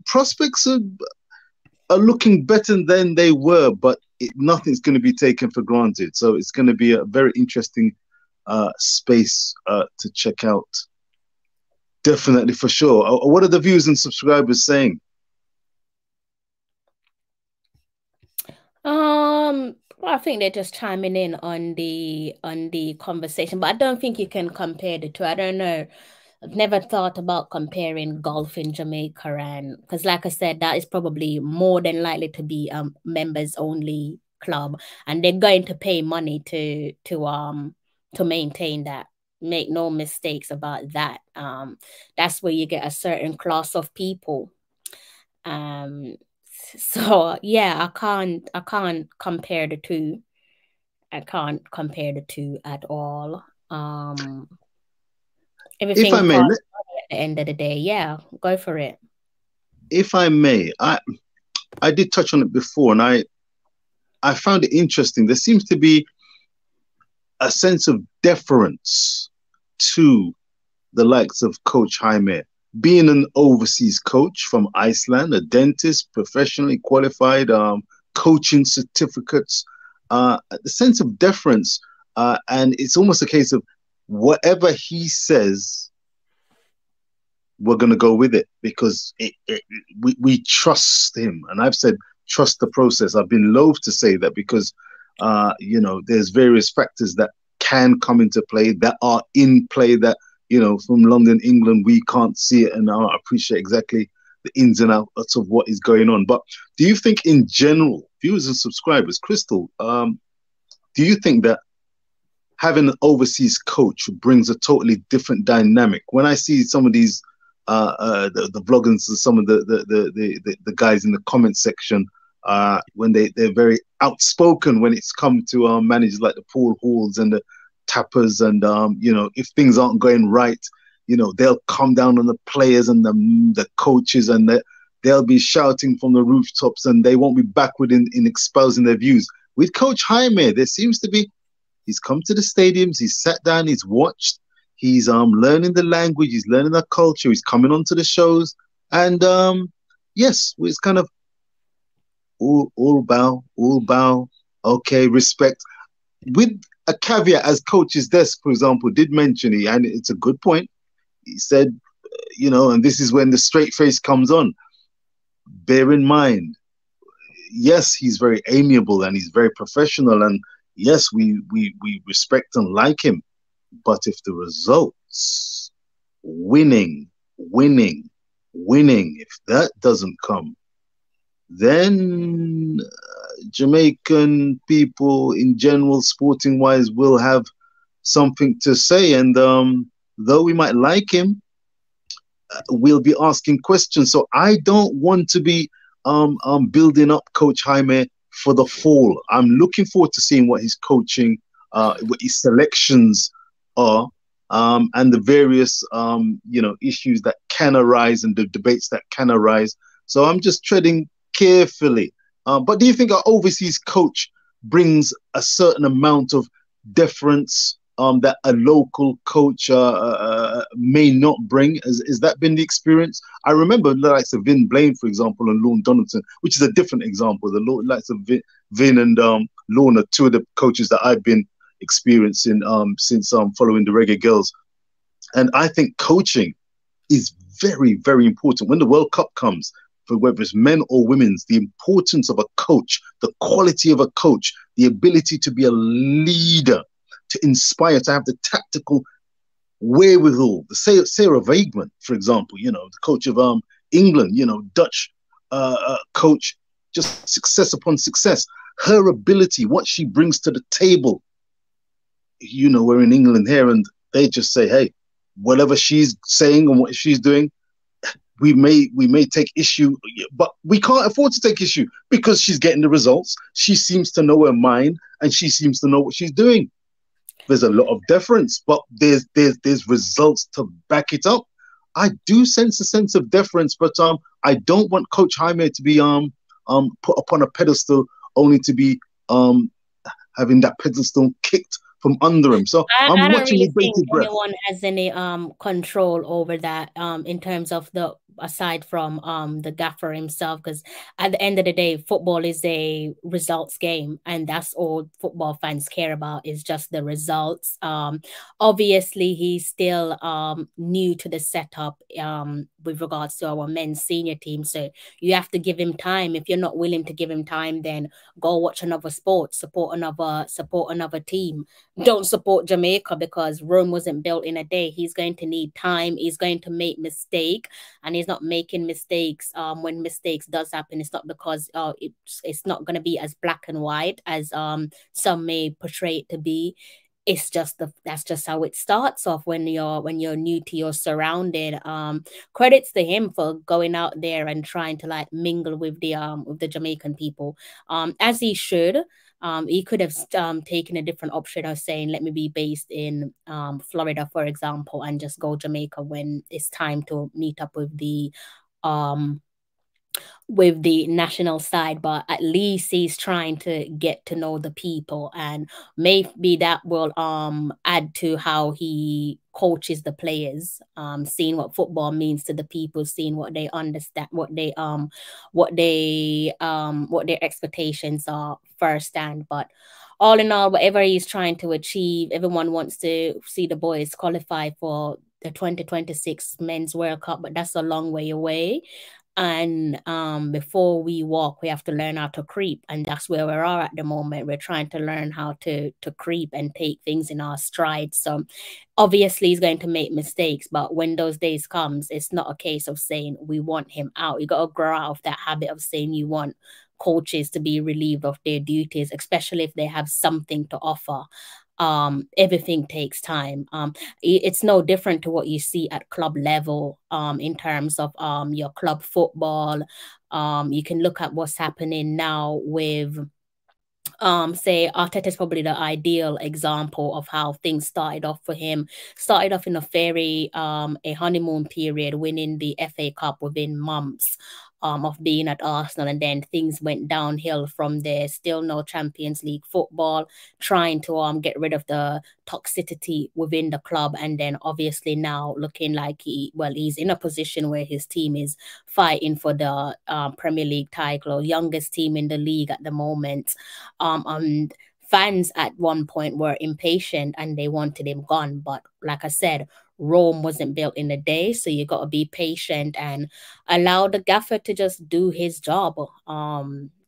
Prospects are looking better than they were, but nothing's going to be taken for granted. So it's going to be a very interesting space to check out. Definitely, for sure. What are the viewers and subscribers saying? Well, I think they're just chiming in on the conversation, but I don't think you can compare the two. I don't know. I've never thought about comparing golf in Jamaica, and because, like I said, that is probably more than likely to be members only club, and they're going to pay money to maintain that. Make no mistakes about that. That's where you get a certain class of people. So yeah, I can't compare the two. I can't compare the two at all. Everything if I may, at the end of the day, yeah, go for it. If I may, I did touch on it before, and I found it interesting. There seems to be a sense of deference to the likes of Coach Jaime, being an overseas coach from Iceland, a dentist, professionally qualified, coaching certificates, the sense of deference, and it's almost a case of whatever he says, we're going to go with it because we trust him. And I've said, trust the process. I've been loath to say that because, there's various factors that can come into play, that are in play, that, from London, England, we can't see it and I appreciate exactly the ins and outs of what is going on. But do you think in general, viewers and subscribers, Crystal, do you think that having an overseas coach brings a totally different dynamic? When I see some of these the vloggers and some of the guys in the comment section, when they're very outspoken when it's come to managers like the Paul Halls and the Tappers, and if things aren't going right, they'll come down on the players and the coaches, and they'll be shouting from the rooftops, and they won't be backward in espousing their views. With Coach Jaime, there seems to be, he's come to the stadiums, he's sat down, he's watched, he's learning the language, he's learning the culture, he's coming onto the shows, and yes, it's kind of all bow, okay, respect, with a caveat, as Coach's Desk, for example, did mention, and it's a good point. He said, and this is when the straight face comes on. Bear in mind, yes, he's very amiable and he's very professional, and yes, we respect and like him. But if the results, winning, if that doesn't come, then Jamaican people in general, sporting wise, will have something to say. And though we might like him, we'll be asking questions. So I don't want to be building up Coach Jaime for the fall. I'm looking forward to seeing what his coaching, what his selections are, and the various issues that can arise and the debates that can arise. So I'm just treading carefully. But do you think an overseas coach brings a certain amount of deference that a local coach, may not bring. Has that been the experience? I remember the likes of Vin Blaine, for example, and Lorne Donaldson, which is a different example. The likes of Vin and Lorne are two of the coaches that I've been experiencing since following the Reggae Girlz. And I think coaching is very, very important. When the World Cup comes, for whether it's men or women's, the importance of a coach, the quality of a coach, the ability to be a leader, to inspire, to have the tactical wherewithal. Sarah Vaughan, for example, you know, the coach of England, you know, Dutch coach, just success upon success. Her ability, what she brings to the table. You know, we're in England here, and they just say, hey, whatever she's saying and what she's doing, we may take issue, but we can't afford to take issue because she's getting the results. She seems to know her mind, and she seems to know what she's doing. There's a lot of deference, but there's results to back it up. I do sense a sense of deference, but I don't want Coach Jaime to be put upon a pedestal only to be having that pedestal kicked from under him. So I I'm don't watching really with think bated breath. anyone has any control over that in terms of aside from the gaffer himself, because at the end of the day, football is a results game, and that's all football fans care about is just the results. Obviously he's still new to the setup with regards to our men's senior team, so you have to give him time. If you're not willing to give him time, then go watch another sport, support another team. Don't support Jamaica because Rome wasn't built in a day. He's going to need time. He's going to make mistake, and he's not making mistakes. When mistakes does happen, it's not because it's not going to be as black and white as some may portray it to be. It's just that's just how it starts off when you're new to your surrounding. Credits to him for going out there and trying to like mingle with the Jamaican people, as he should. He could have taken a different option of saying, let me be based in Florida, for example, and just go Jamaica when it's time to meet up with the national side. But at least he's trying to get to know the people, and maybe that will add to how he coaches the players, seeing what football means to the people, seeing what they understand, what their expectations are firsthand. But all in all, whatever he's trying to achieve, everyone wants to see the boys qualify for the 2026 Men's World Cup, but that's a long way away. And before we walk, we have to learn how to creep, and that's where we are at the moment. We're trying to learn how to creep and take things in our stride. So obviously he's going to make mistakes, but when those days comes, it's not a case of saying we want him out. You got to grow out of that habit of saying you want coaches to be relieved of their duties, especially if they have something to offer. Everything takes time. It's no different to what you see at club level in terms of your club football. You can look at what's happening now with say Arteta is probably the ideal example of how things started off for him. Started off in a honeymoon period, winning the FA Cup within months of being at Arsenal, and then things went downhill from there. Still no Champions League football, trying to get rid of the toxicity within the club, and then obviously now looking like he's in a position where his team is fighting for the Premier League title, youngest team in the league at the moment. And fans at one point were impatient and they wanted him gone, but like I said, Rome wasn't built in a day, so you got to be patient and allow the gaffer to just do his job.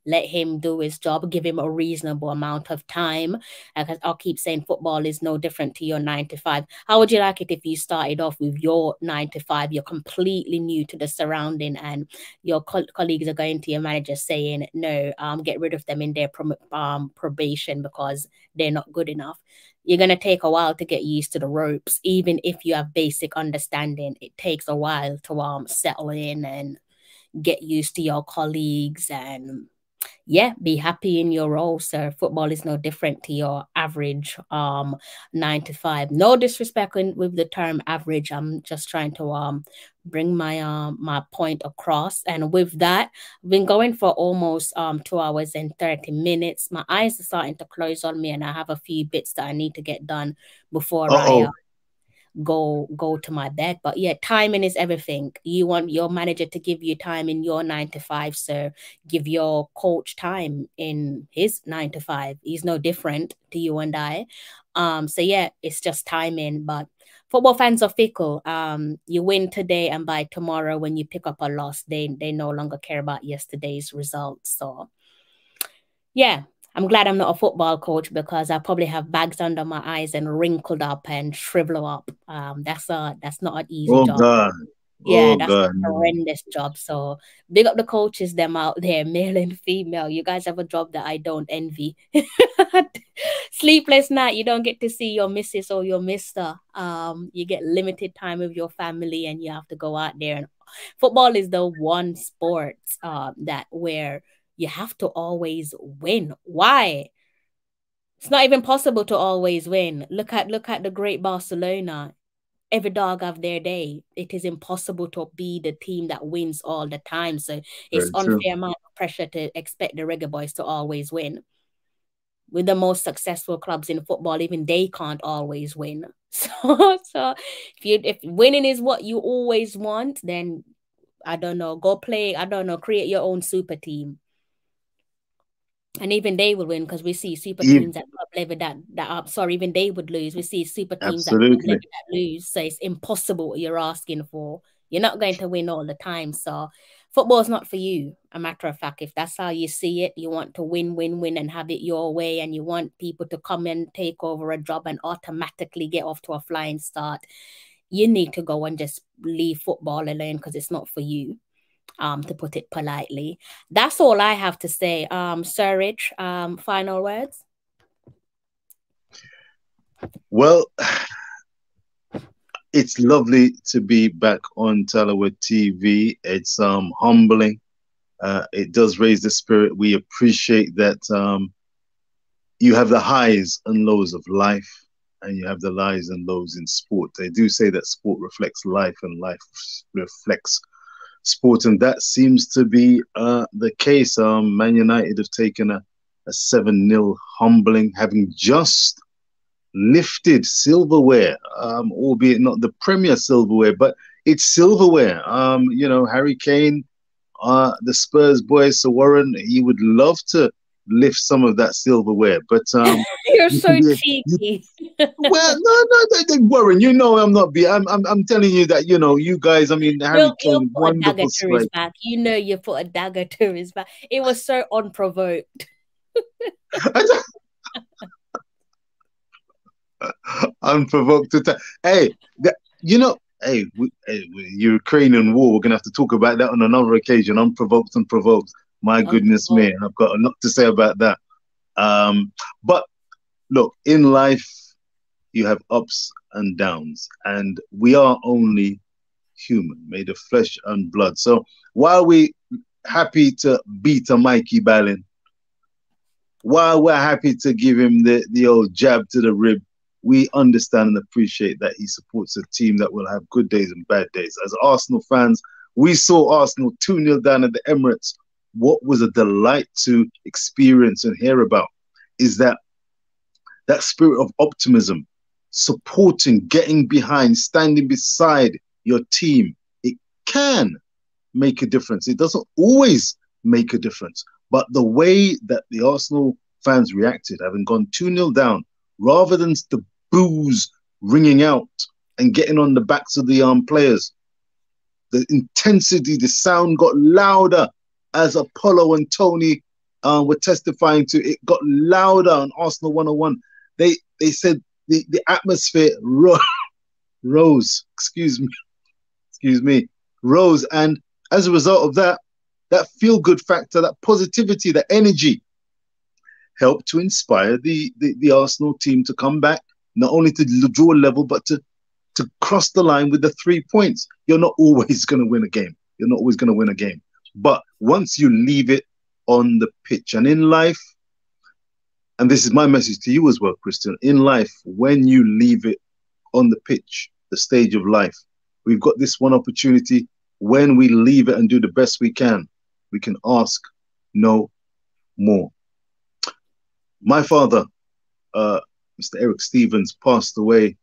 Let him do his job, give him a reasonable amount of time. Like I'll keep saying, football is no different to your 9 to 5. How would you like it if you started off with your 9 to 5? You're completely new to the surrounding, and your colleagues are going to your manager saying, no, get rid of them in their probation because they're not good enough. You're going to take a while to get used to the ropes. Even if you have basic understanding, it takes a while to settle in and get used to your colleagues and be happy in your role, sir. Football is no different to your average 9 to 5. No disrespect with the term average. I'm just trying to bring my my point across. And with that, I've been going for almost 2 hours and 30 minutes. My eyes are starting to close on me, and I have a few bits that I need to get done before go to my bed. But yeah, timing is everything. You want your manager to give you time in your 9 to 5, so give your coach time in his 9 to 5. He's no different to you and I. So yeah, it's just timing. But football fans are fickle. You win today, and by tomorrow, when you pick up a loss, they no longer care about yesterday's results. So yeah, I'm glad I'm not a football coach, because I probably have bags under my eyes and wrinkled up and shrivel up. That's not an easy Oh job. God. Yeah, Oh that's God. a horrendous job. So big up the coaches, them out there, male and female. You guys have a job that I don't envy. Sleepless night, you don't get to see your missus or your mister. You get limited time with your family, and you have to go out there. And football is the one sport that where you have to always win. Why? It's not even possible to always win. Look at the great Barcelona. Every dog have their day. It is impossible to be the team that wins all the time. So it's Very true. unfair amount of pressure to expect the Reggae Boys to always win. With the most successful clubs in football, even they can't always win. So if winning is what you always want, then I don't know, go play, I don't know, create your own super team. And even they would win, because we see super teams at club level even they would lose. We see super teams at club level that lose. So it's impossible what you're asking for. You're not going to win all the time. So football is not for you. A matter of fact, if that's how you see it, you want to win, and have it your way, and you want people to come and take over a job and automatically get off to a flying start, you need to go and just leave football alone, because it's not for you. To put it politely. That's all I have to say. Sir Rich, final words? Well, it's lovely to be back on Talawa TV. It's humbling. It does raise the spirit. We appreciate that you have the highs and lows of life, and you have the highs and lows in sport. They do say that sport reflects life, and life reflects sport, and that seems to be the case. Man United have taken a 7-0 humbling, having just lifted silverware, albeit not the Premier silverware, but it's silverware. Harry Kane, the Spurs boy, Sir Warren, he would love to lift some of that silverware, but you're so cheeky. Well, no, Warren, I'm not I'm telling you that, you guys, I mean, Harry Kane, wonderful strike. His back. You put a dagger to his back. It was so unprovoked. Unprovoked. Hey, Ukrainian war, we're gonna have to talk about that on another occasion. Unprovoked and provoked. My goodness me, I've got a lot to say about that. But look, in life, you have ups and downs, and we are only human, made of flesh and blood. So while we happy to beat a Mikey Ballin, while we're happy to give him the old jab to the rib, we understand and appreciate that he supports a team that will have good days and bad days. As Arsenal fans, we saw Arsenal 2-0 down at the Emirates. What was a delight to experience and hear about is that spirit of optimism, supporting, getting behind, standing beside your team. It can make a difference. It doesn't always make a difference, but the way that the Arsenal fans reacted, having gone 2-0 down, rather than the boos ringing out and getting on the backs of the players, the intensity, the sound got louder as Apollo and Tony were testifying to. It got louder on Arsenal 101. They said the atmosphere rose. Excuse me, rose, and as a result of that feel-good factor, that positivity, that energy, helped to inspire the Arsenal team to come back, not only to draw level, but to cross the line with the 3 points. You're not always going to win a game. You're not always going to win a game. But once you leave it on the pitch, and in life, and this is my message to you as well, Christian, in life, when you leave it on the pitch, the stage of life, we've got this one opportunity. When we leave it and do the best we can ask no more. My father, Mr. Eric Stevens, passed away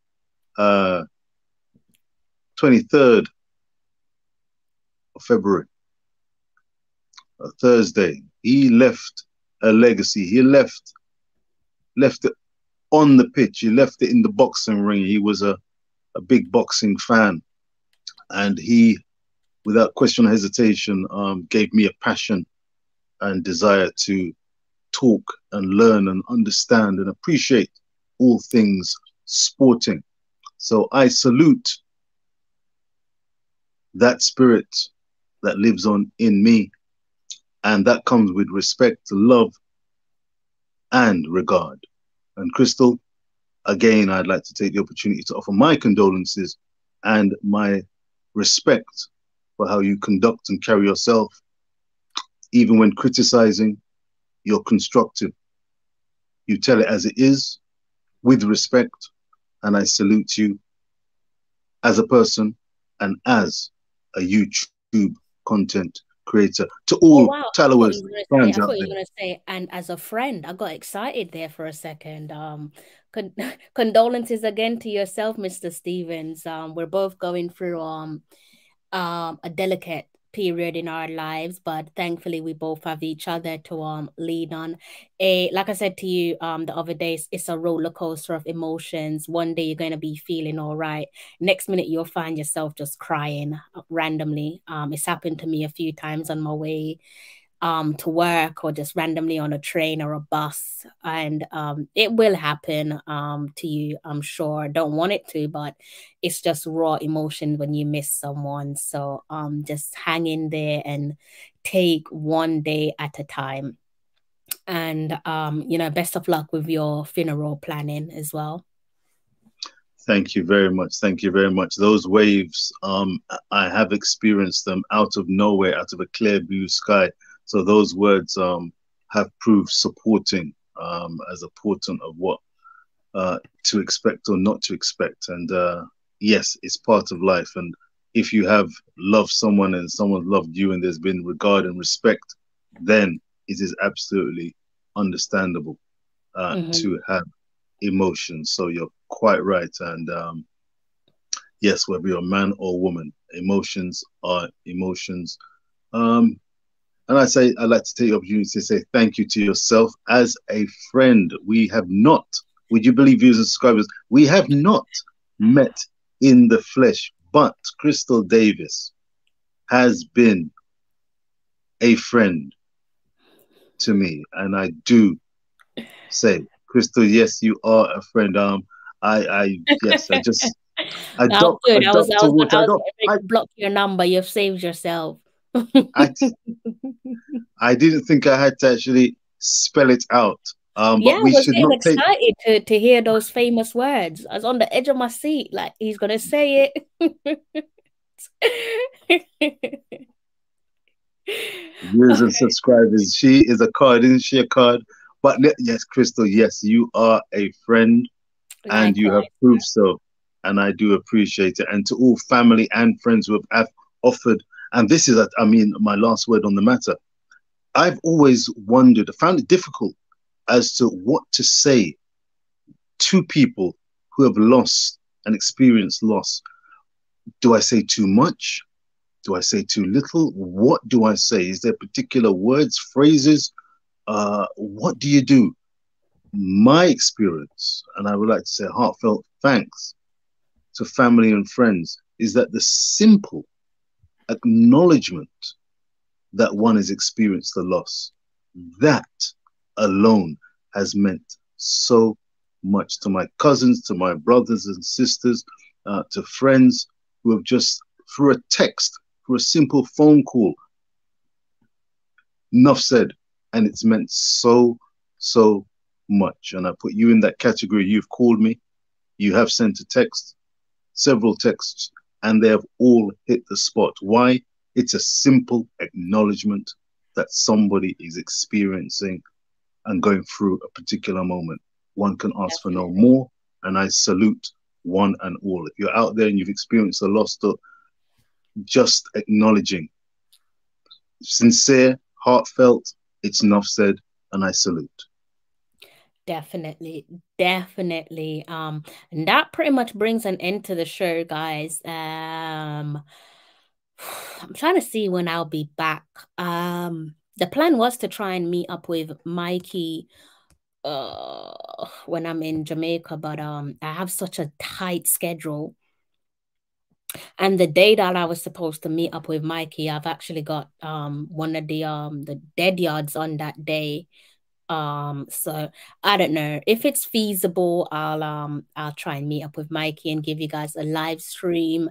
23rd of February, a Thursday. He left a legacy. He left it on the pitch. He left it in the boxing ring. He was a big boxing fan. And he, without question or hesitation, gave me a passion and desire to talk and learn and understand and appreciate all things sporting. So I salute that spirit that lives on in me, and that comes with respect, love, and regard. And Crystal, again, I'd like to take the opportunity to offer my condolences and my respect for how you conduct and carry yourself. Even when criticizing, you're constructive. You tell it as it is, with respect, and I salute you as a person and as a YouTube content creator. To all Talawah's fans out there. I thought you were going to say, and as a friend. I got excited there for a second. Condolences again to yourself, Mr. Stevens. We're both going through a delicate period in our lives, but thankfully we both have each other to lean on. Like I said to you the other day, it's a roller coaster of emotions. One day you're going to be feeling all right, next minute you'll find yourself just crying randomly. It's happened to me a few times on my way to work, or just randomly on a train or a bus, and it will happen to you, I'm sure. Don't want it to, but it's just raw emotion when you miss someone. So just hang in there and take one day at a time. And you know, best of luck with your funeral planning as well. Thank you very much. Thank you very much. Those waves, I have experienced them out of nowhere, out of a clear blue sky. So those words have proved supporting as a portent of what to expect or not to expect. And yes, it's part of life. And if you have loved someone and someone loved you and there's been regard and respect, then it is absolutely understandable to have emotions. So you're quite right. And yes, whether you're a man or woman, emotions are emotions. And I'd like to take the opportunity to say thank you to yourself as a friend. We have not, would you believe, viewers and subscribers, we have not met in the flesh, but Crystal Davis has been a friend to me. And I do say, Crystal, yes, you are a friend. I No, good. I was block your number. You've saved yourself. I didn't think I had to actually spell it out. Yeah, but we I was should getting not take. excited to hear those famous words. I was on the edge of my seat, like he's gonna say it. Viewers and subscribers, she is a card, isn't she? A card. But yes, Crystal, yes, you are a friend, and you have proved so, and I do appreciate it. And to all family and friends who have offered. And this is, I mean, my last word on the matter. I've always wondered, I found it difficult as to what to say to people who have lost and experienced loss. Do I say too much? Do I say too little? What do I say? Is there particular words, phrases? What do you do? My experience, and I would like to say heartfelt thanks to family and friends, is that the simple acknowledgement that one has experienced the loss, that alone has meant so much to my cousins, to my brothers and sisters, to friends who have just, through a text, through a simple phone call, enough said, and it's meant so much. And I put you in that category. You've called me, you have sent a text, several texts, and they have all hit the spot. Why? It's a simple acknowledgement that somebody is experiencing and going through a particular moment. One can ask for no more, and I salute one and all. If you're out there and you've experienced a loss, just acknowledging, sincere, heartfelt, it's enough said, and I salute. Definitely, definitely. And that pretty much brings an end to the show, guys. I'm trying to see when I'll be back. The plan was to try and meet up with Mikey when I'm in Jamaica, but I have such a tight schedule. And the day that I was supposed to meet up with Mikey, I've actually got one of the dead yards on that day. So I don't know if it's feasible. I'll try and meet up with Mikey and give you guys a live stream.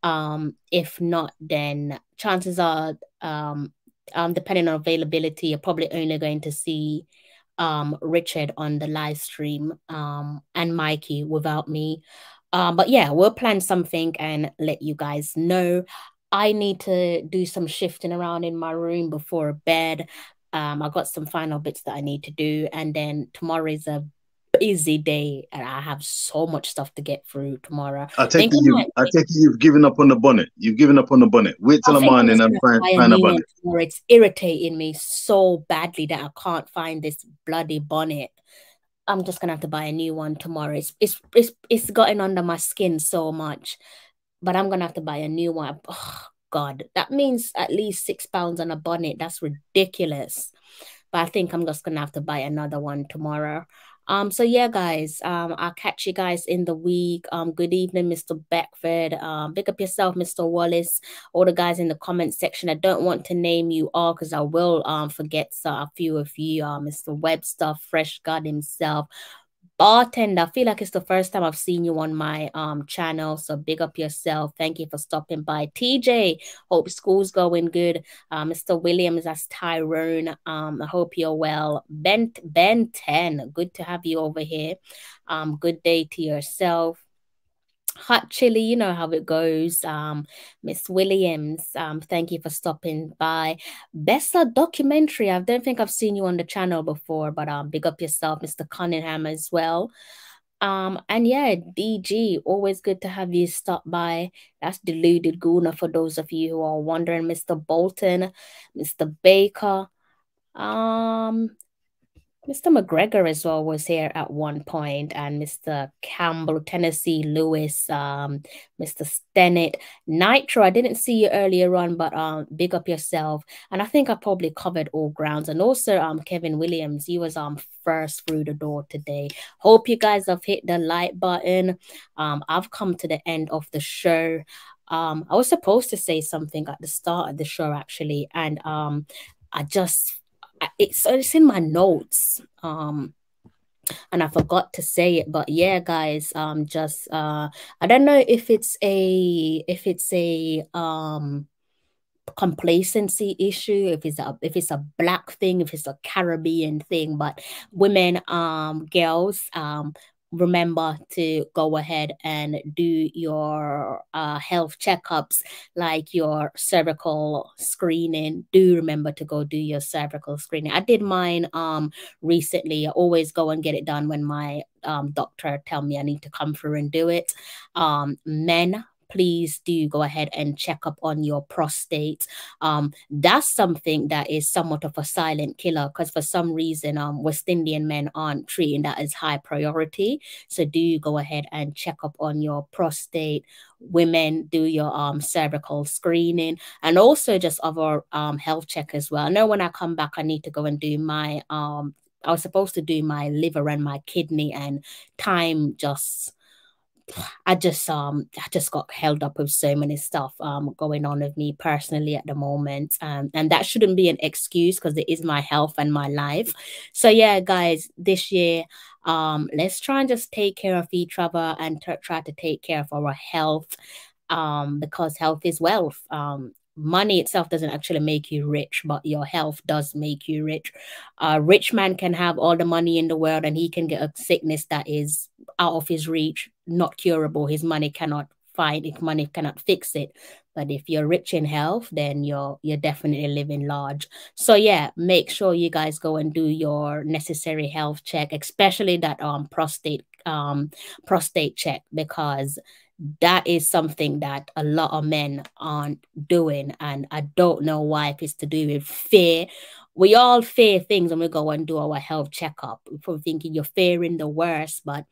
If not, then chances are depending on availability, you're probably only going to see Richard on the live stream and Mikey without me. But yeah, we'll plan something and let you guys know. I need to do some shifting around in my room before bed. I got some final bits that I need to do, and then tomorrow is a busy day, and I have so much stuff to get through tomorrow. I take it you've given up on the bonnet. You've given up on the bonnet. Wait till the morning and find a bonnet. It's irritating me so badly that I can't find this bloody bonnet. I'm just gonna have to buy a new one tomorrow. It's gotten under my skin so much, but I'm gonna have to buy a new one. Oh, God, that means at least £6 on a bonnet. That's ridiculous. But I think I'm just gonna have to buy another one tomorrow. So yeah, guys, I'll catch you guys in the week. Good evening, Mr. Beckford. Pick up yourself, Mr. Wallace. All the guys in the comment section. I don't want to name you all because I will forget a few of you. Mr. Webster, Fresh God himself. Bartender, I feel like it's the first time I've seen you on my channel, so big up yourself. Thank you for stopping by. TJ, hope school's going good. Mr. Williams, that's Tyrone. I hope you're well. Ben 10, good to have you over here. Good day to yourself. Hot chili, you know how it goes. Miss Williams, thank you for stopping by. Bessa documentary, I don't think I've seen you on the channel before, but big up yourself, Mr. Cunningham as well. And yeah, DG, always good to have you stop by. That's Deluded Guna for those of you who are wondering. Mr. Bolton, Mr. Baker, Mr. McGregor as well was here at one point, and Mr. Campbell, Tennessee Lewis, Mr. Stennett, Nitro. I didn't see you earlier on, but big up yourself. And I think I probably covered all grounds. And also Kevin Williams, he was first through the door today. Hope you guys have hit the like button. I've come to the end of the show. I was supposed to say something at the start of the show actually, and it's in my notes and I forgot to say it, but yeah, guys, I don't know if it's a complacency issue, if it's a black thing, if it's a Caribbean thing, but women, girls, remember to go ahead and do your health checkups, like your cervical screening. Do remember to go do your cervical screening. I did mine recently. I always go and get it done when my doctor tell me I need to come through and do it. Men, please do go ahead and check up on your prostate. That's something that is somewhat of a silent killer, because for some reason West Indian men aren't treating that as high priority. So do go ahead and check up on your prostate. Women, do your cervical screening, and also just other health check as well. I know when I come back I need to go and do my I was supposed to do my liver and my kidney, and time just I just got held up with so many stuff going on with me personally at the moment, and that shouldn't be an excuse because it is my health and my life. So yeah, guys, this year let's try and just take care of each other and try to take care of our health, because health is wealth. Money itself doesn't actually make you rich, but your health does make you rich. A rich man can have all the money in the world and he can get a sickness that is out of his reach, not curable. His money cannot find it, money cannot fix it. But if you're rich in health, then you're definitely living large. So yeah, make sure you guys go and do your necessary health check, especially that prostate check, because that is something that a lot of men aren't doing, and I don't know why. If it's to do with fear we all fear things when we go and do our health checkup. We're probably thinking you're fearing the worst, but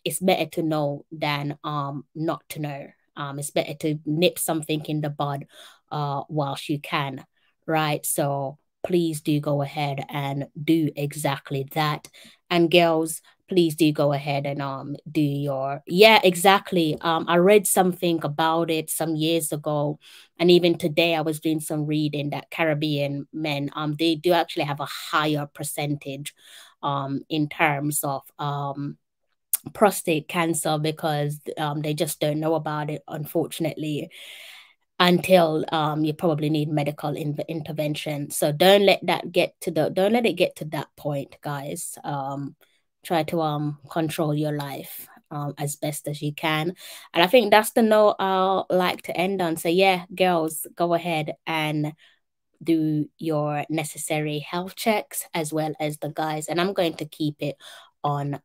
it's better to know than not to know. It's better to nip something in the bud whilst you can, right? So please do go ahead and do exactly that. And girls, please do go ahead and do your, yeah, exactly. I read something about it some years ago, and even today I was doing some reading that Caribbean men, they do actually have a higher percentage in terms of prostate cancer, because they just don't know about it, unfortunately, until you probably need medical intervention. So don't let it get to that point, guys. Try to control your life as best as you can. And I think that's the note I'll like to end on. So yeah, girls, go ahead and do your necessary health checks, as well as the guys. And I'm going to keep it on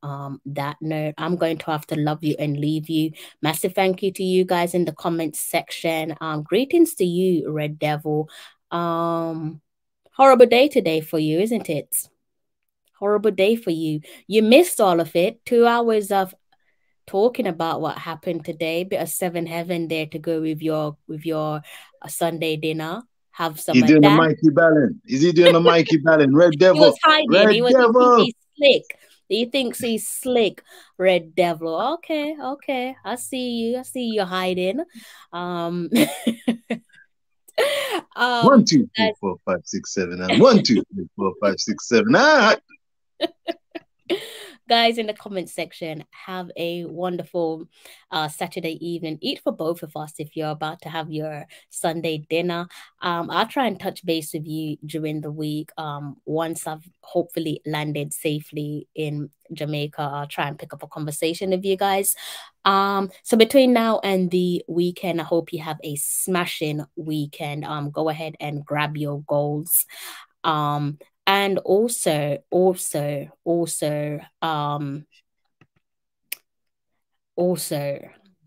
that note. I'm going to have to love you and leave you. Massive thank you to you guys in the comments section. Greetings to you, Red Devil. Horrible day today for you, isn't it? Horrible day for you. You missed all of it. 2 hours of talking about what happened today. Bit of seven heaven there to go with your Sunday dinner. Have some He's of doing that. the Mikey Ballon. Is he doing the Mikey Ballon? Red Devil. He was hiding. Red He Devil. thinks he's slick. He thinks he's slick, Red Devil. Okay. I see you. I see you hiding. 1, 2, 3, 4, 5, 6, 7, and 1, 2, 3, 4, 5, 6, 7. Guys, in the comment section, have a wonderful Saturday evening. Eat for both of us if you're about to have your Sunday dinner. I'll try and touch base with you during the week. Once I've hopefully landed safely in Jamaica, I'll try and pick up a conversation with you guys. So between now and the weekend, I hope you have a smashing weekend. Go ahead and grab your goals. And also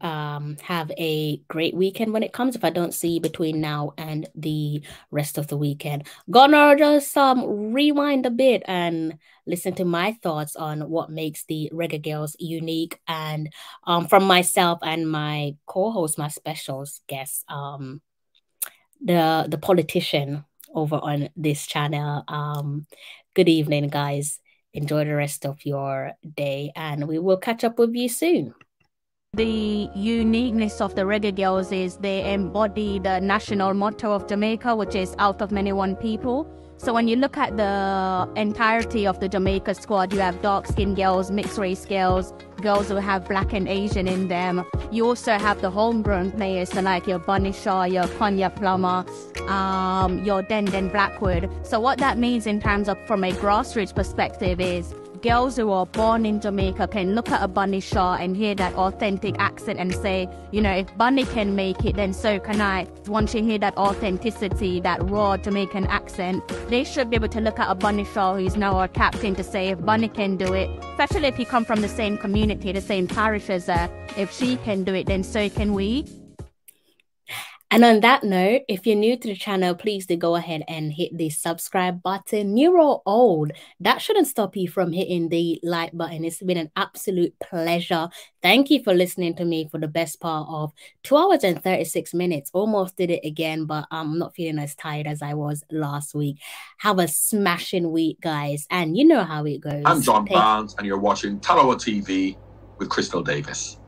have a great weekend when it comes. If I don't see you between now and the rest of the weekend, gonna just rewind a bit and listen to my thoughts on what makes the Reggae Girlz unique, and from myself and my co-host, my special guest, the politician over on this channel. Good evening, guys. Enjoy the rest of your day, and we will catch up with you soon. The uniqueness of the Reggae Girlz is they embody the national motto of Jamaica, which is out of many one people. So when you look at the entirety of the Jamaica squad, you have dark-skinned girls, mixed-race girls, girls who have black and Asian in them. You also have the homegrown players, so like your Bunny Shaw, your Konya Plummer, your Den Blackwood. So what that means in terms of from a grassroots perspective is girls who are born in Jamaica can look at a Bunny Shaw and hear that authentic accent and say, you know, if Bunny can make it, then so can I. Once you hear that authenticity, that raw Jamaican accent, they should be able to look at a Bunny Shaw who's now our captain to say, if Bunny can do it, especially if you come from the same community, the same parish as her, if she can do it, then so can we. And on that note, if you're new to the channel, please do go ahead and hit the subscribe button. New or old, that shouldn't stop you from hitting the like button. It's been an absolute pleasure. Thank you for listening to me for the best part of 2 hours and 36 minutes. Almost did it again, but I'm not feeling as tired as I was last week. Have a smashing week, guys. And you know how it goes. I'm John Barnes, and you're watching Talawa TV with Crystal Davis.